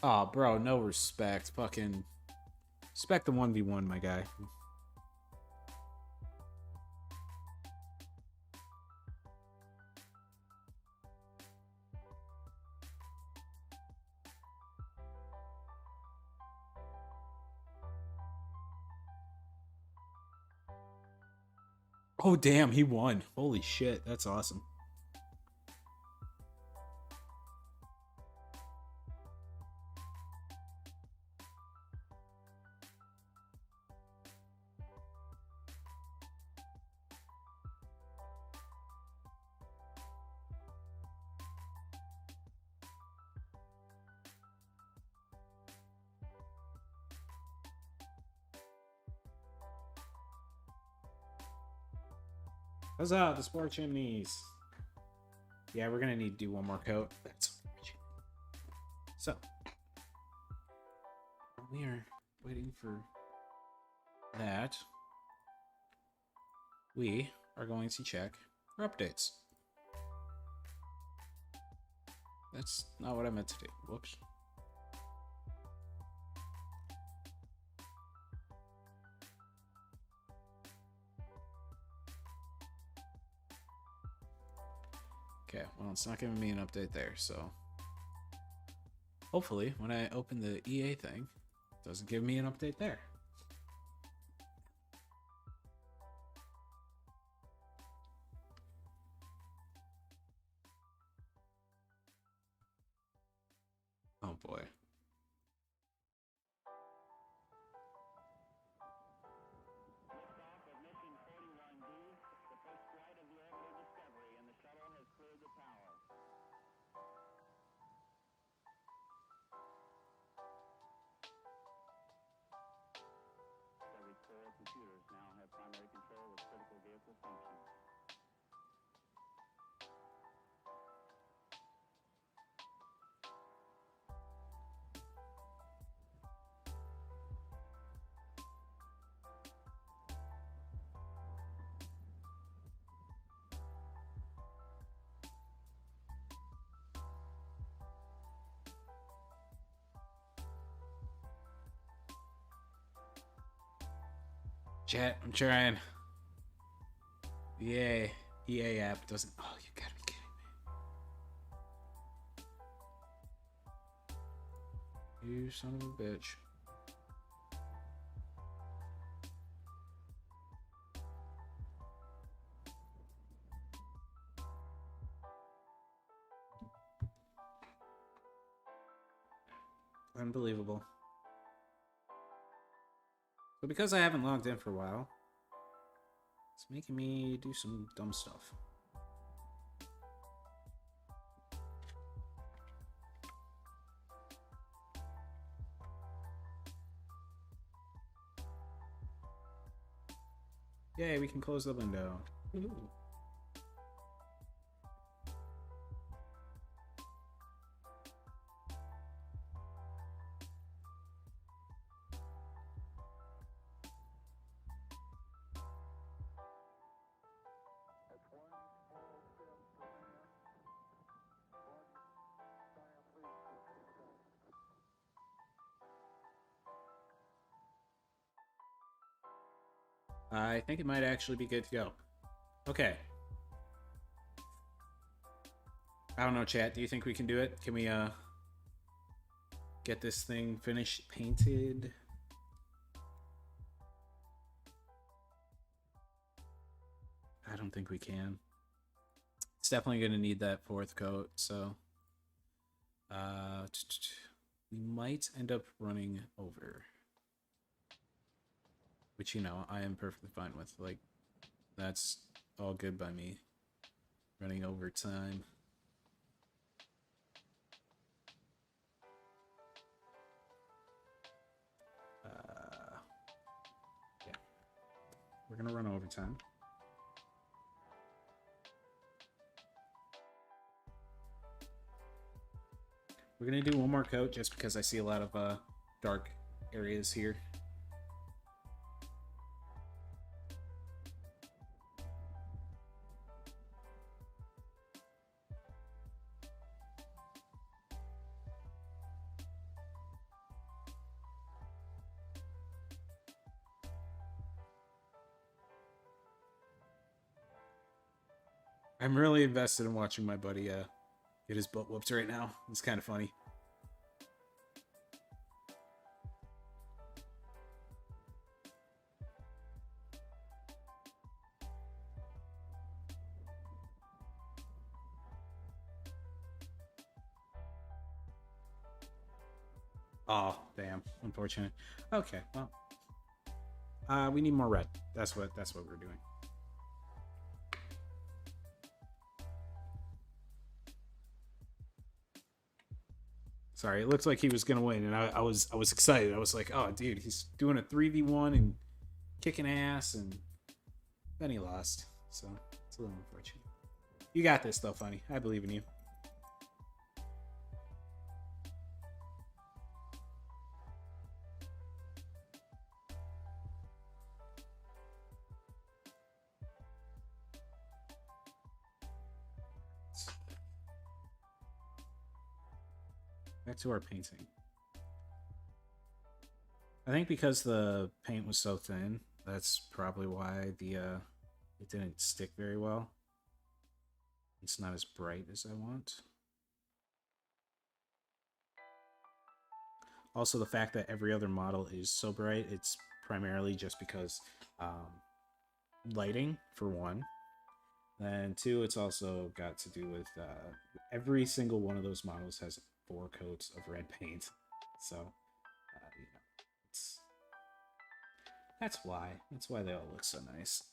Oh, bro, no respect. Fucking respect the 1v1, my guy. Oh, damn, he won. Holy shit, that's awesome. Huzzah, the sport chimneys. Yeah, we're gonna need to do one more coat. That's so. We are waiting for that. We are going to check for updates. That's not what I meant to do. Whoops. Okay, well, it's not giving me an update there, so hopefully when I open the EA thing, it doesn't give me an update there. Oh boy. Computers now have primary control of critical vehicle functions. Chat, I'm trying. The EA app doesn't. Oh, you gotta be kidding me. You son of a bitch. Unbelievable. But because I haven't logged in for a while, it's making me do some dumb stuff. Yay, we can close the window. Ooh. I think it might actually be good to go. Okay. I don't know, chat. Do you think we can do it? Can we get this thing finished, painted? I don't think we can. It's definitely going to need that fourth coat, so we might end up running over. Which, you know, I am perfectly fine with. Like, that's all good by me. Running over time. Yeah. We're going to run overtime. We're going to do one more coat just because I see a lot of dark areas here. I'm really invested in watching my buddy get his butt whooped right now. It's kind of funny. Oh, damn. Unfortunate. Okay, well. We need more red. That's what we're doing. Sorry, it looks like he was gonna win, and I was excited. I was like, oh, dude, he's doing a 3v1 and kicking ass, and then he lost. So it's a little unfortunate. You got this, though, Funny. I believe in you. Back to our painting. I think because the paint was so thin, that's probably why it didn't stick very well. It's not as bright as I want. Also, the fact that every other model is so bright, it's primarily just because lighting, for one. And two, it's also got to do with every single one of those models has 4 coats of red paint. So, you know, that's why. That's why they all look so nice.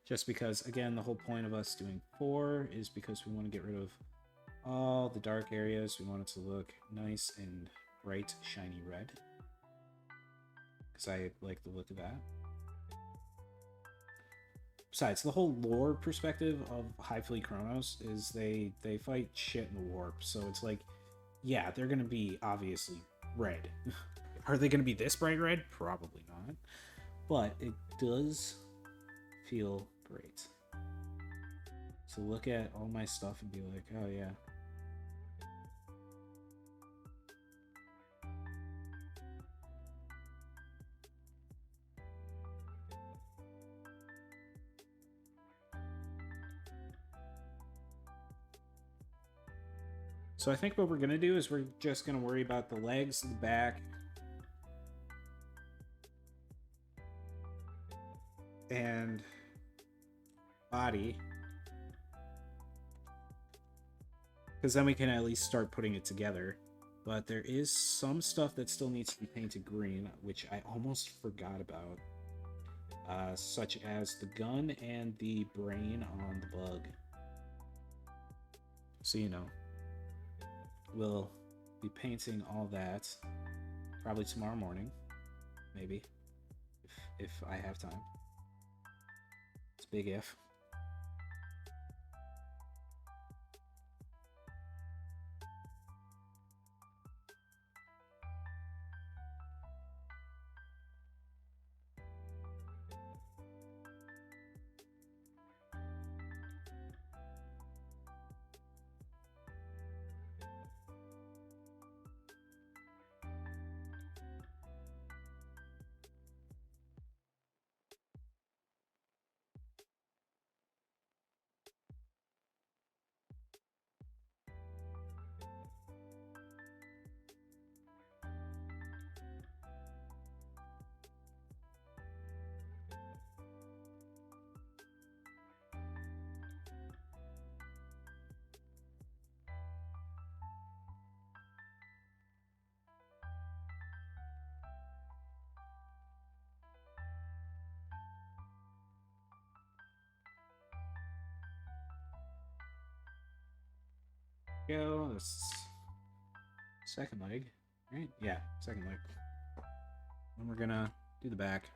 Just because, again, the whole point of us doing 4 is because we want to get rid of all the dark areas. We want it to look nice and bright, shiny red. Because I like the look of that. Besides, the whole lore perspective of Hive Fleet Chronos is they fight shit in the warp. So it's like, yeah, they're going to be obviously red. Are they going to be this bright red? Probably not. But it does feel great to look at all my stuff and be like, oh yeah. So I think what we're going to do is we're just going to worry about the legs, the back, and body. Because then we can at least start putting it together. But there is some stuff that still needs to be painted green, which I almost forgot about. Such as the gun and the brain on the bug. So, you know, we'll be painting all that probably tomorrow morning, maybe, if I have time. It's a big if. Go. This second leg, right? Yeah, second leg. And we're gonna do the back.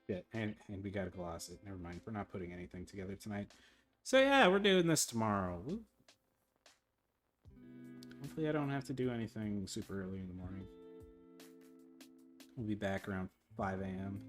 Yeah, and we gotta gloss it. Never mind. We're not putting anything together tonight. So yeah, we're doing this tomorrow. Woo. Hopefully I don't have to do anything super early in the morning. We'll be back around 5 a.m.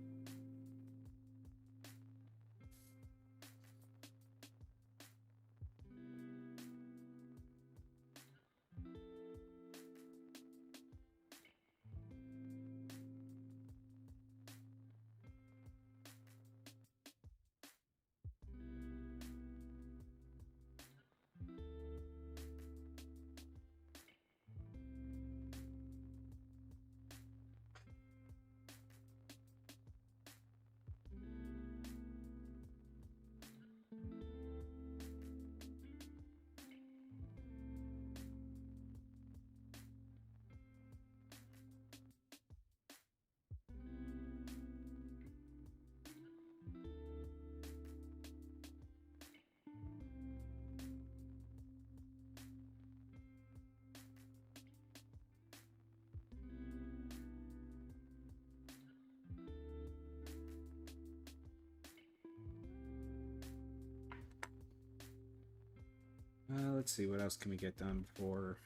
Let's see, what else can we get done before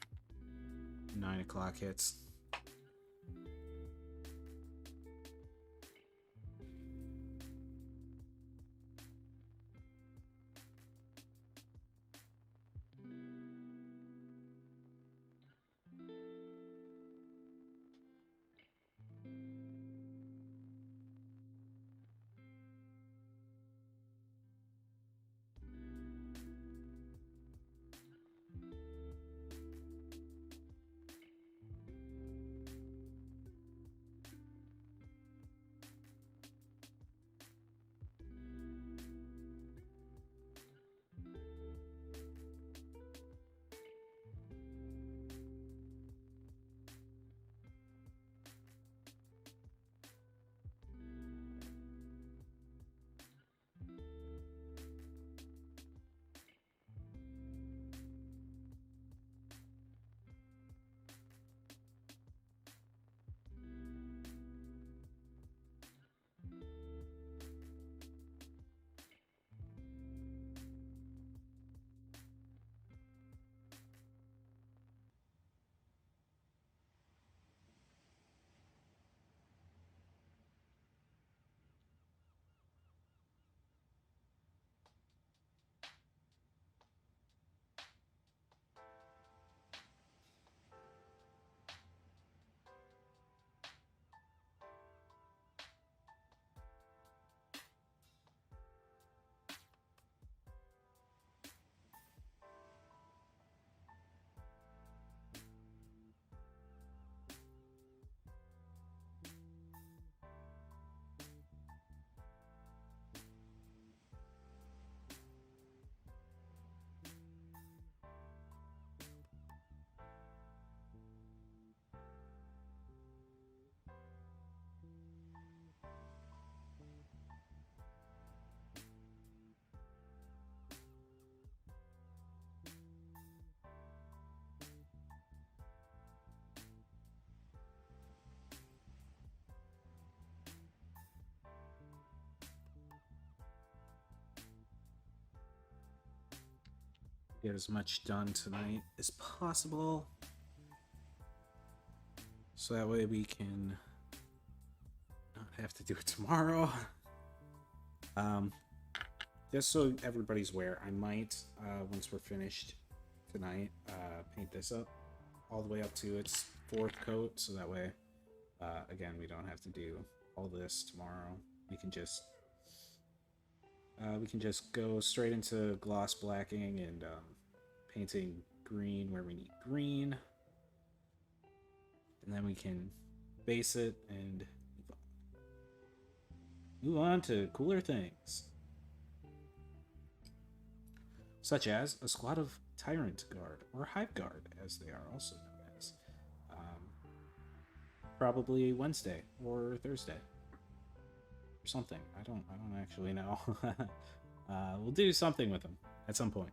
9 o'clock hits? Get as much done tonight as possible, so that way we can not have to do it tomorrow. Just so everybody's aware, I might, once we're finished tonight, paint this up all the way up to its 4th coat, so that way, again, we don't have to do all this tomorrow. We can just go straight into gloss blacking and painting green where we need green. And then we can base it and move on to cooler things. Such as a squad of Tyrant Guard, or Hive Guard, as they are also known as. Probably Wednesday or Thursday. Or something. I don't actually know. We'll do something with them at some point.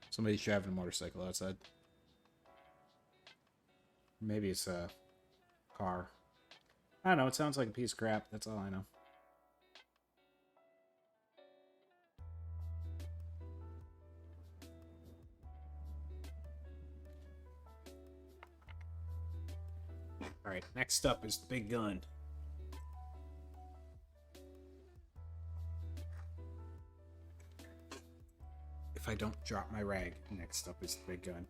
Somebody's driving a motorcycle outside. Maybe it's a car. I don't know, it sounds like a piece of crap, that's all I know. Alright, next up is the big gun. If I don't drop my rag, next up is the big gun.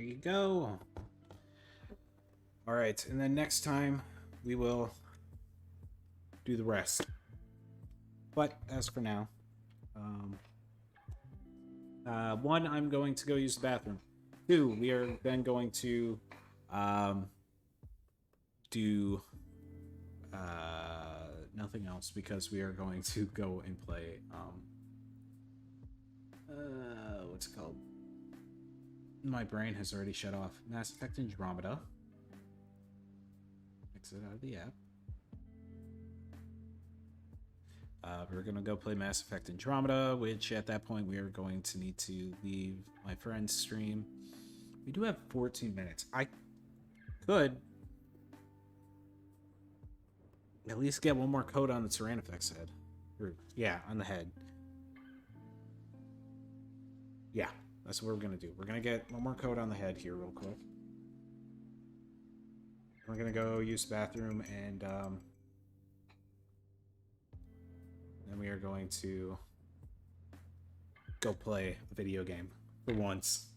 There you go. All right, and then next time we will do the rest. But as for now, one, I'm going to go use the bathroom. Two, we are then going to do nothing else because we are going to go and play what's it called? My brain has already shut off. Mass Effect Andromeda. Exit out of the app. We're gonna go play Mass Effect Andromeda, which at that point we are going to need to leave my friend's stream. We do have 14 minutes. I could at least get one more code on the Tyrannofex head. Or, yeah, on the head. Yeah, that's what we're gonna do. We're gonna get one more code on the head here real quick. We're gonna go use the bathroom and then we are going to go play a video game for once.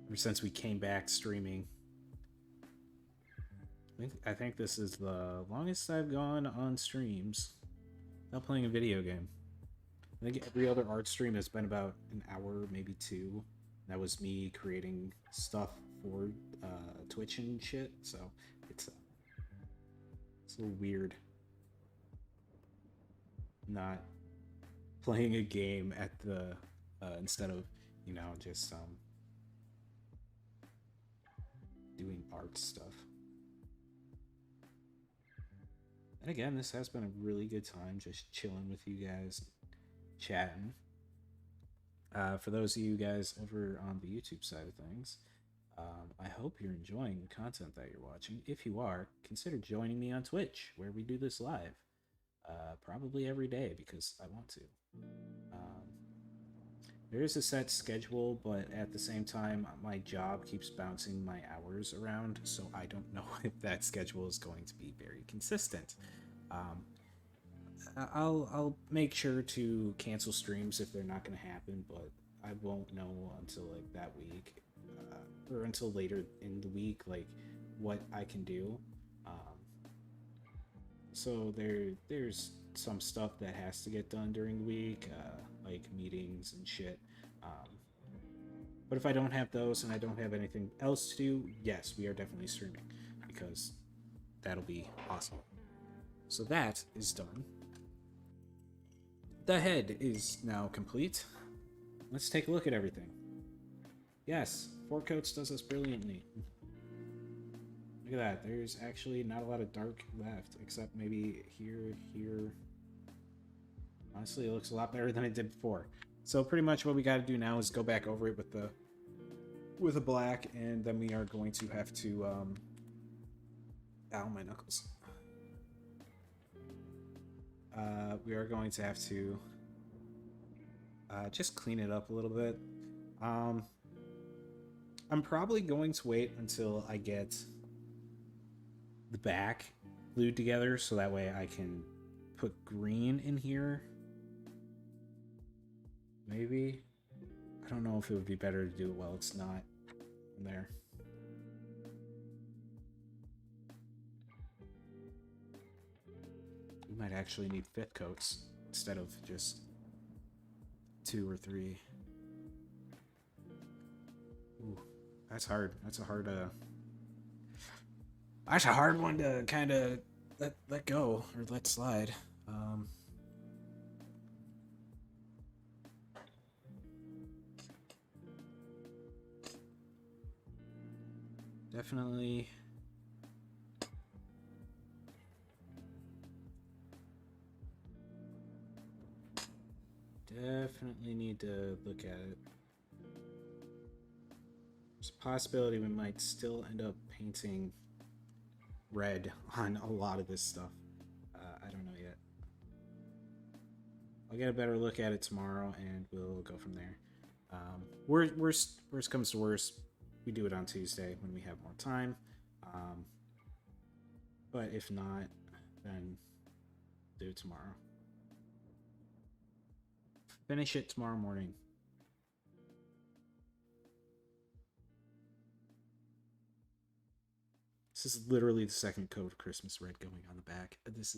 Ever since we came back streaming. I think this is the longest I've gone on streams without playing a video game. I think every other art stream has been about an hour, maybe two. That was me creating stuff for Twitch and shit, so it's a little weird not playing a game at the instead of, you know, just doing art stuff. And again, this has been a really good time just chilling with you guys, chatting. For those of you guys over on the YouTube side of things, I hope you're enjoying the content that you're watching. If you are, consider joining me on Twitch, where we do this live. Probably every day, because I want to. There is a set schedule, but at the same time, my job keeps bouncing my hours around, so I don't know if that schedule is going to be very consistent. I'll make sure to cancel streams if they're not going to happen, but I won't know until like that week, or until later in the week, like what I can do. So there's some stuff that has to get done during the week, like meetings and shit. But if I don't have those and I don't have anything else to do, yes, we are definitely streaming, because that'll be awesome. So that is done. The head is now complete. Let's take a look at everything. Yes, 4 coats does this brilliantly. Look at that. There's actually not a lot of dark left, except maybe here, here. Honestly, it looks a lot better than it did before. So pretty much what we got to do now is go back over it with a black, and then we are going to have to ow, my knuckles. We are going to have to just clean it up a little bit. I'm probably going to wait until I get the back glued together, so that way I can put green in here. Maybe. I don't know if it would be better to do it while it's not in there. We might actually need 5th coats instead of just 2 or 3. Ooh, that's hard. That's a hard one to kind of let go or let slide. Definitely. Definitely need to look at it. There's a possibility we might still end up painting red on a lot of this stuff. I don't know yet. I'll get a better look at it tomorrow, and we'll go from there. Worst comes to worst, we do it on Tuesday when we have more time. But if not, then do it tomorrow. Finish it tomorrow morning. This is literally the second coat of Christmas red going on the back. That's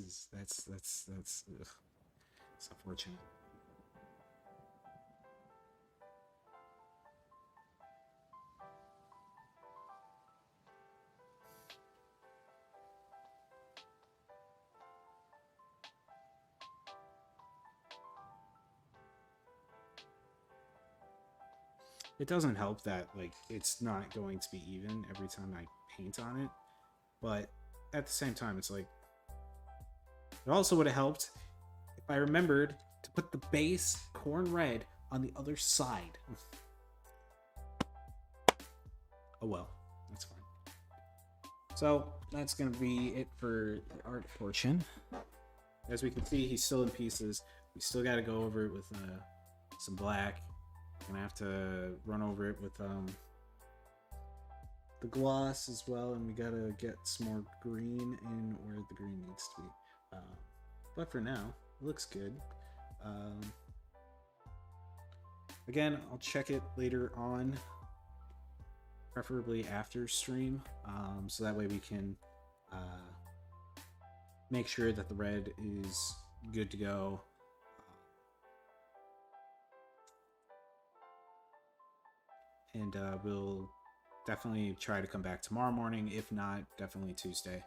ugh. It's unfortunate. It doesn't help that like it's not going to be even every time I paint on it, but at the same time, it's like it also would have helped if I remembered to put the base corn red on the other side. Oh well, that's fine. So that's gonna be it for the art portion. As we can see, he's still in pieces. We still got to go over it with some black. Gonna have to run over it with the gloss as well, and we gotta get some more green in where the green needs to be. But for now, it looks good. Again, I'll check it later on, preferably after stream, so that way we can make sure that the red is good to go. And we'll definitely try to come back tomorrow morning. If not, definitely Tuesday.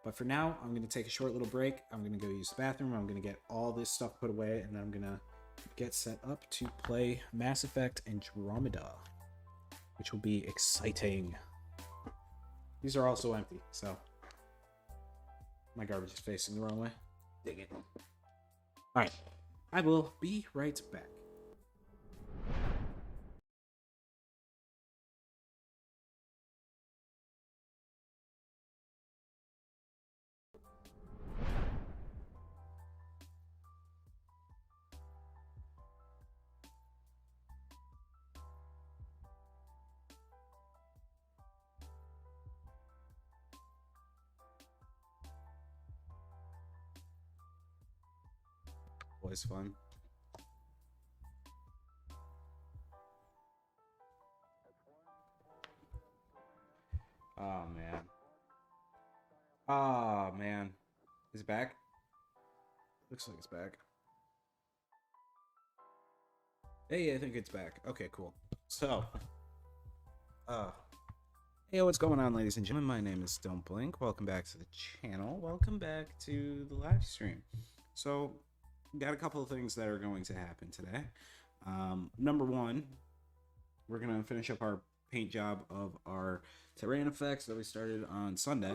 But for now, I'm going to take a short little break. I'm going to go use the bathroom. I'm going to get all this stuff put away, and then I'm going to get set up to play Mass Effect Andromeda, which will be exciting. These are also empty, so my garbage is facing the wrong way. Dig it. All right, I will be right back. Always fun. Oh man. Oh man. Is it back? Looks like it's back. Hey, I think it's back. Okay, cool. So, hey, what's going on, ladies and gentlemen? My name is Don't Blink. Welcome back to the channel. Welcome back to the live stream. So, got a couple of things that are going to happen today. Number one, we're gonna finish up our paint job of our Tyrannofex that we started on Sunday.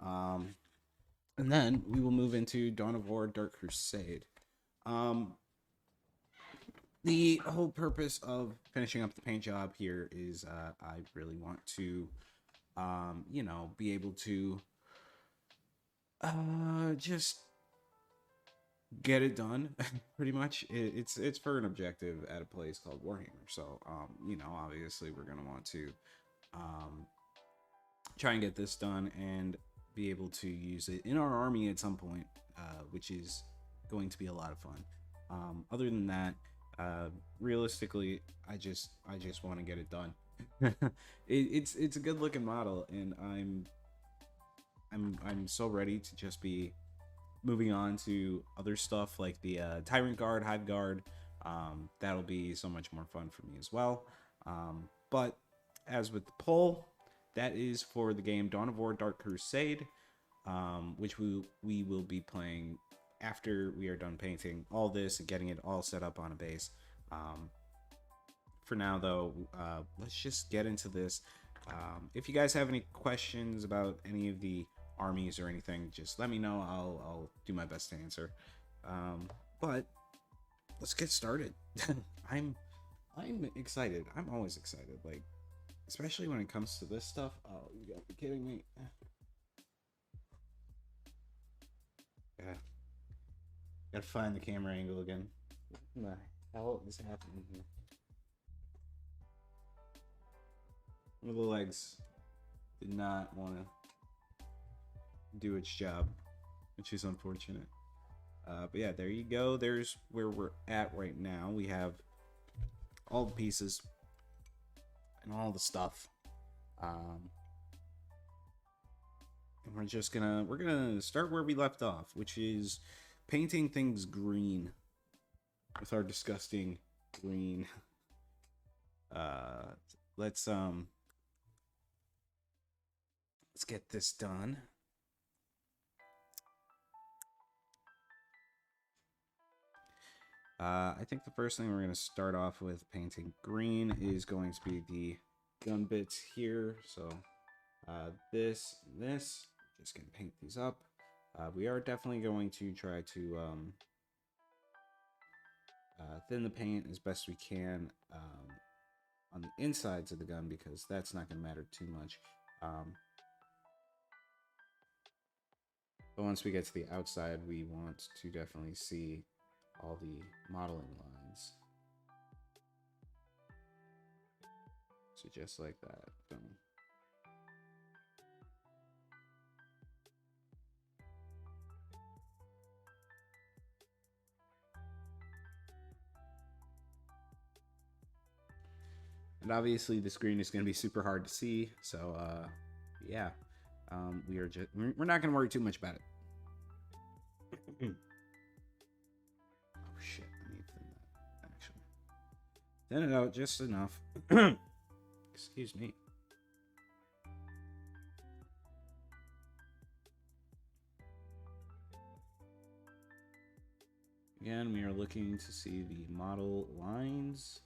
And then we will move into Dawn of War Dark Crusade. The whole purpose of finishing up the paint job here is I really want to, you know, be able to just get it done. Pretty much, it's for an objective at a place called Warhammer. So, you know, obviously we're gonna want to try and get this done and be able to use it in our army at some point, which is going to be a lot of fun. Other than that, realistically, I just want to get it done. It's a good looking model, and I'm so ready to just be moving on to other stuff like the Tyrant Guard, Hive Guard. That'll be so much more fun for me as well. But as with the poll, that is for the game Dawn of War Dark Crusade, which we will be playing after we are done painting all this and getting it all set up on a base. For now, though, let's just get into this. If you guys have any questions about any of the armies or anything, just let me know. I'll do my best to answer. But let's get started. I'm excited. I'm always excited, like especially when it comes to this stuff. Oh, you gotta be kidding me. Yeah. Gotta find the camera angle again. What the hell is happening here? One of the legs did not want to do its job, which is unfortunate. But yeah, there you go. There's where we're at right now. We have all the pieces and all the stuff. And we're gonna start where we left off, which is painting things green with our disgusting green. Uh, let's get this done. I think the first thing we're going to start off with painting green is going to be the gun bits here. So this, just going to paint these up. We are definitely going to try to thin the paint as best we can on the insides of the gun, because that's not going to matter too much. But once we get to the outside, we want to definitely see all the modeling lines. So just like that. Boom. And obviously the screen is going to be super hard to see, so yeah, we're not going to worry too much about it. Oh shit, I need to thin that, actually. Thin it out just enough. Excuse me. Again, we are looking to see the model lines.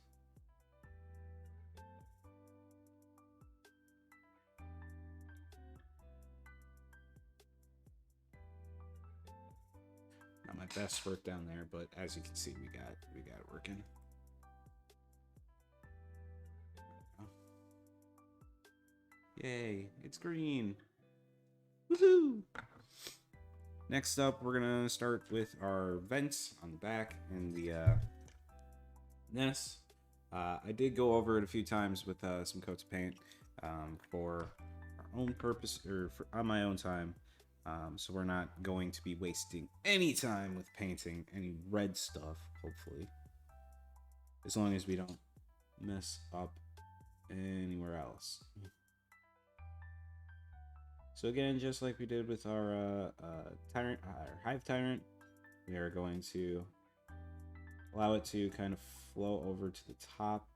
Not my best work down there, but as you can see, we got it working. Yay, it's green. Woohoo! Next up, we're gonna start with our vents on the back and the nest. I did go over it a few times with some coats of paint for our own purpose, or on my own time. So we're not going to be wasting any time with painting any red stuff, hopefully. As long as we don't mess up anywhere else. So again, just like we did with our Tyrant, our Hive Tyrant, we are going to allow it to kind of flow over to the top.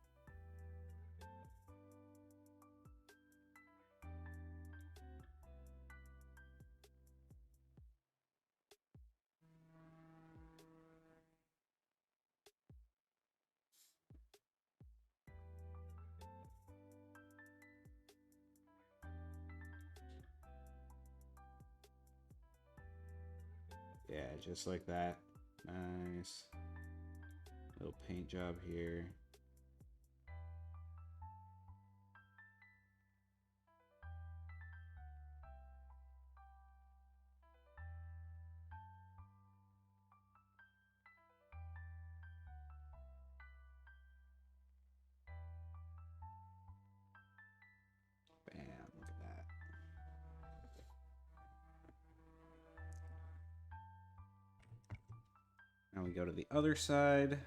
Yeah, just like that. Nice little paint job here. Bam, look at that. Now we go to the other side.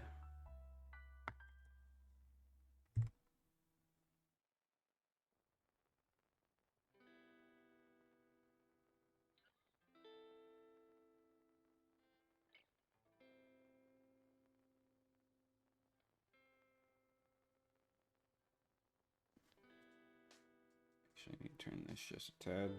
Actually, I need to turn this just a tad.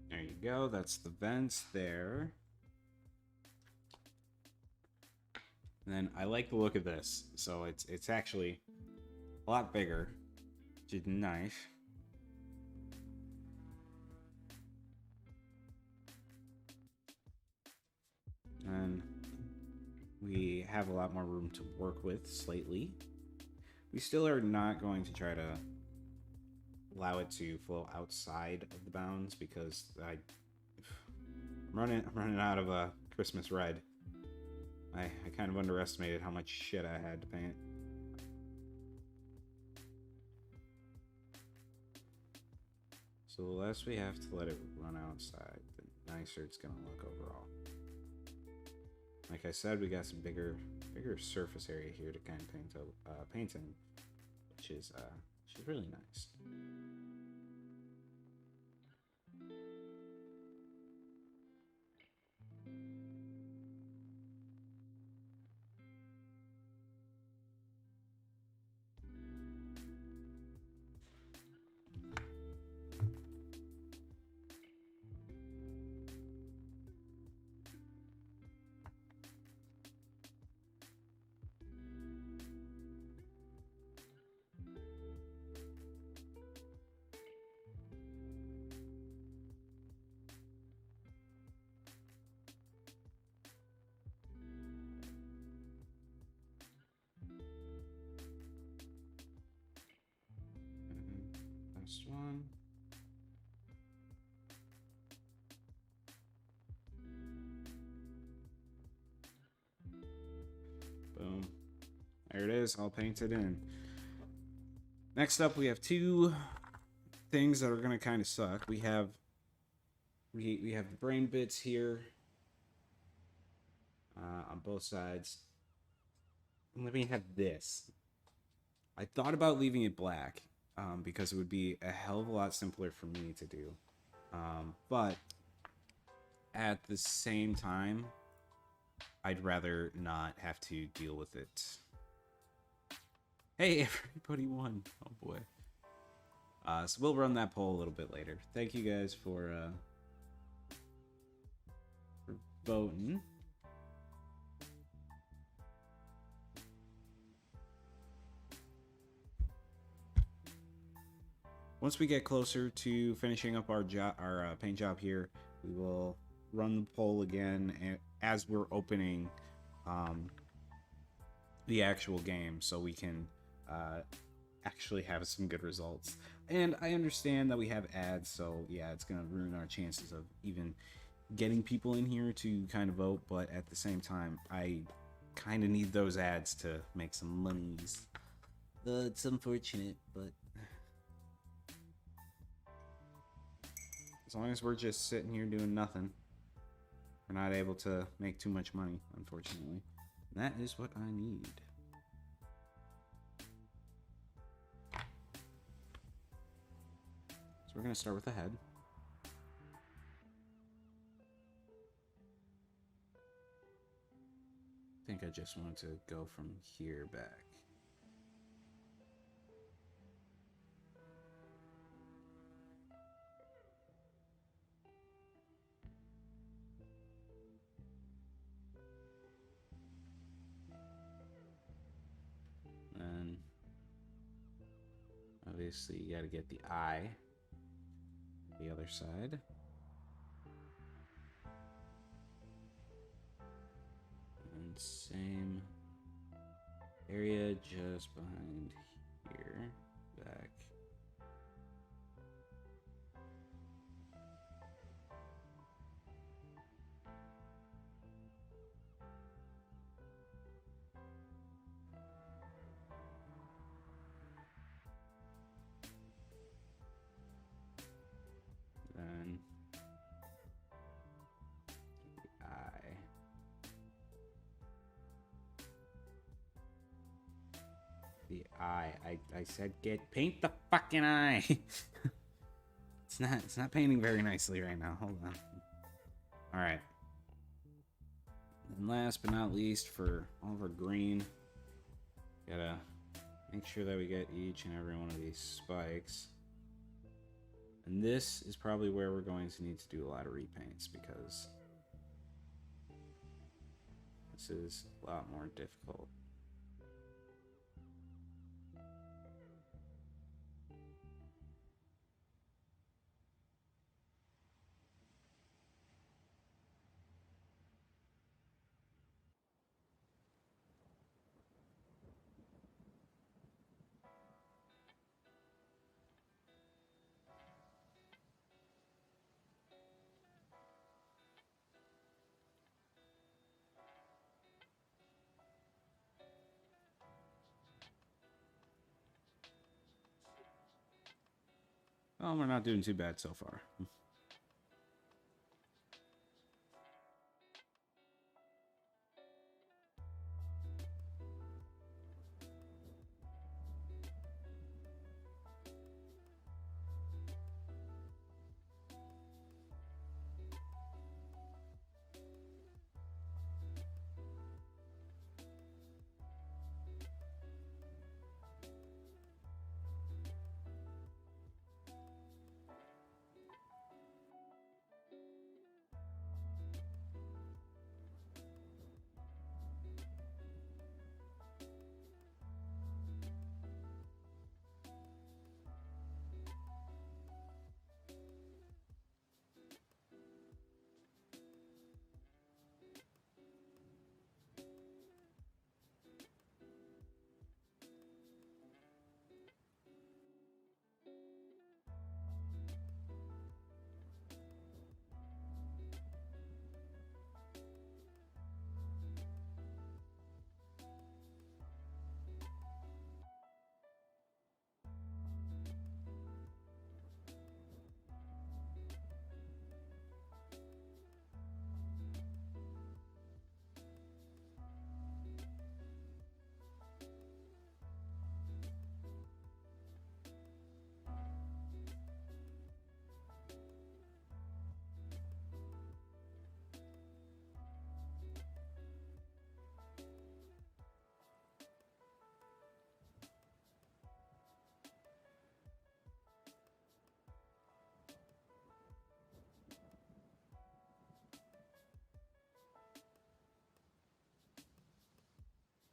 There you go. That's the vents there. And then I like the look of this. So it's actually a lot bigger, which is nice. And have a lot more room to work with slightly. We still are not going to try to allow it to flow outside of the bounds because I'm running out of Christmas red. I kind of underestimated how much shit I had to paint. So the less we have to let it run outside, the nicer it's gonna look overall. Like I said, we got some bigger surface area here to kind of paint in, which is really nice. Last one. Boom. There it is, all painted in. Next up, we have two things that are gonna kind of suck. We have the brain bits here on both sides. And let me have this. I thought about leaving it black because it would be a hell of a lot simpler for me to do. But at the same time, I'd rather not have to deal with it. Hey, everybody won. Oh boy. So we'll run that poll a little bit later. Thank you guys for voting. Once we get closer to finishing up our paint job here, we will run the poll again as we're opening the actual game, so we can actually have some good results. And I understand that we have ads, so yeah, it's gonna ruin our chances of even getting people in here to kind of vote, but at the same time, I kind of need those ads to make some monies. It's unfortunate, but as long as we're just sitting here doing nothing, we're not able to make too much money, unfortunately. And that is what I need. So we're going to start with the head. I think I just want to go from here back. And obviously you got to get the eye, the other side. And same area just behind here, back. Then the eye. The eye. I said paint the fucking eye. It's not painting very nicely right now. Hold on. Alright. And last but not least, for all of our green, gotta make sure that we get each and every one of these spikes. And this is probably where we're going to need to do a lot of repaints, because this is a lot more difficult. Well, we're not doing too bad so far.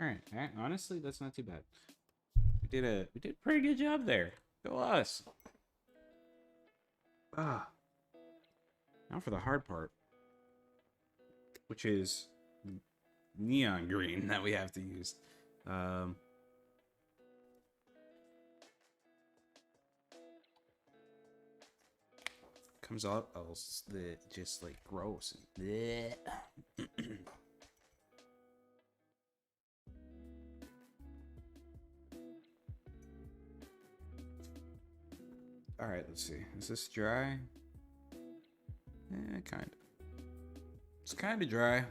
All right. Honestly, that's not too bad. We did a pretty good job there. Go us. Ah. Now for the hard part, which is neon green that we have to use. Comes out just like gross. All right, let's see. Is this dry? Kind of. It's kind of dry.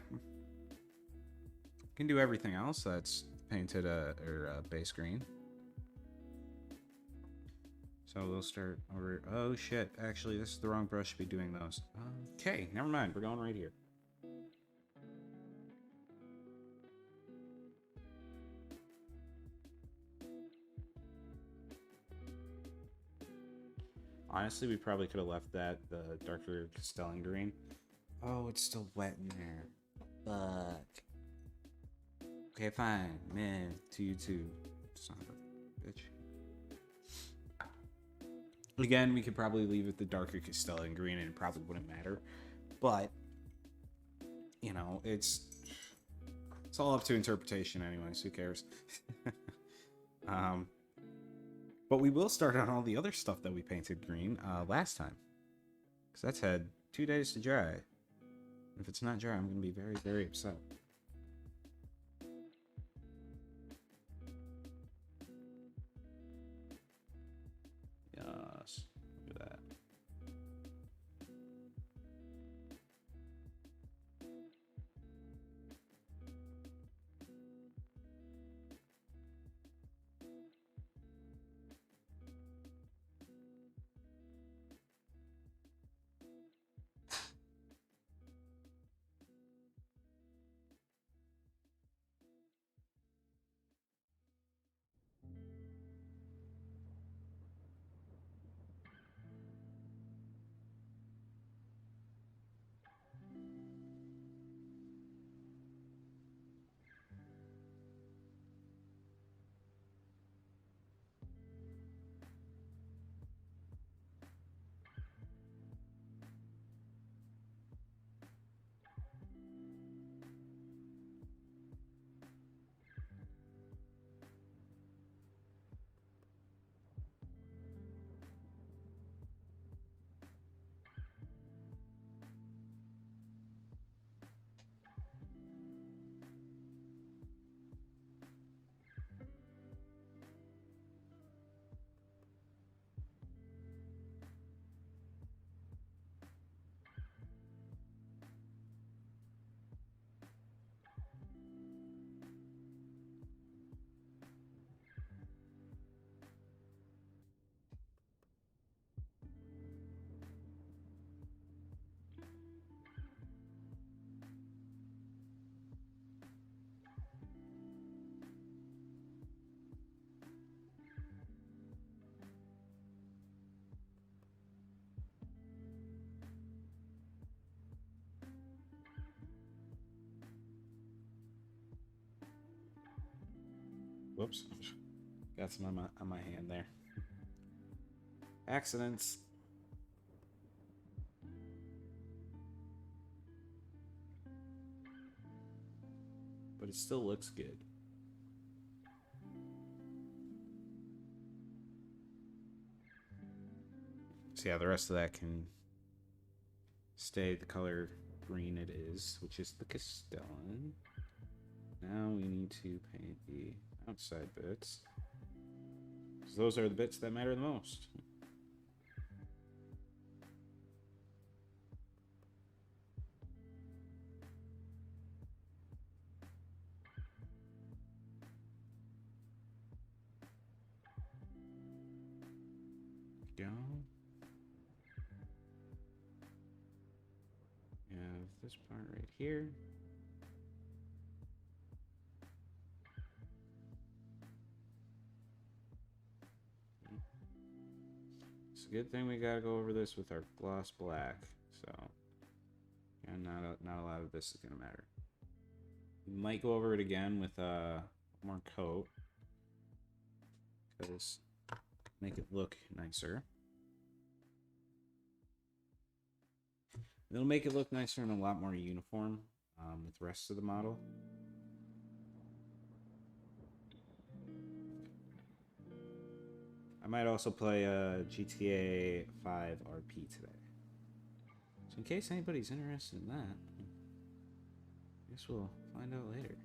Can do everything else that's painted or base green. So we'll start over. Oh shit! Actually, this is the wrong brush to be doing those. Okay, never mind. We're going right here. Honestly, we probably could have left that the darker Castellan green. Oh, it's still wet in there. Fuck. Okay, fine. Man, to you too. Son of a bitch. Again, we could probably leave it the darker Castellan green and it probably wouldn't matter. But, you know, it's all up to interpretation anyways. Who cares? But we will start on all the other stuff that we painted green last time. Because that's had 2 days to dry. If it's not dry, I'm going to be very, very upset. Yes. Look at that. Whoops. Got some on my hand there. Accidents. But it still looks good. So yeah, the rest of that can stay the color green it is, which is the Castellan. Now we need to paint the outside bits, because those are the bits that matter the most. Go. We have this part right here. It's a good thing we gotta go over this with our gloss black, so yeah, not a lot of this is gonna matter. We might go over it again with more coat, because make it look nicer. It'll make it look nicer and a lot more uniform with the rest of the model. I might also play GTA 5 RP today. So in case anybody's interested in that, I guess we'll find out later.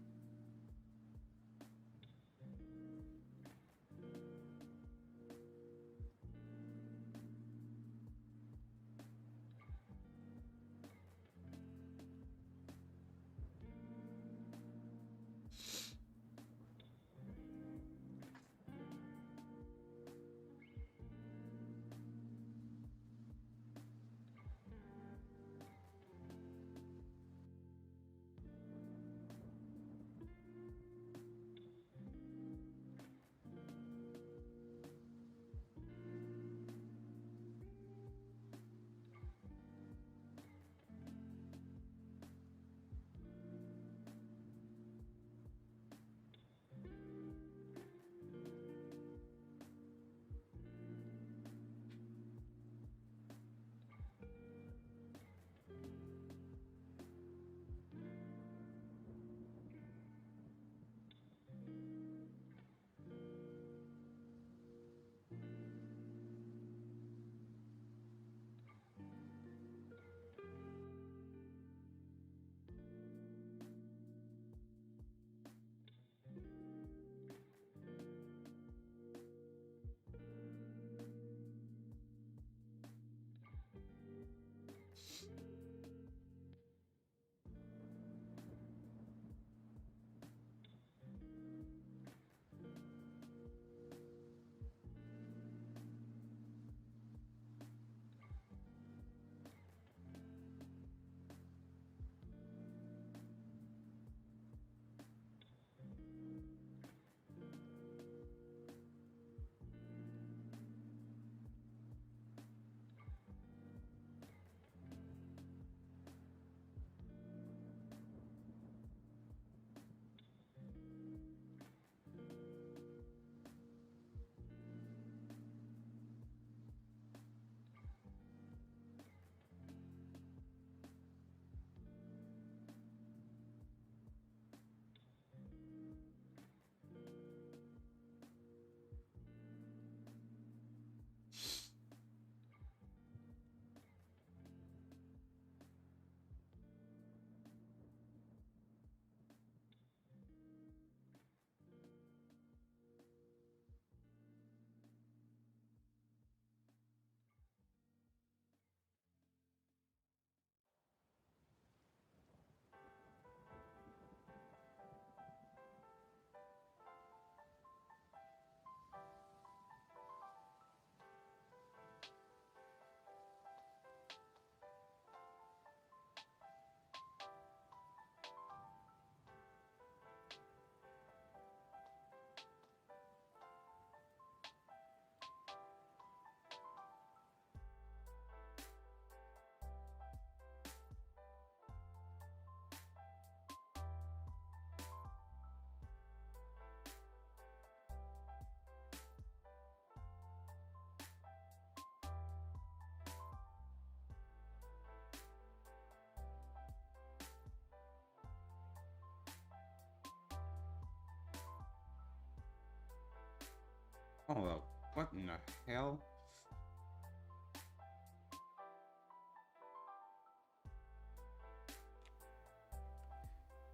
Hold up. What in the hell?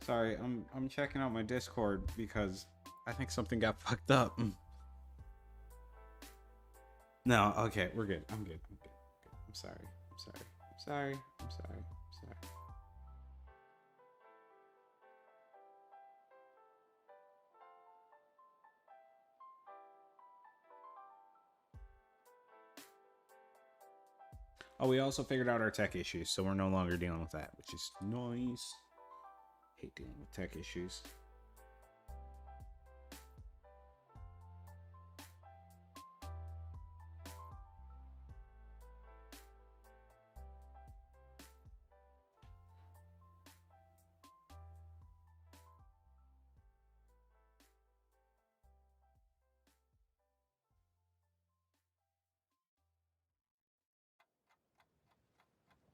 Sorry, I'm checking out my Discord because I think something got fucked up. No, okay, we're good. I'm good. I'm good. I'm sorry. I'm sorry. I'm sorry. I'm sorry. I'm sorry. Oh, we also figured out our tech issues, so we're no longer dealing with that, which is nice. Hate dealing with tech issues.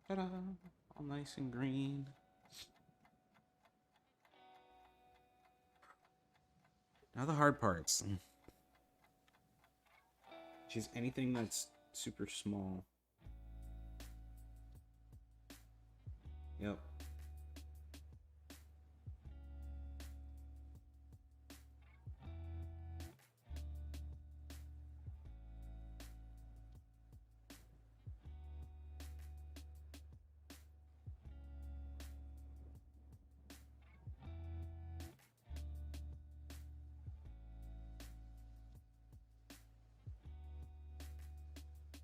Ta-da! All nice and green. Now the hard parts. Which is anything that's super small. Yep.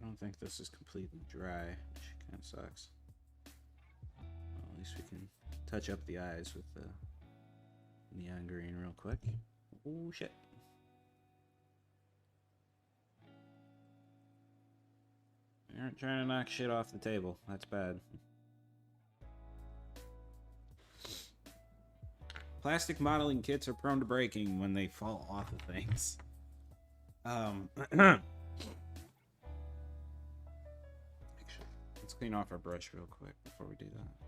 I don't think this is completely dry, which kind of sucks. Well, at least we can touch up the eyes with the neon green real quick. Oh shit. You aren't trying to knock shit off the table. That's bad. Plastic modeling kits are prone to breaking when they fall off of things. Actually, let's clean off our brush real quick before we do that.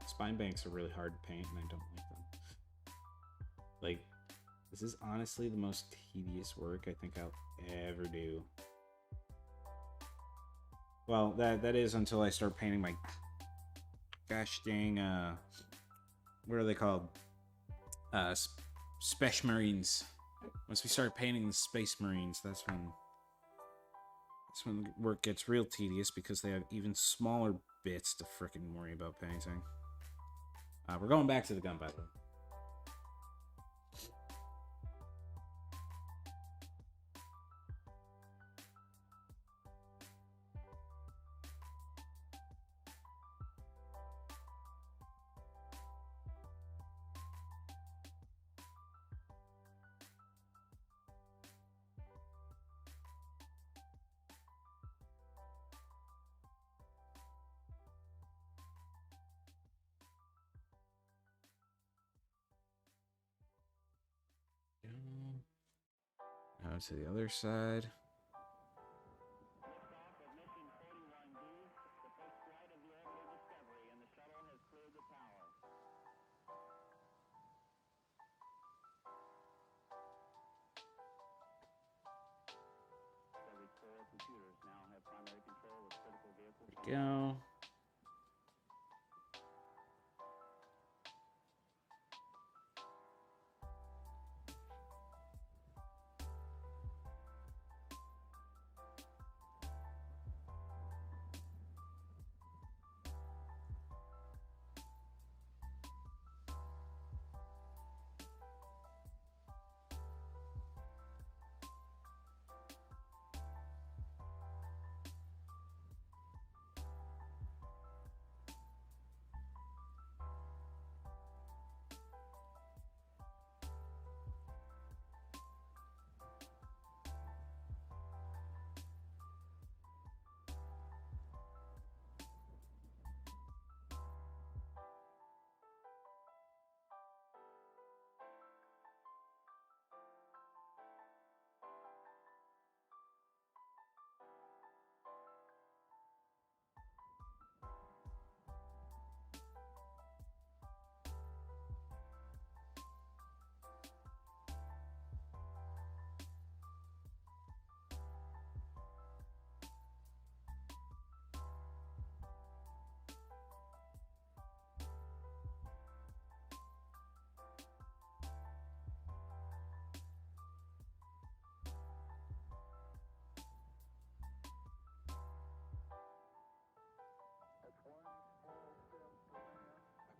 Spine banks are really hard to paint, and I don't like them. Like, this is honestly the most tedious work I think I'll ever do. Well, that is until I start painting my gosh dang, what are they called? Space Marines. Once we start painting the Space Marines, that's when the work gets real tedious because they have even smaller bits to frickin' worry about painting. We're going back to the gun, by the way. Now to the other side. Liftoff of mission 41B, the first flight of the orbital Discovery, and the shuttle has cleared the tower. Discovery's core computers now have primary control of critical vehicle There we go.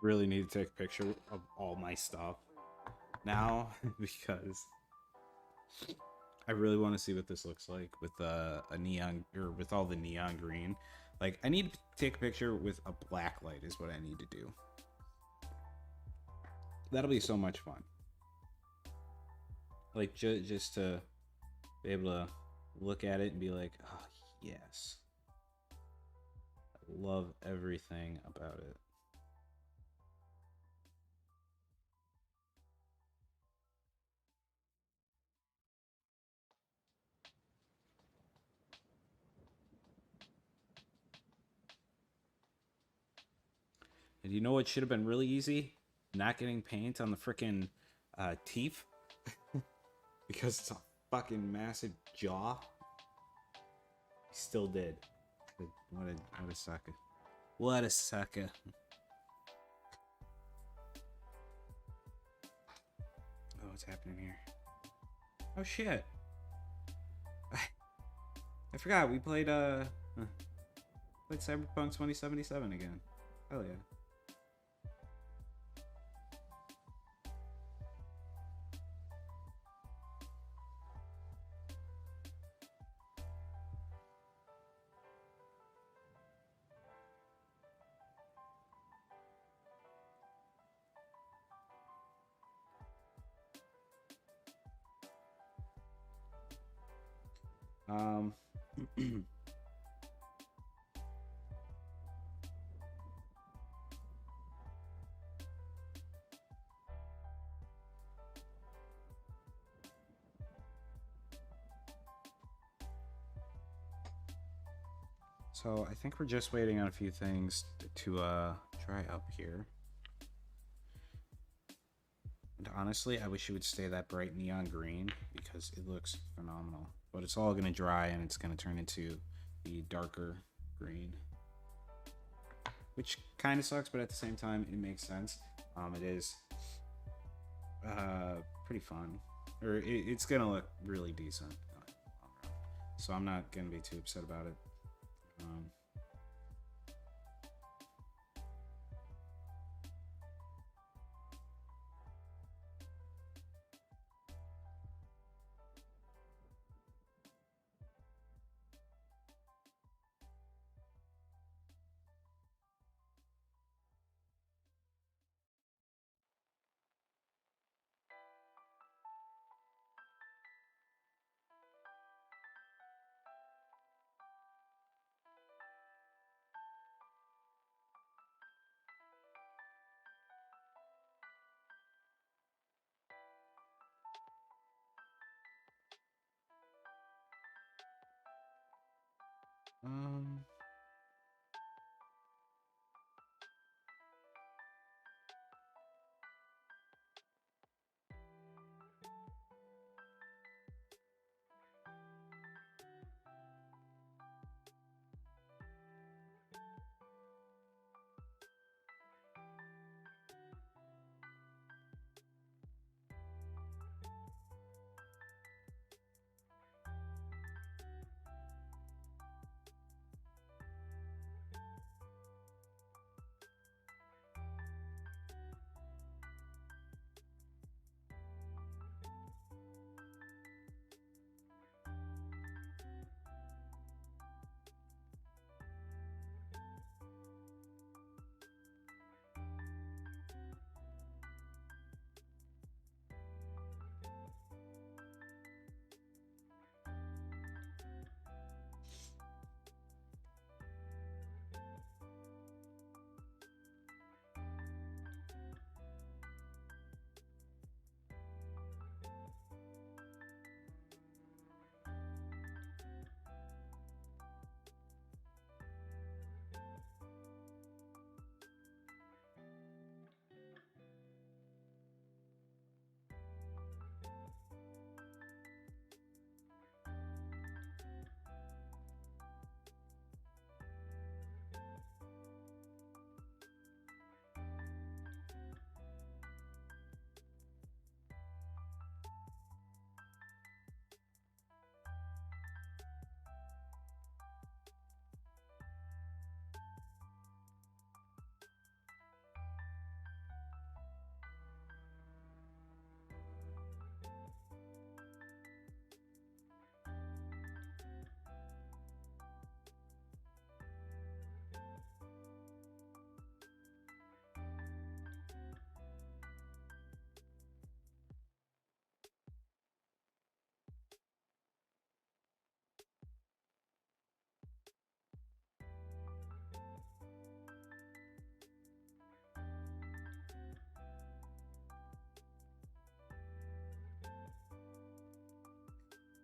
Really need to take a picture of all my stuff now because I really want to see what this looks like with a neon, or with all the neon green. Like, I need to take a picture with a black light is what I need to do. That'll be so much fun. Like, just to be able to look at it and be like, oh, yes. I love everything about it. And you know what should have been really easy? Not getting paint on the freaking teeth. Because it's a fucking massive jaw. He still did. What a sucker. What a sucker. Oh, what's happening here? Oh shit. I forgot we played Cyberpunk 2077 again. Hell yeah. So I think we're just waiting on a few things to dry up here. And honestly, I wish it would stay that bright neon green because it looks phenomenal. But it's all gonna dry and it's gonna turn into the darker green, which kind of sucks, but at the same time, it makes sense. It is pretty fun. Or it's gonna look really decent. So I'm not gonna be too upset about it. Um,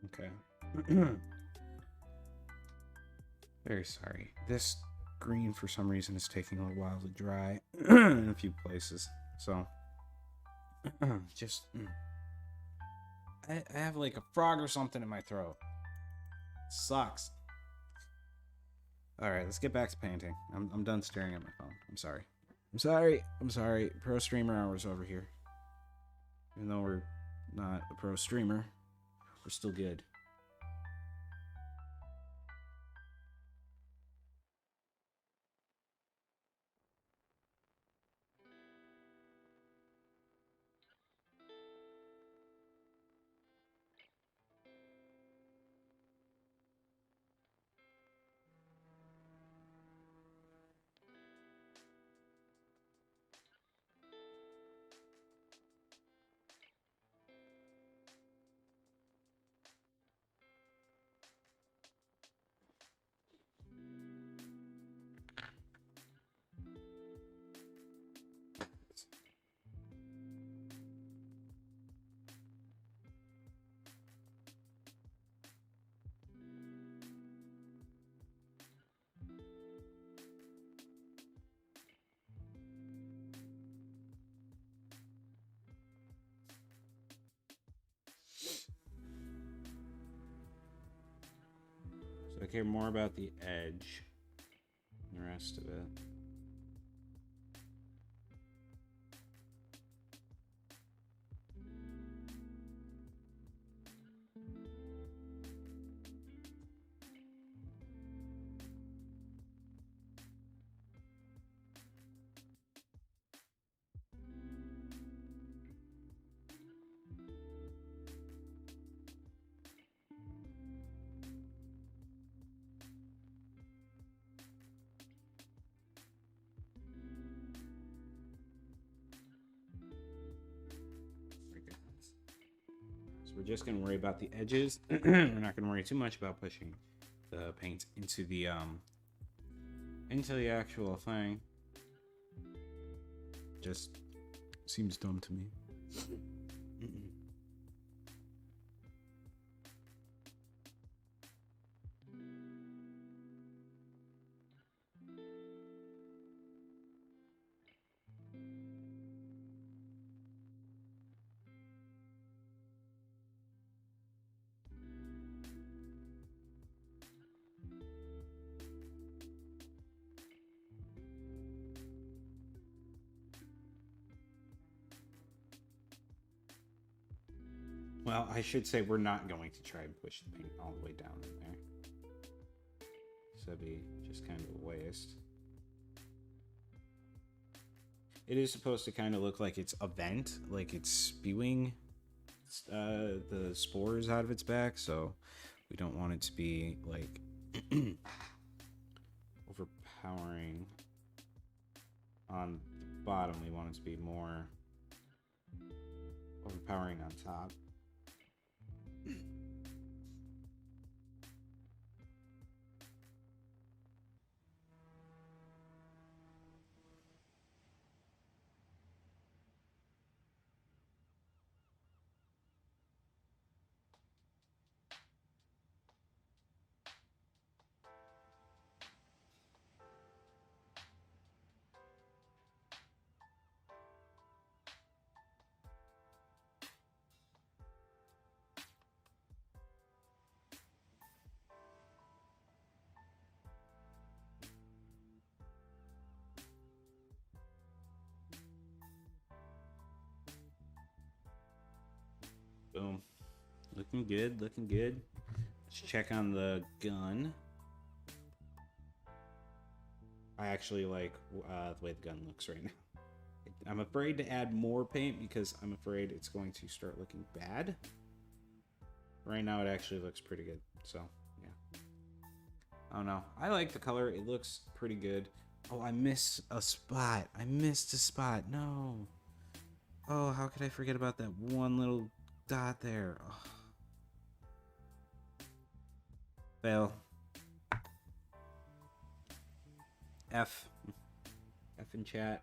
okay. Very sorry. This green, for some reason, is taking a little while to dry in a few places. So, just... I have like a frog or something in my throat. Sucks. Alright, let's get back to painting. I'm done staring at my phone. I'm sorry. I'm sorry. Pro streamer hours over here. Even though we're not a pro streamer, we're still good. So I care more about the edge than the rest of it. we're just gonna worry about the edges. We're not gonna worry too much about pushing the paint into the actual thing. Just seems dumb to me. Well, I should say we're not going to try and push the paint all the way down in there. So that'd be just kind of a waste. It is supposed to kind of look like it's a vent, like it's spewing the spores out of its back, so we don't want it to be like overpowering on the bottom. We want it to be more overpowering on top. Boom. Looking good, looking good. Let's check on the gun. I actually like the way the gun looks right now. I'm afraid to add more paint because I'm afraid it's going to start looking bad. Right now it actually looks pretty good, so yeah. I don't know. I like the color. It looks pretty good. Oh, I missed a spot. I missed a spot. No. Oh, how could I forget about that one little dot there? Oh. Fail. F in chat.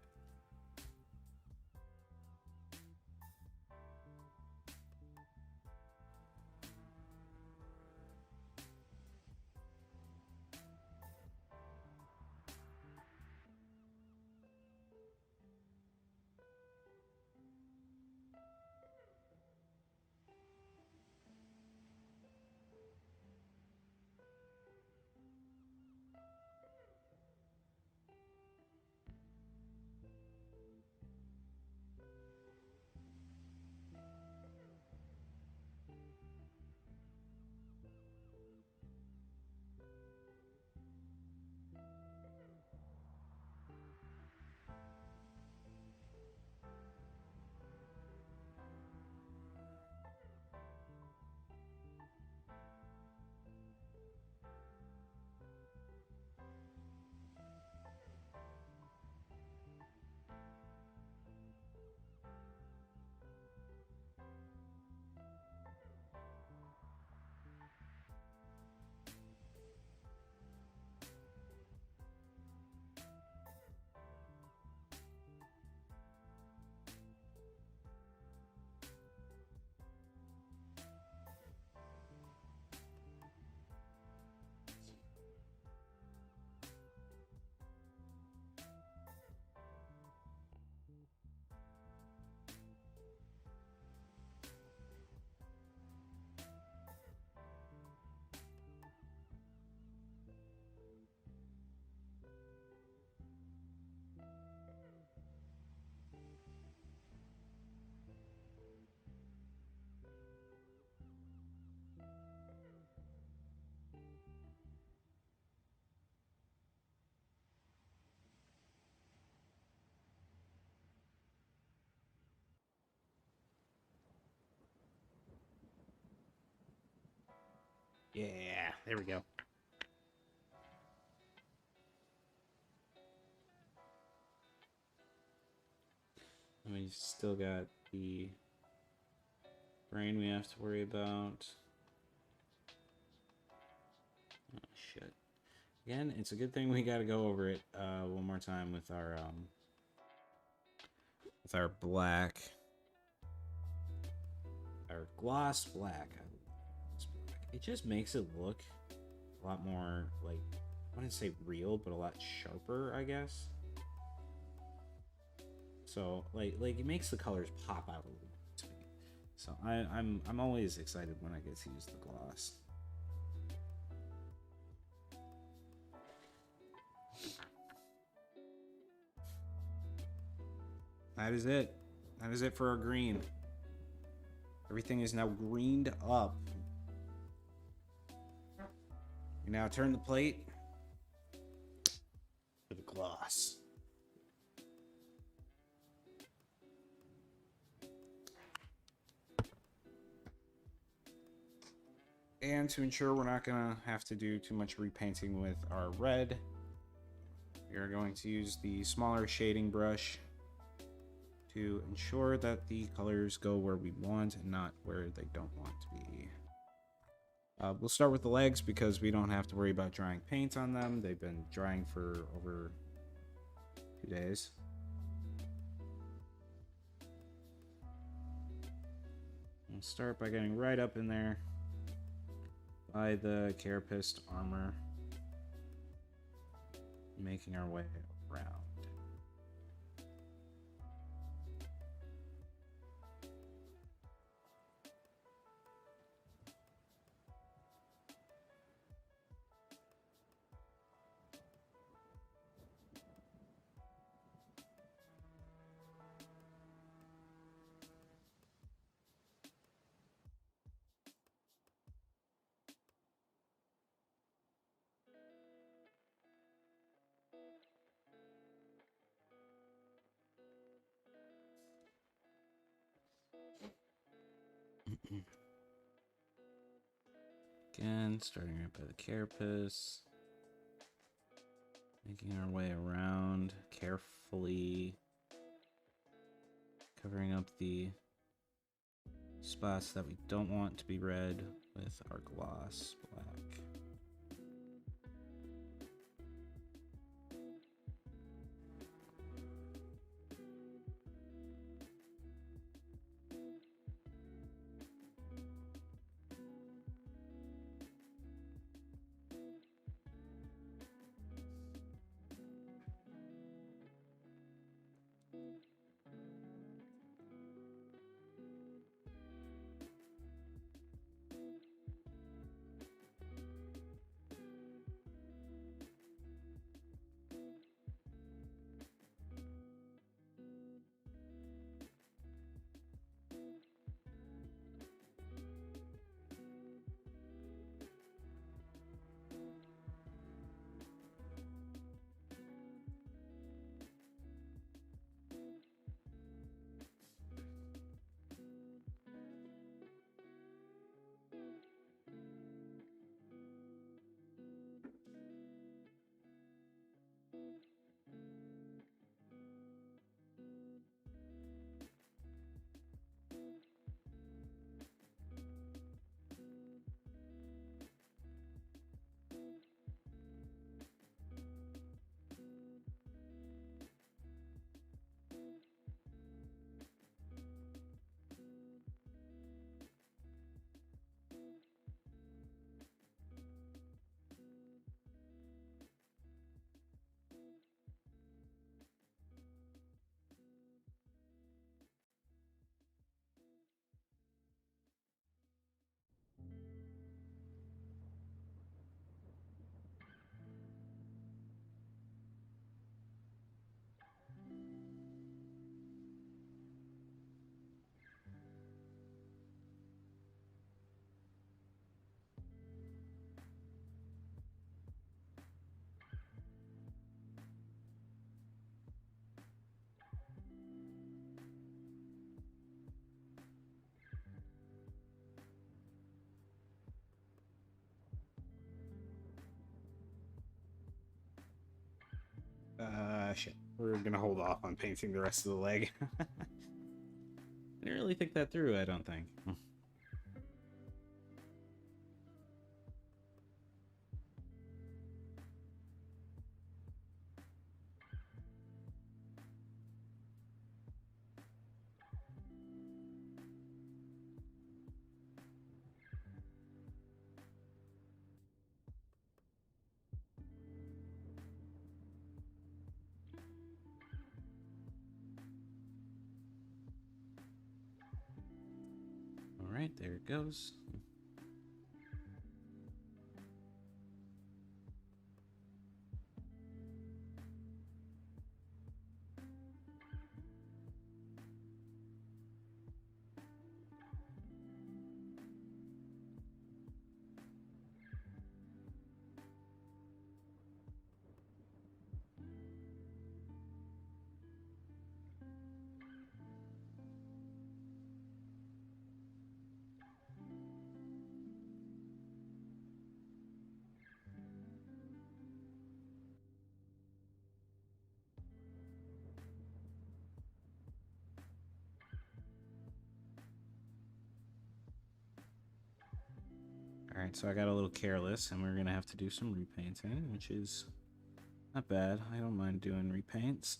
Yeah, there we go. And we still got the grain we have to worry about. Oh, shit. Again, it's a good thing we gotta go over it one more time with our black. Our gloss black. It just makes it look a lot more, like, I wouldn't say real, but a lot sharper, I guess. So like it makes the colors pop out a little bit to me. So I'm always excited when I get to use the gloss. That is it. That is it for our green. Everything is now greened up. We now turn the plate for the gloss. And to ensure we're not gonna have to do too much repainting with our red, we are going to use the smaller shading brush to ensure that the colors go where we want and not where they don't want to be. We'll start with the legs because we don't have to worry about drying paint on them. They've been drying for over 2 days. We'll start by getting right up in there by the carapace armor, making our way around. Again, starting right by the carapace, making our way around carefully, covering up the spots that we don't want to be red with our gloss black. Shit. We're gonna hold off on painting the rest of the leg. I didn't really think that through, I don't think. Alright, there it goes. Alright, so I got a little careless, and we're gonna have to do some repainting, which is not bad. I don't mind doing repaints.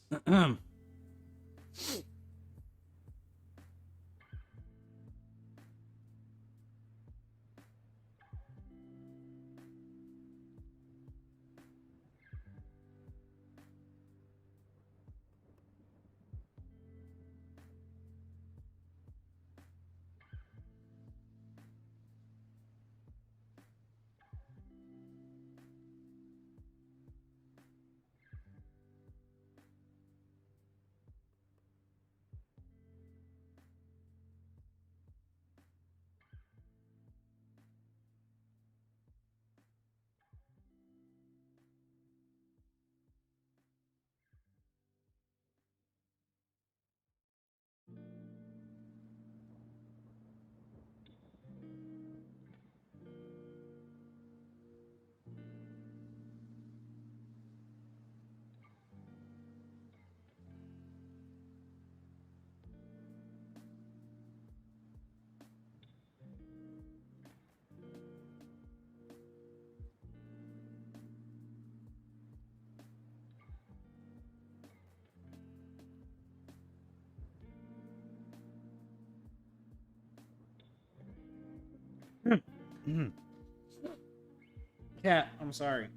Cat, I'm sorry.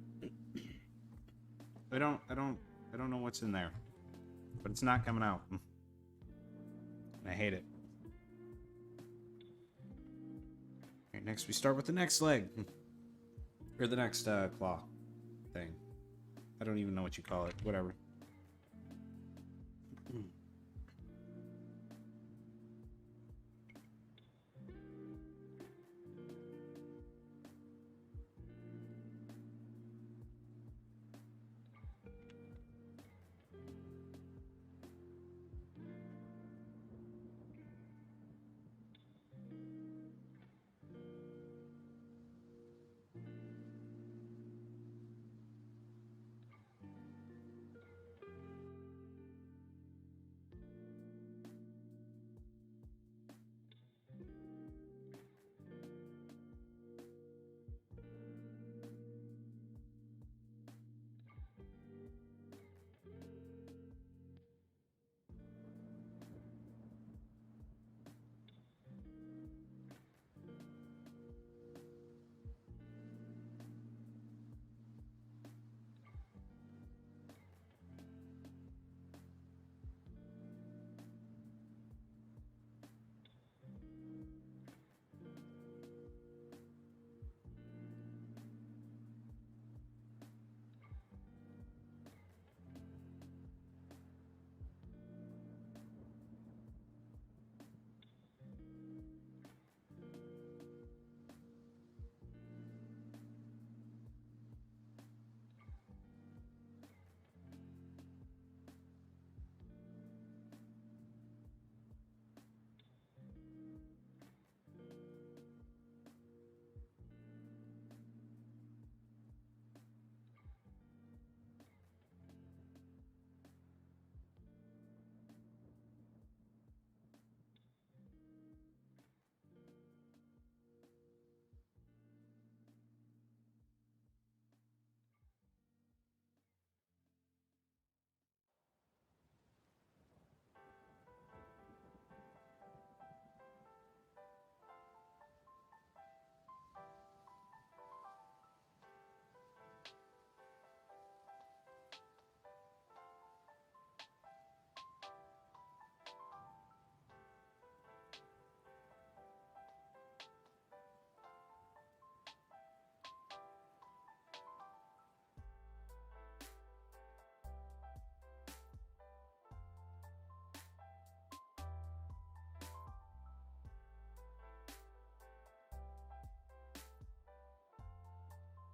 I don't know what's in there. But it's not coming out. I hate it. Alright, next we start with the next leg. Or the next claw thing. I don't even know what you call it. Whatever.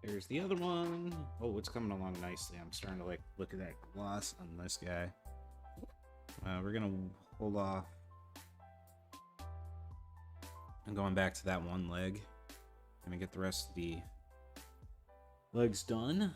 Here's the other one. Oh, it's coming along nicely. I'm starting to like look at that gloss on this guy. We're gonna hold off. I'm going back to that one leg. Gonna get the rest of the legs done.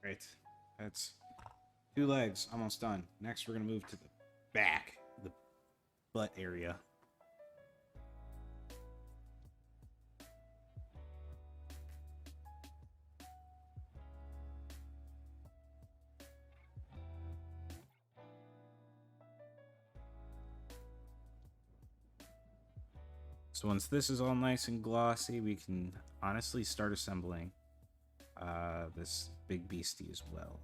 Great. That's 2 legs, almost done. Next, we're gonna move to the back, the butt area. So once this is all nice and glossy, we can honestly start assembling this big beastie as well.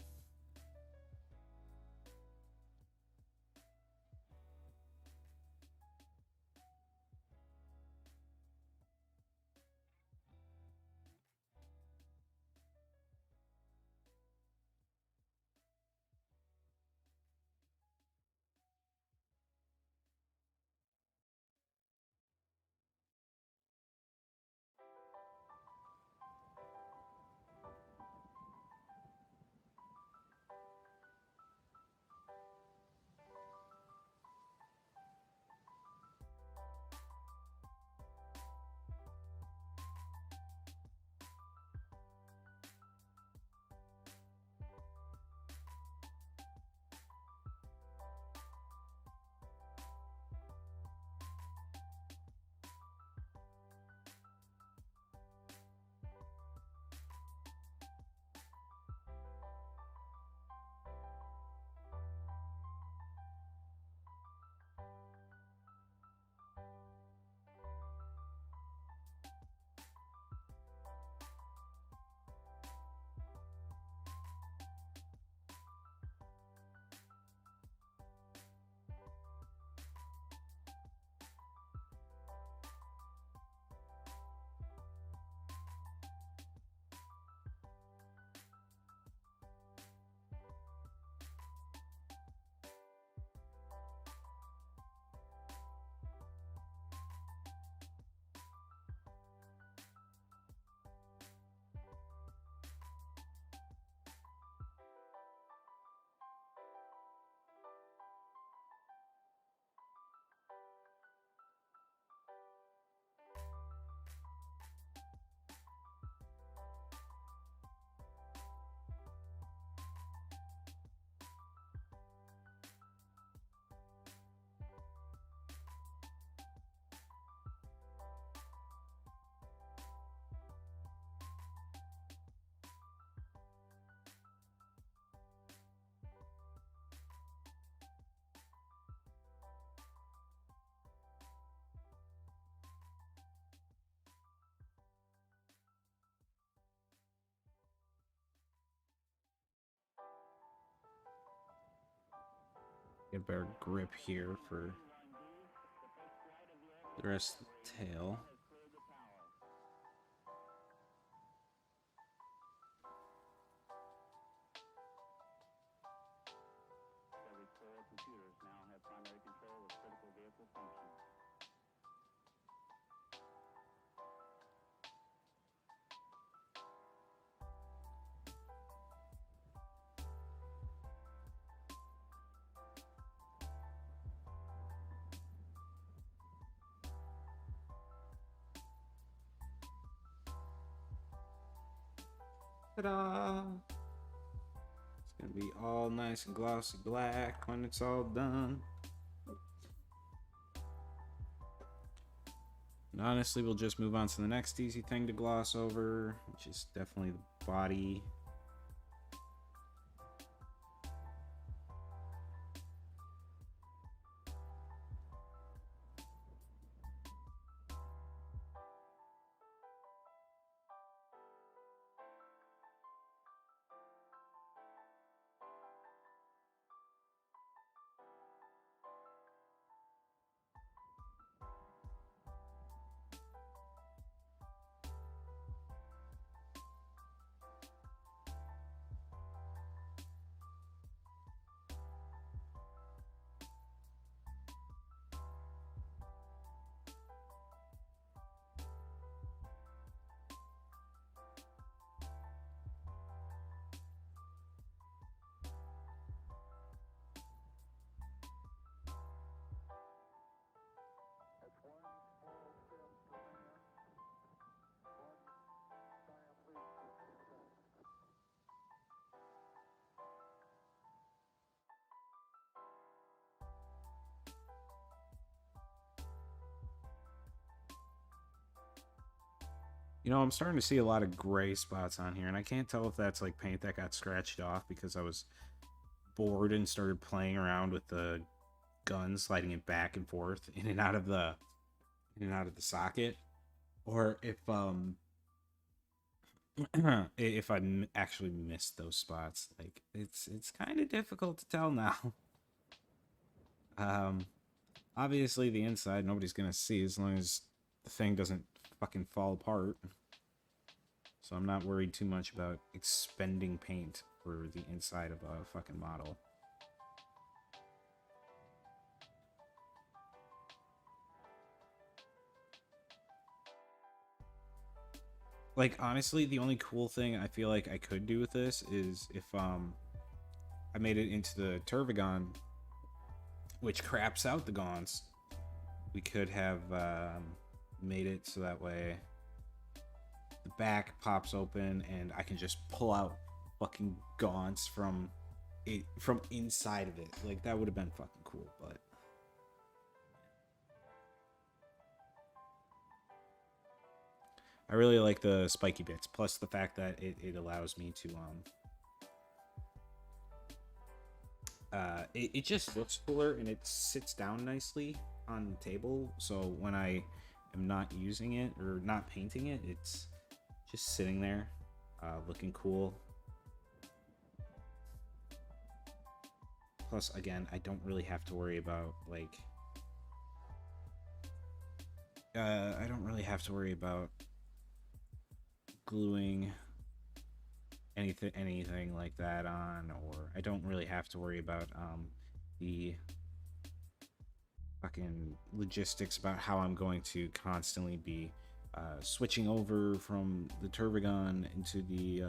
Get a better grip here for the rest of the tail. Every four computers now have primary control of critical vehicle functions. Ta-da! It's gonna be all nice and glossy black when it's all done. And honestly, we'll just move on to the next easy thing to gloss over, which is definitely the body. You know, I'm starting to see a lot of gray spots on here, and I can't tell if that's like paint that got scratched off because I was bored and started playing around with the gun, sliding it back and forth in and out of the socket, or if I actually missed those spots. Like it's kind of difficult to tell now. Um, Obviously the inside nobody's gonna see as long as the thing doesn't fucking fall apart. So I'm not worried too much about expending paint for the inside of a fucking model. Like, honestly, the only cool thing I feel like I could do with this is if I made it into the Turvagon, which craps out the gaunts. We could have made it so that way the back pops open and I can just pull out fucking gaunts from inside of it. Like, that would have been fucking cool, but I really like the spiky bits, plus the fact that it allows me to it just looks cooler and it sits down nicely on the table, so when I am not using it or not painting it, it's just sitting there looking cool. Plus, again, I don't really have to worry about like I don't really have to worry about gluing anything like that on, or I don't really have to worry about the fucking logistics about how I'm going to constantly be switching over from the Turvagon into the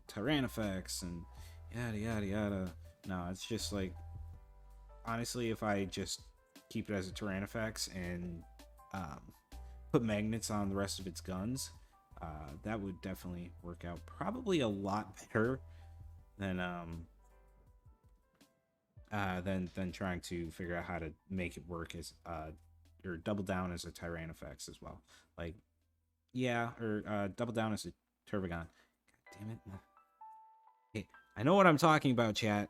Tyrannofex and yada yada yada. No, it's just like, honestly, if I just keep it as a Tyrannofex and put magnets on the rest of its guns, that would definitely work out probably a lot better than trying to figure out how to make it work as or double down as a Tyrannofex as well. Like, yeah, or double down as a Turvagon. God damn it. Hey, I know what I'm talking about, chat.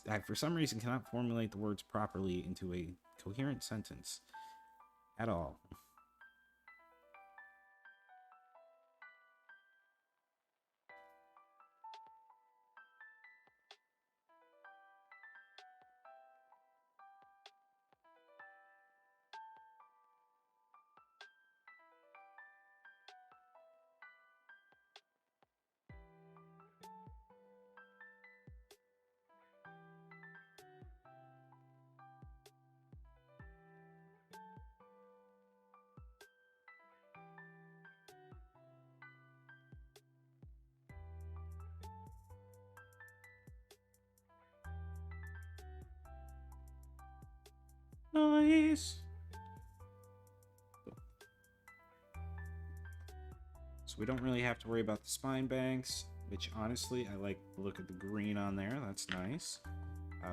I for some reason cannot formulate the words properly into a coherent sentence at all. Nice. So we don't really have to worry about the spine banks, which honestly, I like the look of the green on there. That's nice.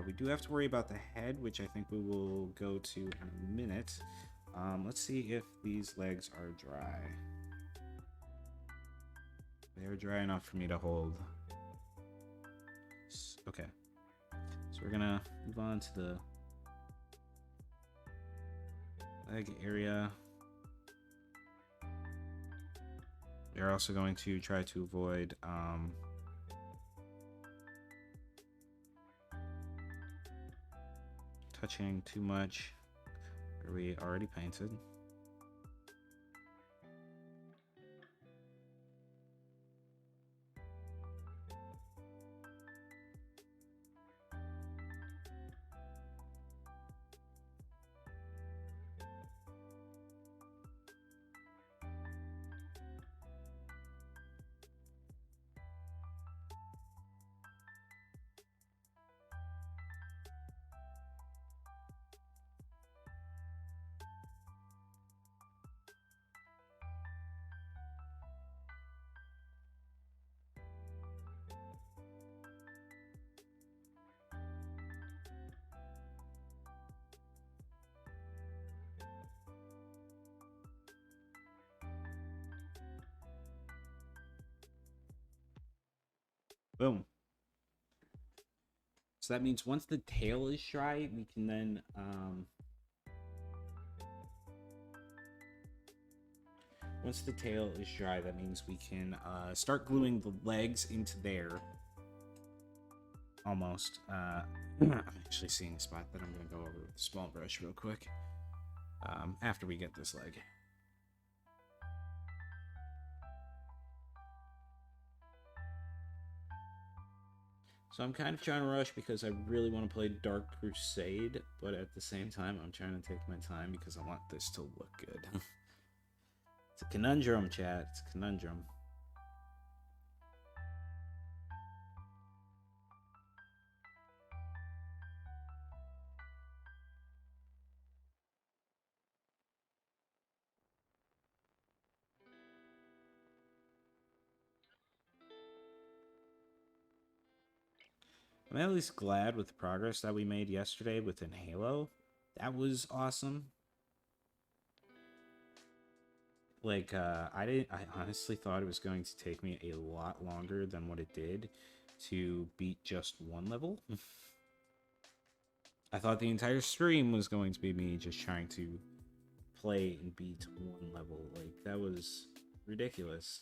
We do have to worry about the head, which I think we will go to in a minute. Let's see if these legs are dry. They're dry enough for me to hold. Okay. So we're gonna move on to the leg area. We're also going to try to avoid touching too much where we already painted. Boom. So that means once the tail is dry, we can then once the tail is dry, that means we can start gluing the legs into there. Almost. I'm actually seeing a spot that I'm going to go over with a small brush real quick after we get this leg. So I'm kind of trying to rush because I really want to play Dark Crusade, but at the same time, I'm trying to take my time because I want this to look good. It's a conundrum, chat. It's a conundrum. I'm at least glad with the progress that we made yesterday within Halo. That was awesome. Like, I honestly thought it was going to take me a lot longer than what it did to beat just one level. I thought the entire stream was going to be me just trying to play and beat one level. Like, that was ridiculous.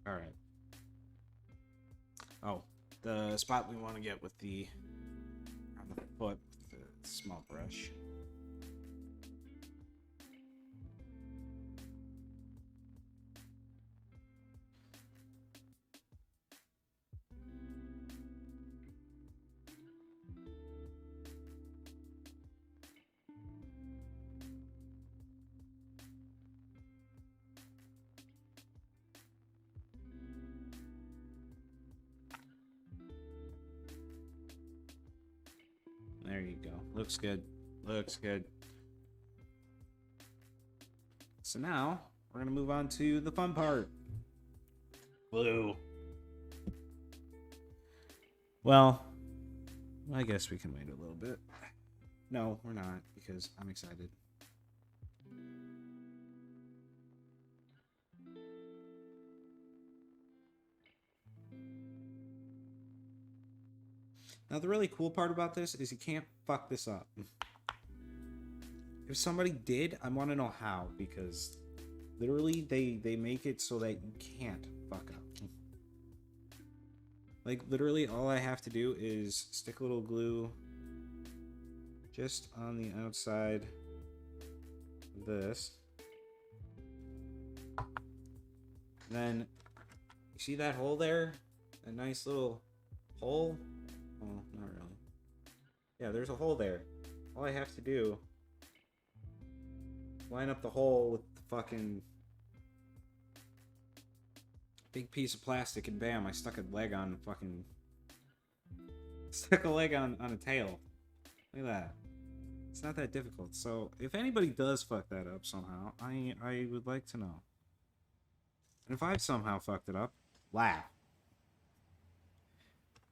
All right. Oh, the spot we want to get with the on the foot with the small brush. There you go. Looks good. Looks good. So now, we're going to move on to the fun part. Blue. Well, I guess we can wait a little bit. No, we're not, because I'm excited. Now, the really cool part about this is you can't fuck this up. If somebody did, I want to know how, because literally they make it so that you can't fuck up. Like, literally all I have to do is stick a little glue just on the outside of this. And then, you see that hole there? That nice little hole? Well, not really. Yeah, there's a hole there. All I have to do, line up the hole with the fucking big piece of plastic, and bam, I stuck a leg on fucking... Stuck a leg on a tail. Look at that. It's not that difficult. So, if anybody does fuck that up somehow, I would like to know. And if I've somehow fucked it up, laugh.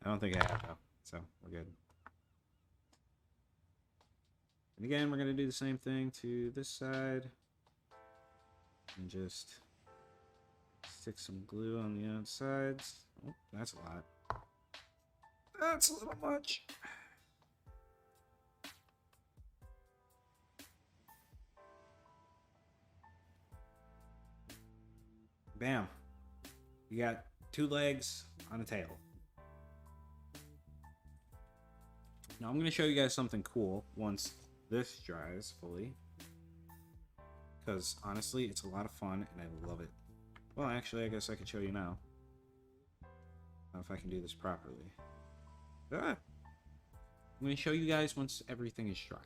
I don't think I have, though. So, we're good. And again, we're going to do the same thing to this side. And just stick some glue on the outsides. Oh, that's a lot. That's a little much. Bam. You got 2 legs on a tail. Now I'm going to show you guys something cool once this dries fully. Because honestly, it's a lot of fun and I love it. Well, actually, I guess I could show you now. If I can do this properly. I'm going to show you guys once everything is dry.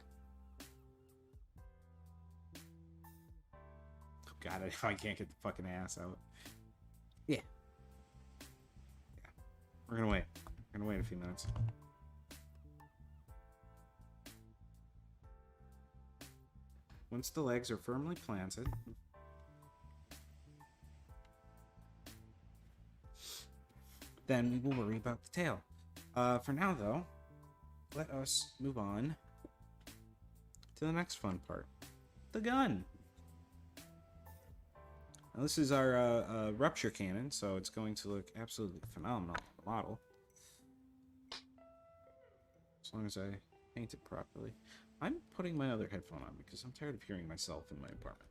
Oh god, I can't get the fucking ass out. Yeah. We're going to wait. We're going to wait a few minutes. Once the legs are firmly planted, then we will worry about the tail. For now, though, let us move on to the next fun part. The gun! Now, this is our rupture cannon, so it's going to look absolutely phenomenal on the model. As long as I paint it properly. I'm putting my other headphone on because I'm tired of hearing myself in my apartment.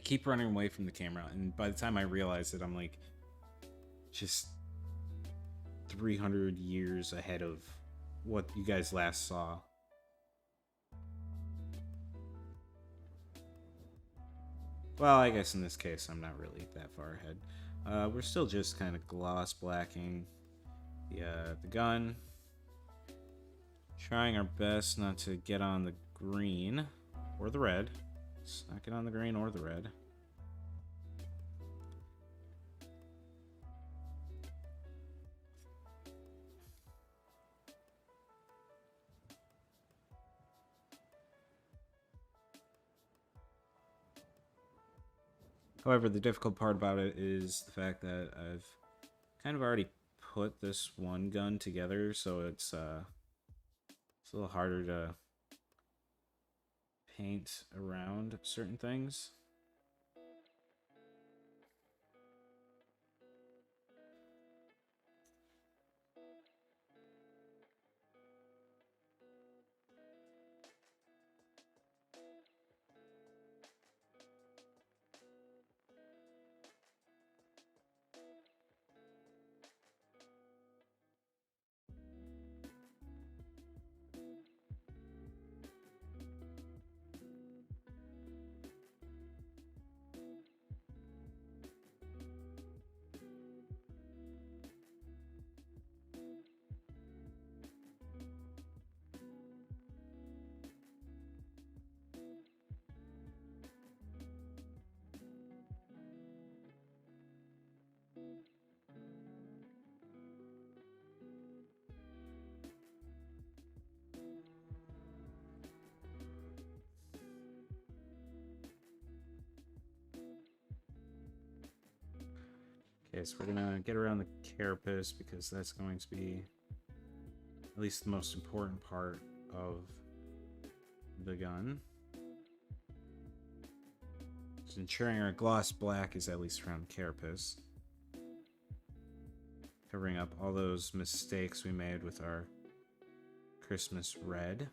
keep running away from the camera, and by the time I realize it, I'm like just 300 years ahead of what you guys last saw. Well, I guess in this case, I'm not really that far ahead. We're still just kind of gloss blacking the gun. Trying our best not to get on the green or the red. Let's not get on the green or the red. However, the difficult part about it is the fact that I've kind of already put this one gun together, so it's a little harder to paint around certain things. Okay, so we're gonna get around the carapace because that's going to be at least the most important part of the gun. Just ensuring our gloss black is at least around the carapace. Covering up all those mistakes we made with our Christmas red.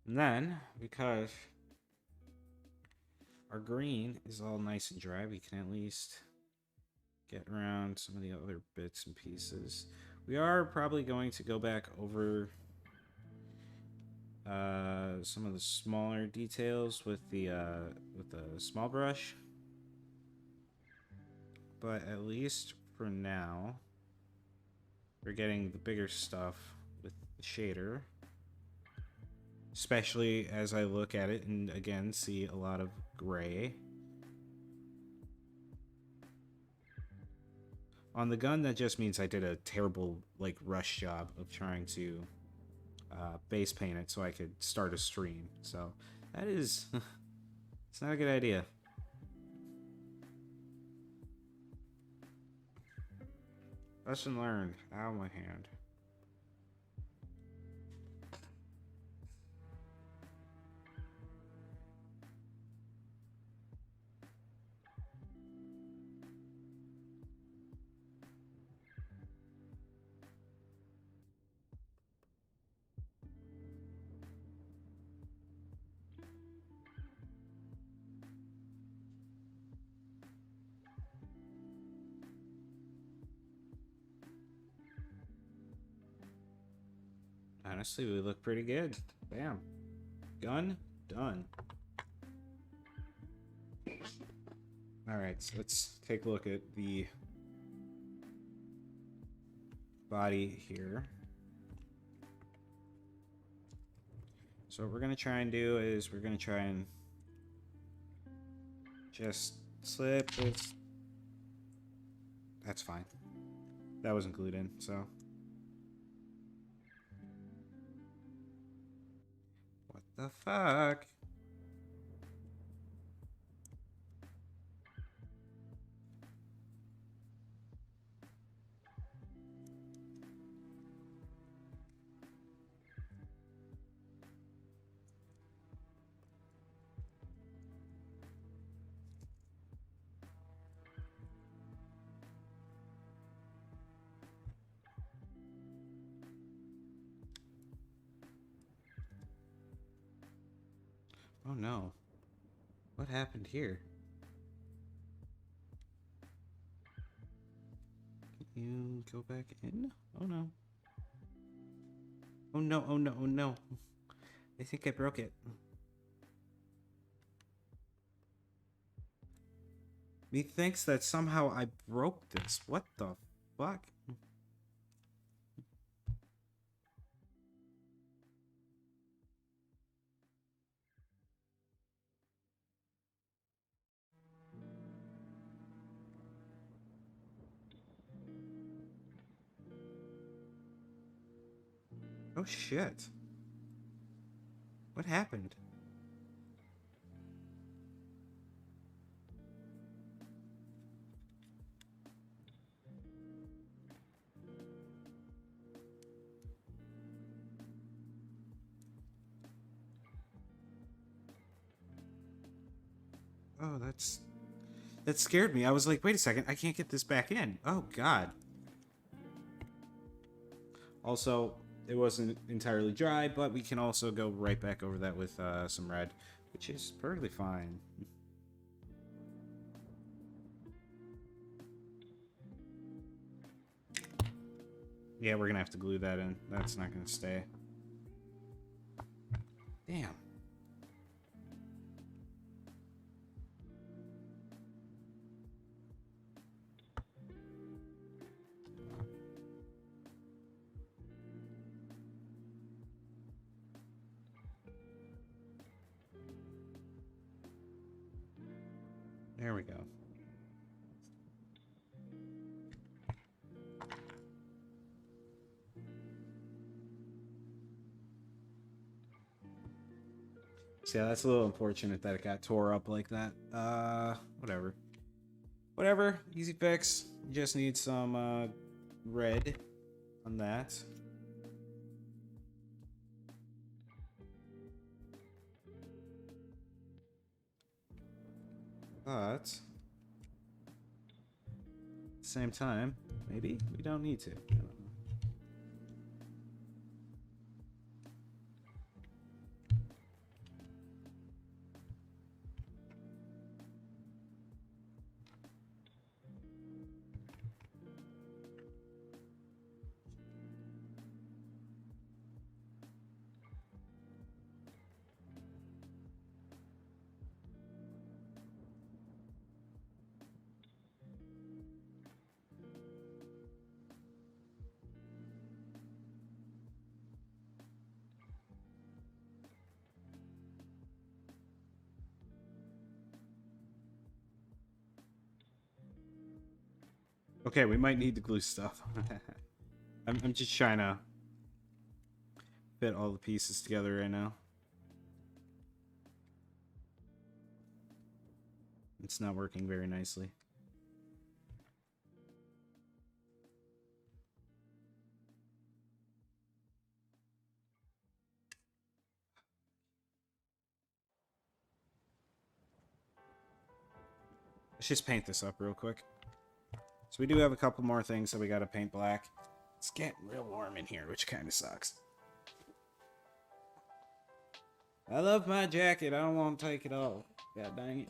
And then, because our green is all nice and dry, we can at least get around some of the other bits and pieces. We are probably going to go back over some of the smaller details with the small brush, but at least for now, we're getting the bigger stuff with the shader. Especially as I look at it and again see a lot of gray. On the gun, that just means I did a terrible rush job of trying to base paint it so I could start a stream. So that is, it's not a good idea. Lesson learned. Ow, my hand. Honestly, we look pretty good. Bam. Gun done. Alright, so let's take a look at the body here. So what we're going to try and do is we're going to try and just slip this. That's fine. That wasn't glued in, so. What The fuck? Oh no. What happened here? Can you go back in? Oh no. Oh no, oh no, oh no. I think I broke it. Methinks that somehow I broke this. What the fuck? Oh shit. What happened? Oh, that scared me. I was like, wait a second, I can't get this back in. Oh god. Also, it wasn't entirely dry, but we can also go right back over that with some red, which is perfectly fine. Yeah, we're gonna have to glue that in. That's not gonna stay. Damn. There we go. So yeah, that's a little unfortunate that it got tore up like that. Whatever. Whatever. Easy fix. You just need some red on that. But at the same time, maybe we don't need to. I don't know. Okay, we might need to glue stuff. I'm just trying to fit all the pieces together right now. It's not working very nicely. Let's just paint this up real quick. So we do have a couple more things that we gotta paint black. It's getting real warm in here, which kind of sucks. I love my jacket. I don't want to take it off. God dang it.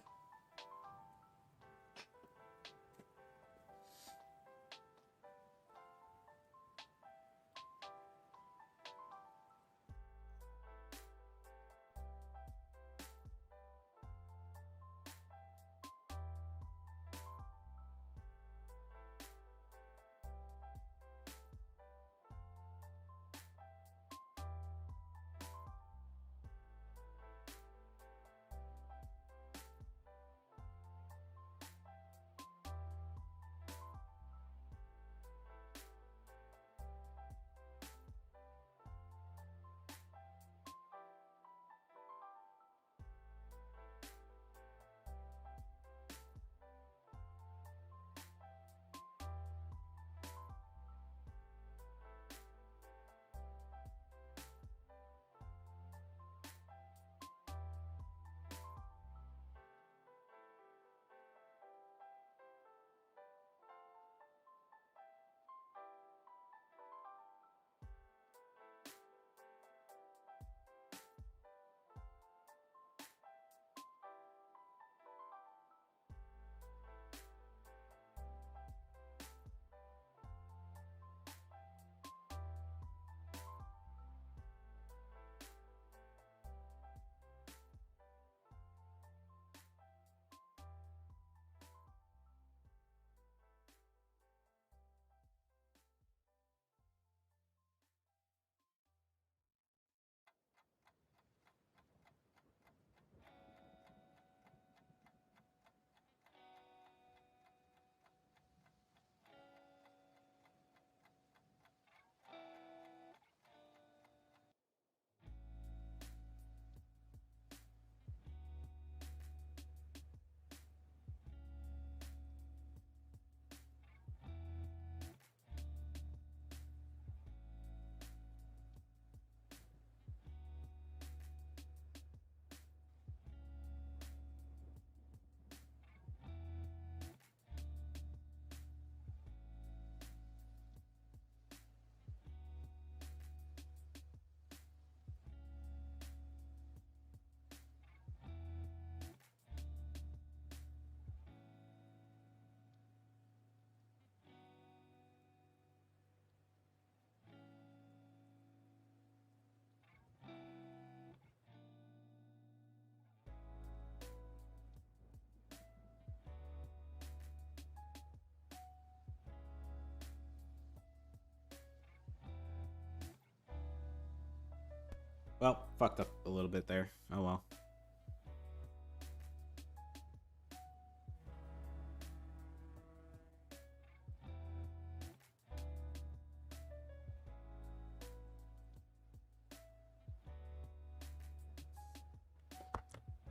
Well, fucked up a little bit there. Oh well.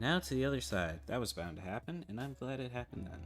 Now to the other side. That was bound to happen, and I'm glad it happened then.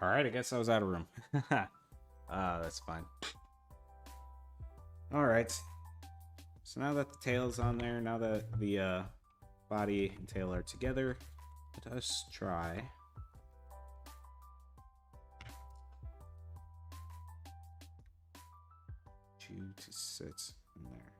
Alright, I guess I was out of room. That's fine. Alright. So now that the tail's on there, now that the body and tail are together, let us try. To sit in there.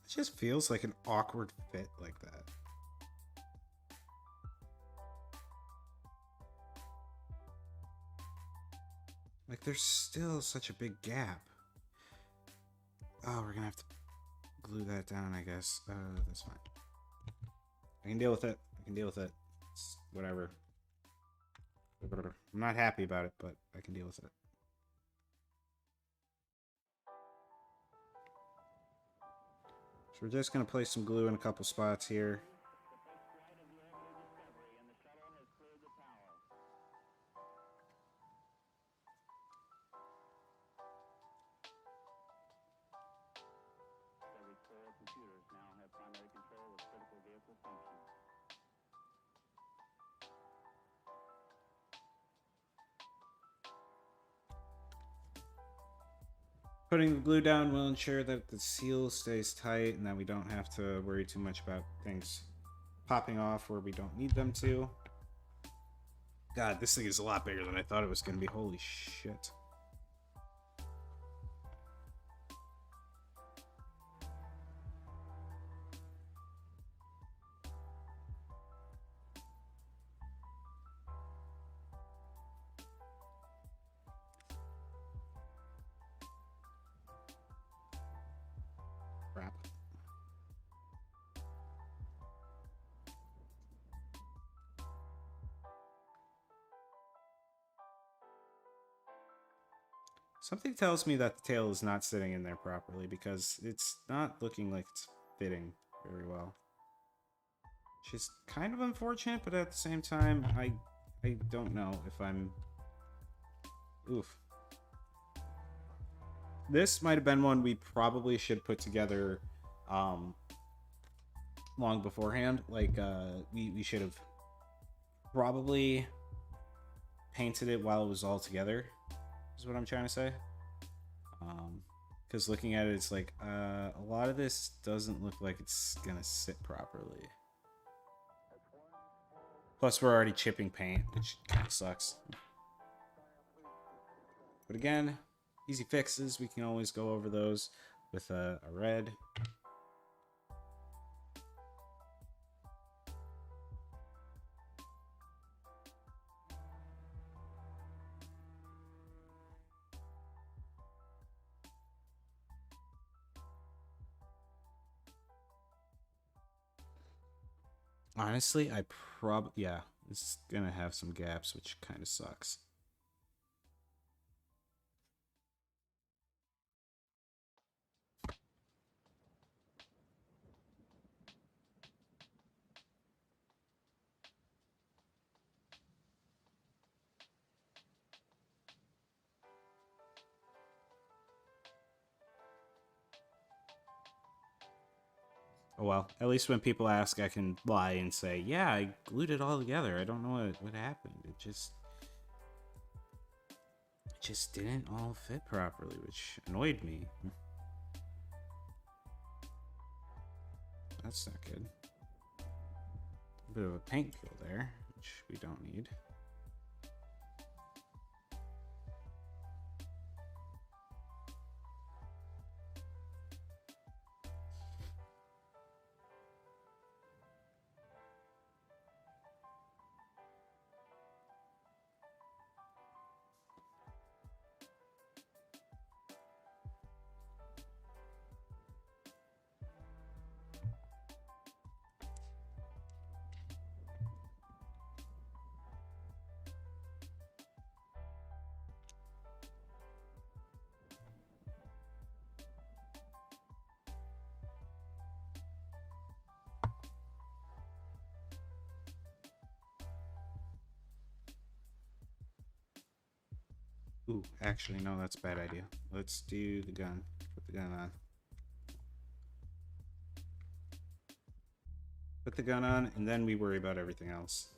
It just feels like an awkward fit like that. Like there's still such a big gap. Oh, we're gonna have to glue that down, I guess. That's fine. I can deal with it. I can deal with it. It's whatever. I'm not happy about it, but I can deal with it. So we're just gonna place some glue in a couple spots here. Computers now have primary control of critical vehicle functions. Putting the glue down will ensure that the seal stays tight and that we don't have to worry too much about things popping off where we don't need them to. God, this thing is a lot bigger than I thought it was going to be. Holy shit. Crap. Something tells me that the tail is not sitting in there properly because it's not looking like it's fitting very well. Which is kind of unfortunate, but at the same time, I don't know if I'm... Oof. This might have been one we probably should put together long beforehand. Like, we should have probably painted it while it was all together, is what I'm trying to say. Because looking at it, it's like, a lot of this doesn't look like it's gonna sit properly. Plus, we're already chipping paint, which kind of sucks. But again, easy fixes. We can always go over those with a red. Honestly, yeah, it's gonna have some gaps, which kind of sucks. Oh well, at least when people ask, I can lie and say, yeah, I glued it all together. I don't know what happened. It just didn't all fit properly, which annoyed me. That's not good. A bit of a paint peel there, which we don't need. Ooh, actually, no, that's a bad idea. Let's do the gun. Put the gun on. Put the gun on, and then we worry about everything else.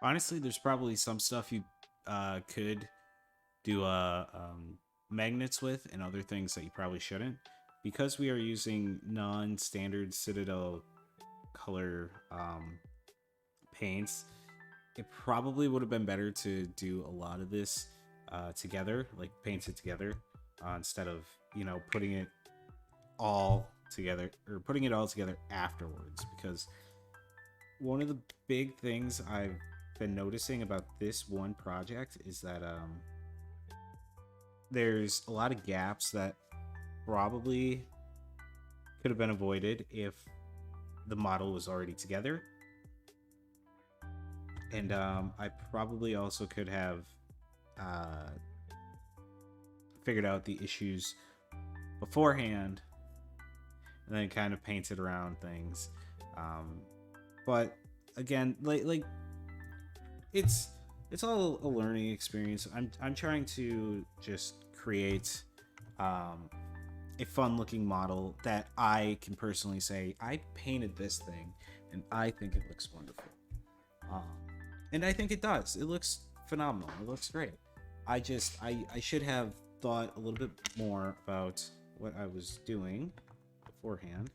Honestly, there's probably some stuff you could do magnets with and other things that you probably shouldn't. Because we are using non-standard Citadel color paints, it probably would have been better to do a lot of this together, like paint it together, instead of, putting it all together or putting it all together afterwards. Because one of the big things I've been noticing about this one project is that there's a lot of gaps that probably could have been avoided if the model was already together. And I probably also could have figured out the issues beforehand and then kind of painted around things. But again, like it's all a learning experience. I'm trying to just create a fun looking model that I can personally say I painted this thing and I think it looks wonderful. And I think it does. It looks phenomenal. It looks great. I should have thought a little bit more about what I was doing beforehand.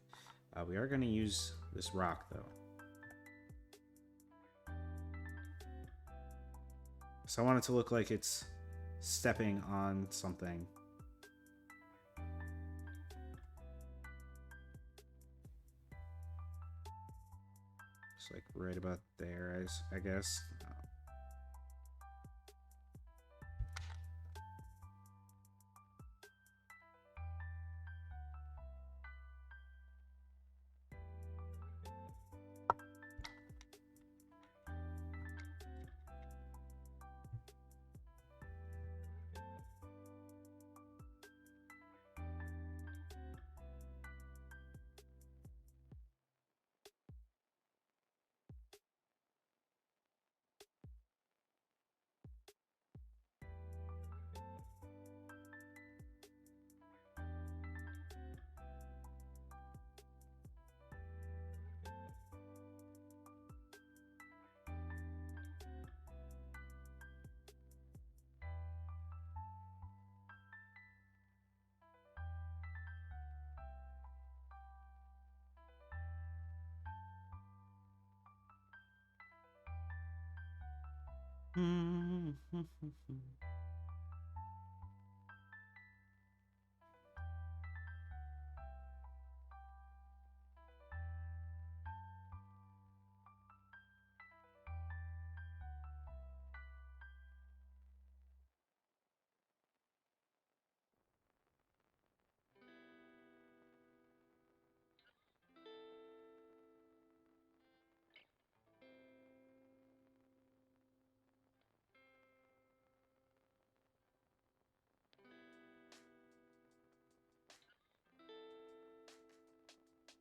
We are going to use this rock though. So I want it to look like it's stepping on something. Just like right about there, I guess.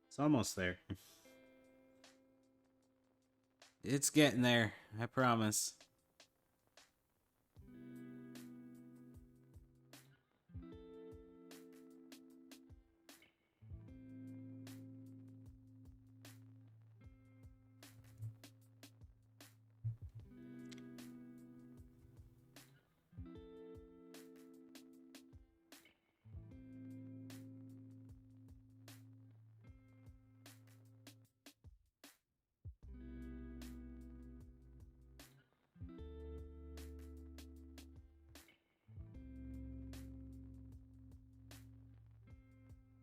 It's almost there. It's getting there, I promise.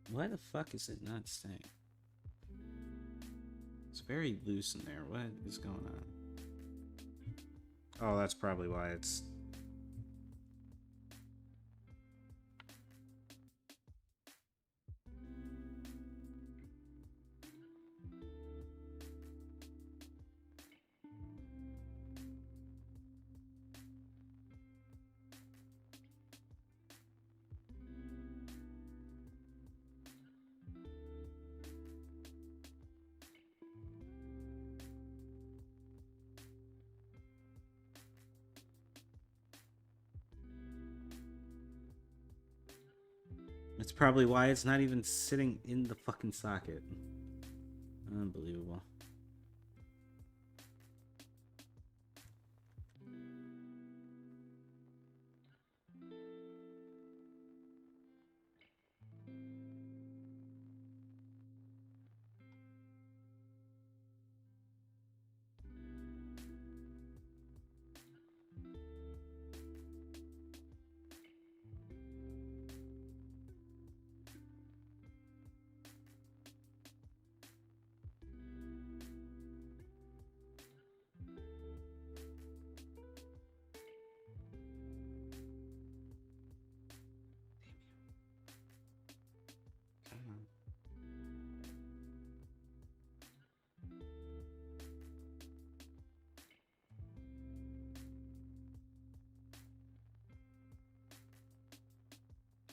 Why the fuck is it not staying? It's very loose in there. What is going on? Oh, that's probably why it's... It's probably why it's not even sitting in the fucking socket. Unbelievable.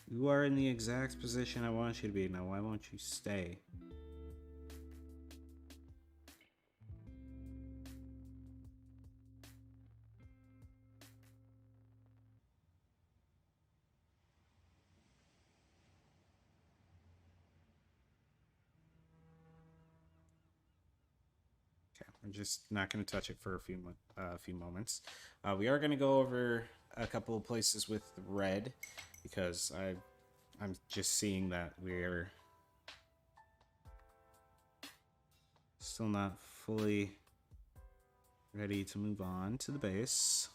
You are in the exact position I want you to be. Now, why won't you stay? Okay, I'm just not going to touch it for a few moments. We are going to go over a couple of places with red because I'm just seeing that we're still not fully ready to move on to the base.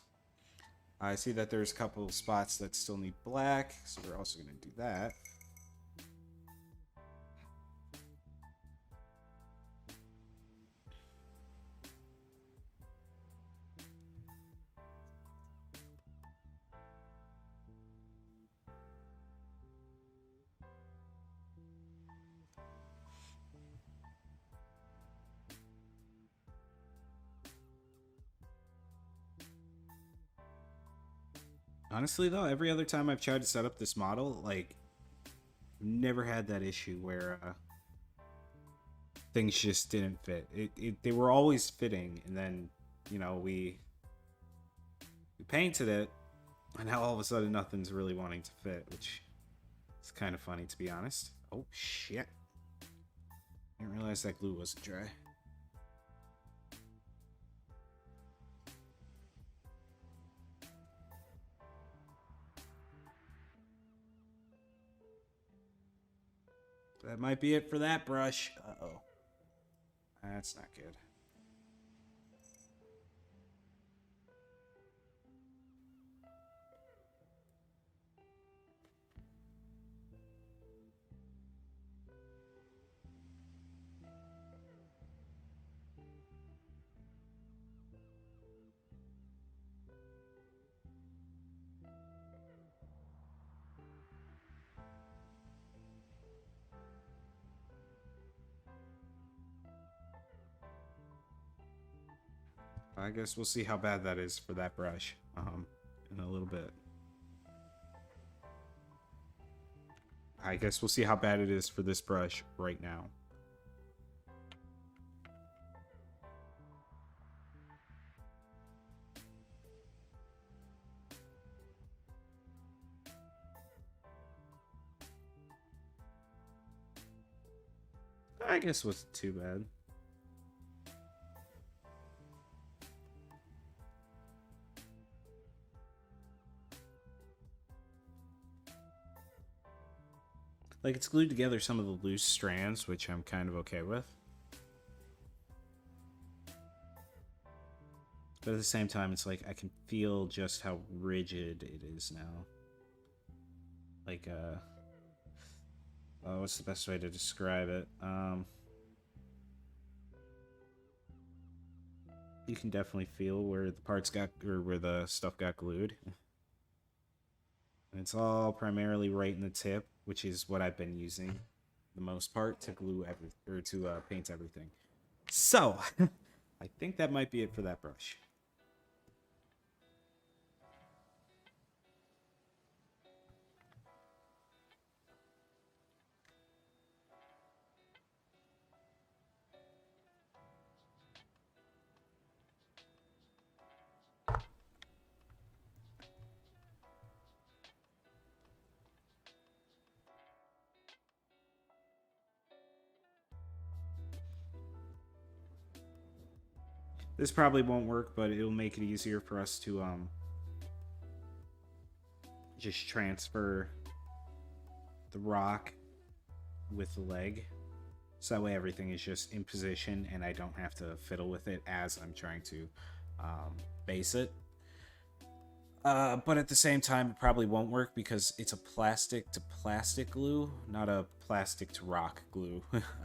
I see that there's a couple spots that still need black, so we're also going to do that. Honestly, though, every other time I've tried to set up this model, like, never had that issue where things just didn't fit. They were always fitting, and then, you know, we painted it, and now all of a sudden nothing's really wanting to fit, which is kind of funny, to be honest. Oh, shit. I didn't realize that glue wasn't dry. That might be it for that brush. Uh-oh. That's not good. I guess we'll see how bad that is for that brush in a little bit. I guess we'll see how bad it is for this brush right now. I guess it wasn't too bad. Like, it's glued together some of the loose strands, which I'm kind of okay with. But at the same time, it's like I can feel just how rigid it is now. Like, what's the best way to describe it? You can definitely feel where the parts got, or where the stuff got glued. And it's all primarily right in the tip, which is what I've been using the most part to glue or to paint everything. So, I think that might be it for that brush. This probably won't work, but it'll make it easier for us to just transfer the rock with the leg. So that way everything is just in position and I don't have to fiddle with it as I'm trying to base it. But at the same time, it probably won't work because it's a plastic to plastic glue, not a plastic to rock glue.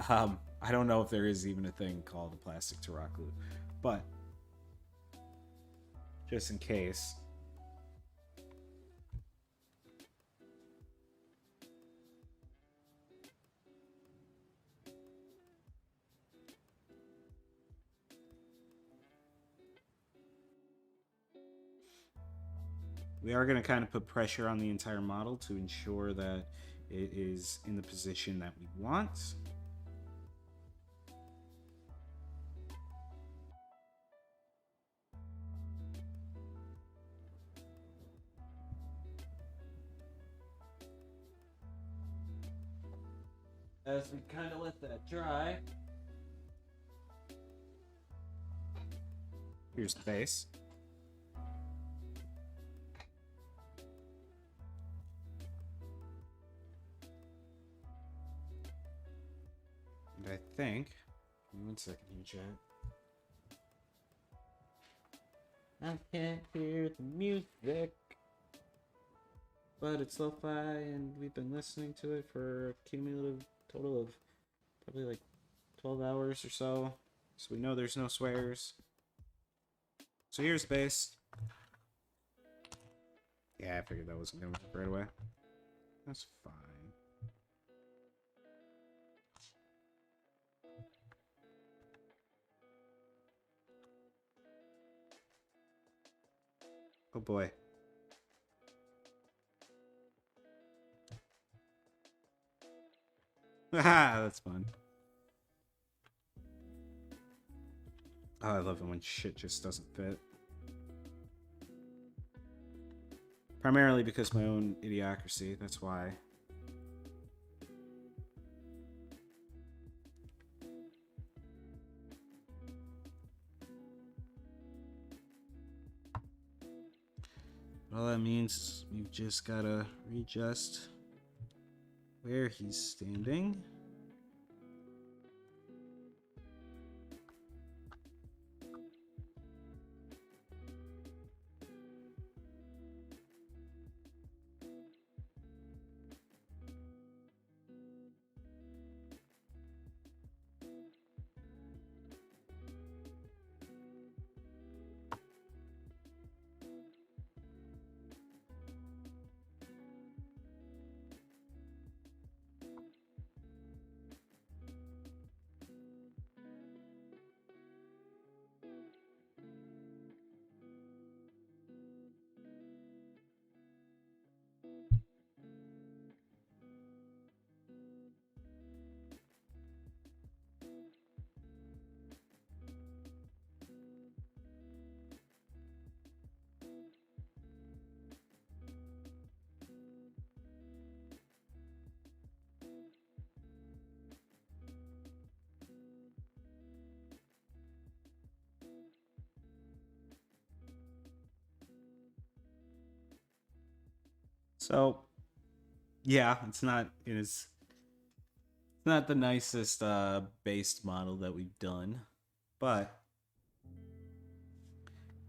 I don't know if there is even a thing called a plastic to rock glue, but just in case. We are going to kind of put pressure on the entire model to ensure that it is in the position that we want. As we kind of let that dry, here's the base. And I think, give me 1 second here, chat. I can't hear the music. But it's lo-fi, and we've been listening to it for a cumulative total of probably like 12 hours or so. So we know there's no swears. So here's bass. Yeah, I figured that wasn't gonna work right away. That's fine. Oh boy. Haha, that's fun. Oh, I love it when shit just doesn't fit. Primarily because my own idiocracy, that's why. All that means is we've just gotta readjust where he's standing. So, yeah, it's not the nicest based model that we've done, but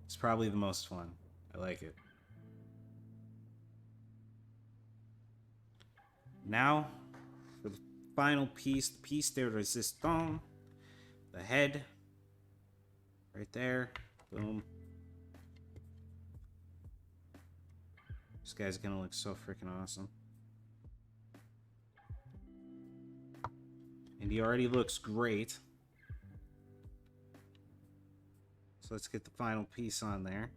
it's probably the most fun. I like it. Now, for the final piece, the piece de resistance, the head, right there, boom. This guy's gonna look so freaking awesome. And he already looks great. So let's get the final piece on there.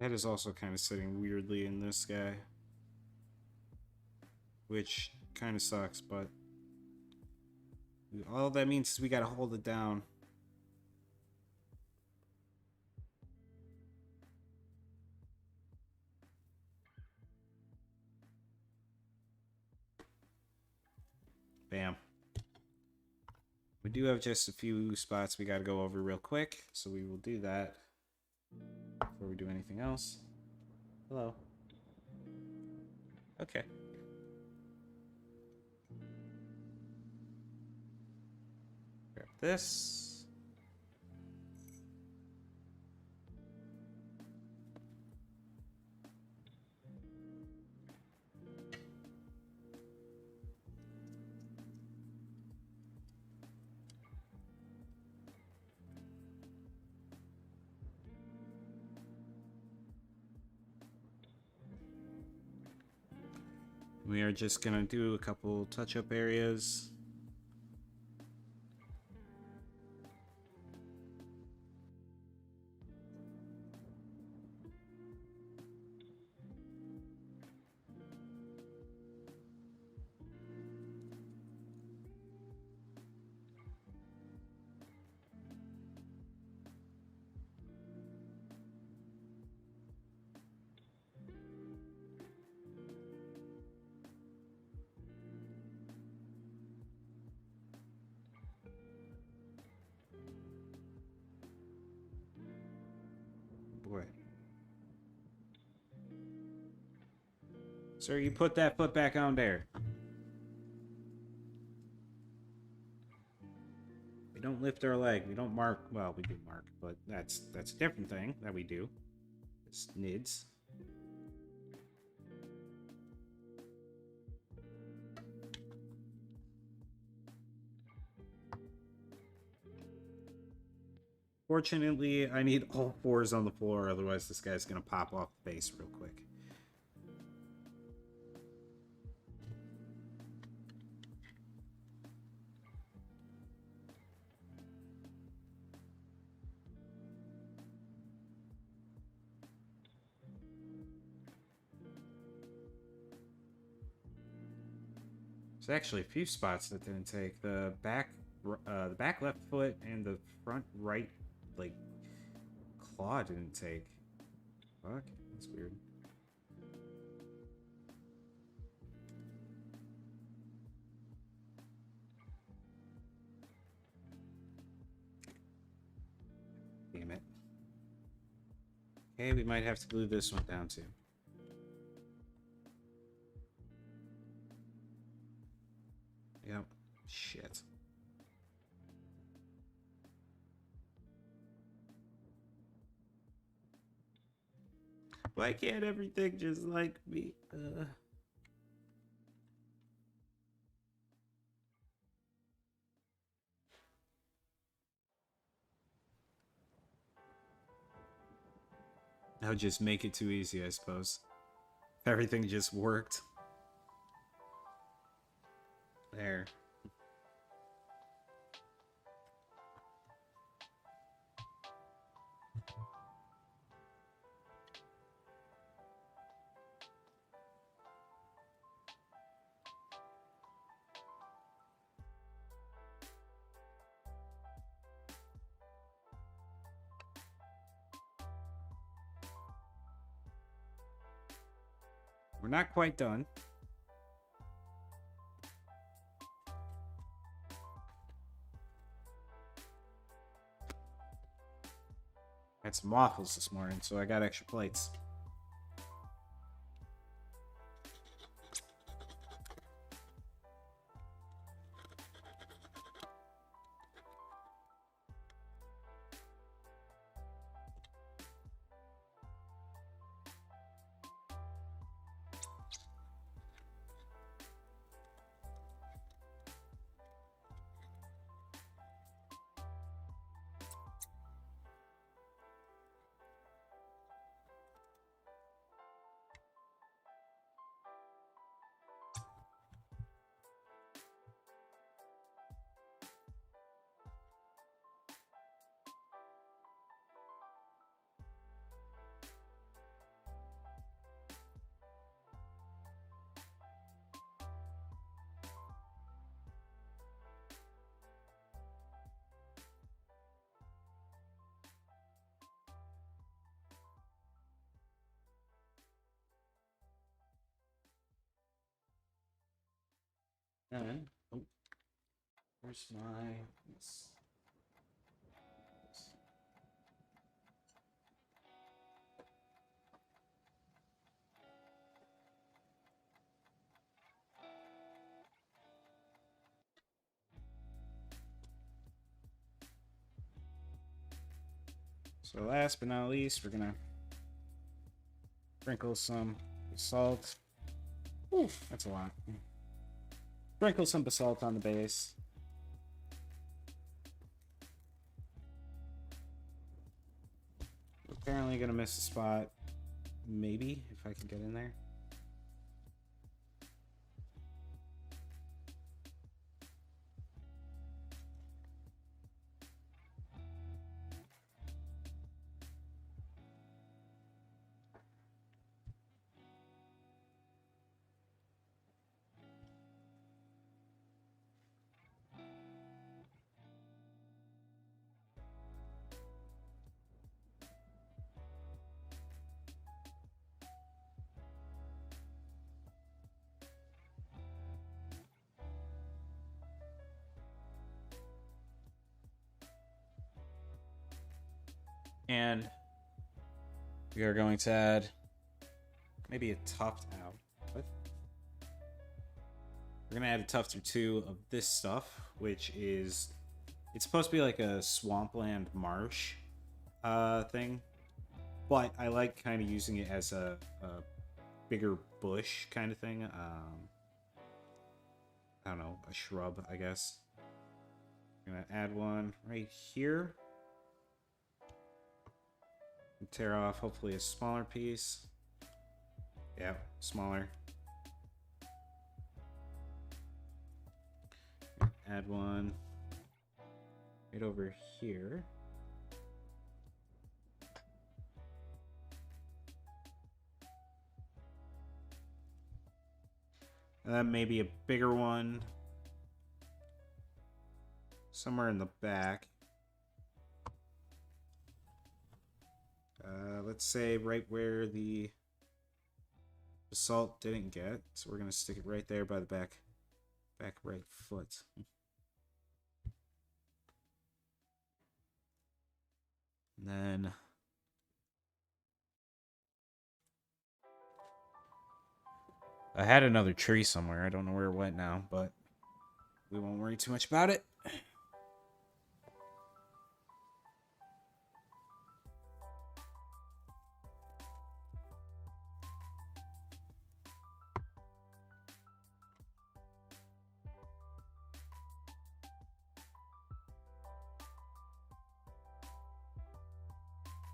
Head is also kind of sitting weirdly in this guy, which kind of sucks, but all that means is we gotta hold it down. Bam. We do have just a few spots we gotta go over real quick, so we will do that before we do anything else. Hello. Okay. Grab this. We are just gonna do a couple touch-up areas. Boy. Sir, you put that foot back on there. We don't lift our leg. We don't mark. Well, we do mark, but that's a different thing that we do. It's NIDS. Fortunately, I need all fours on the floor, otherwise this guy's gonna pop off the base real quick. There's actually a few spots that didn't take. The back left foot and the front right, like, claw didn't take. Fuck, that's weird. Damn it. Okay, we might have to glue this one down too. Yep. Shit. Why can't everything just like me? That would just make it too easy, I suppose. If everything just worked. There. We're not quite done. Had some waffles this morning, so I got extra plates. And oh, where's my? So last but not least, we're gonna sprinkle some salt. Ooh, that's a lot. Sprinkle some basalt on the base. Apparently gonna miss a spot. Maybe, if I can get in there. And we are going to add maybe a tuft out. What? We're going to add a tuft or two of this stuff, which is, it's supposed to be like a swampland marsh thing. But I like kind of using it as a bigger bush kind of thing. I don't know, a shrub, I guess. I'm going to add one right here. Tear off hopefully a smaller piece. Yeah, smaller. Add one right over here. And then maybe a bigger one somewhere in the back. Let's say right where the basalt didn't get. So we're gonna stick it right there by the back right foot. And then I had another tree somewhere. I don't know where it went now, but we won't worry too much about it.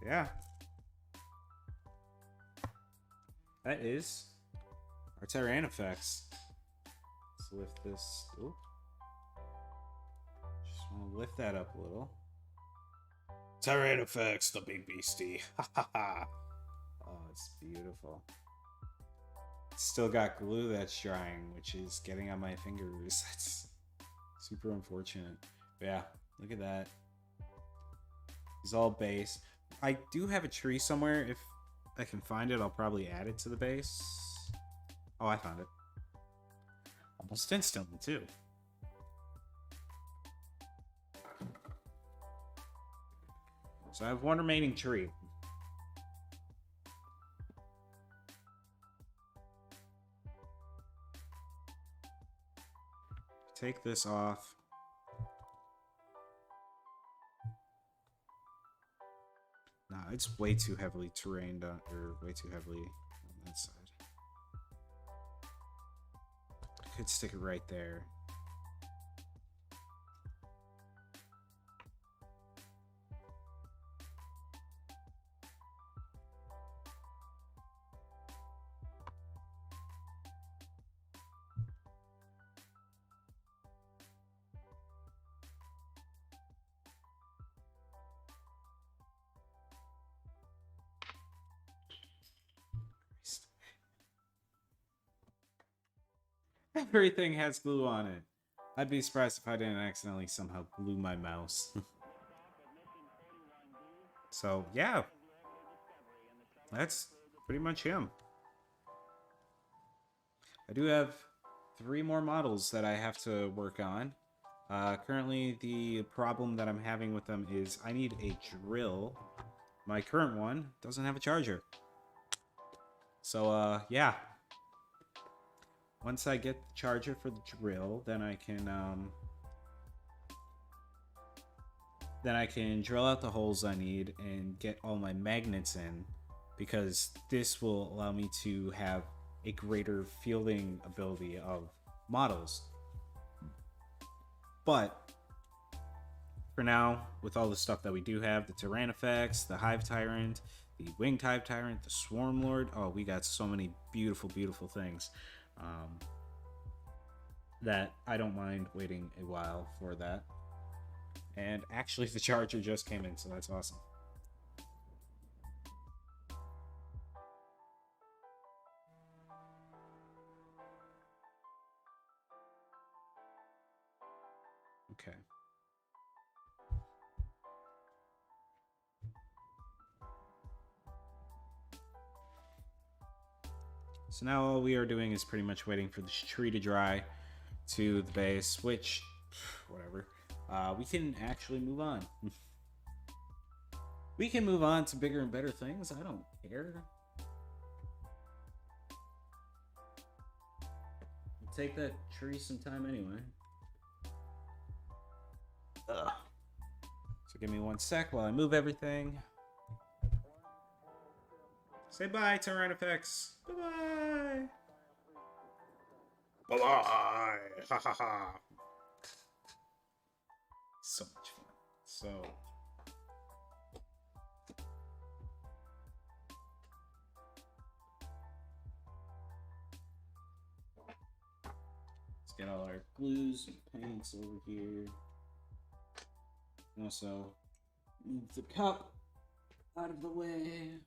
Yeah. That is our Tyrannofex. Let's lift this. Ooh. Just want to lift that up a little. Tyrannofex, the big beastie. Ha ha ha. Oh, it's beautiful. It's still got glue that's drying, which is getting on my fingers. That's super unfortunate. But yeah, look at that. It's all base. I do have a tree somewhere. If I can find it, I'll probably add it to the base. Oh, I found it. Almost instantly, too. So I have one remaining tree. Take this off. Nah, it's way too heavily terrained on, or way too heavily on that side. I could stick it right there. Everything has glue on it. I'd be surprised if I didn't accidentally somehow glue my mouse. So, yeah. That's pretty much him. I do have 3 more models that I have to work on. Currently, the problem that I'm having with them is I need a drill. My current one doesn't have a charger. So, yeah. Once I get the charger for the drill, then I can drill out the holes I need and get all my magnets in, because this will allow me to have a greater fielding ability of models. But for now, with all the stuff that we do have, the Tyrannofex, the Hive Tyrant, the Winged Hive Tyrant, the Swarm Lord, oh, we got so many beautiful, beautiful things that I don't mind waiting a while for that. And actually, the charger just came in, so that's awesome. Okay. So now all we are doing is pretty much waiting for the tree to dry to the base, which, whatever. We can actually move on. We can move on to bigger and better things. I don't care. It'll take that tree some time anyway. Ugh. So give me 1 sec while I move everything. Say bye, Tyrannofex. Bye-bye. Bye-bye. Ha ha ha. So much fun. So... let's get all our glues and paints over here. And also move the cup out of the way.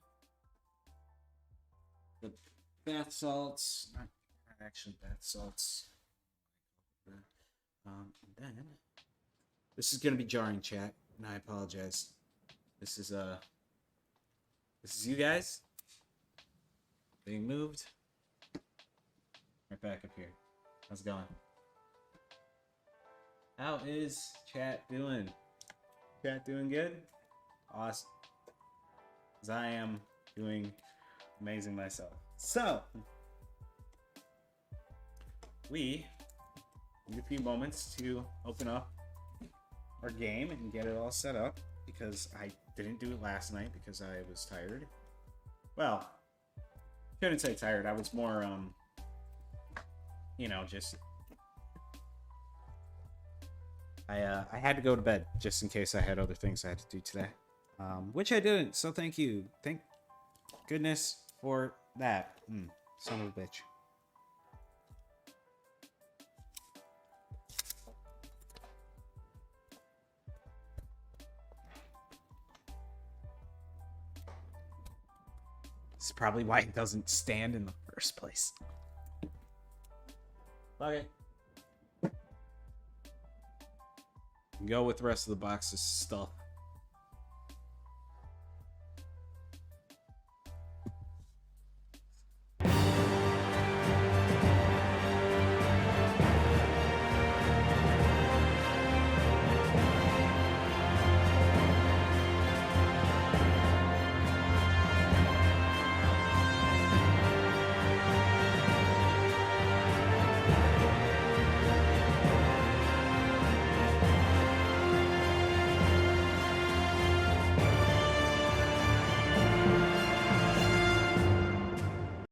The bath salts, not actually bath salts. And then this is gonna be jarring, chat, and I apologize. This is you guys being moved right back up here. How's it going? How is chat doing? Chat doing good? Awesome. Because I am doing amazing myself. So, we need a few moments to open up our game and get it all set up, because I didn't do it last night because I was tired. Well, shouldn't say tired. I was more, you know, just... I had to go to bed just in case I had other things I had to do today. Which I didn't, so thank you. Thank goodness for that. Son of a bitch. This is probably why it doesn't stand in the first place. Okay. Go with the rest of the box's stuff.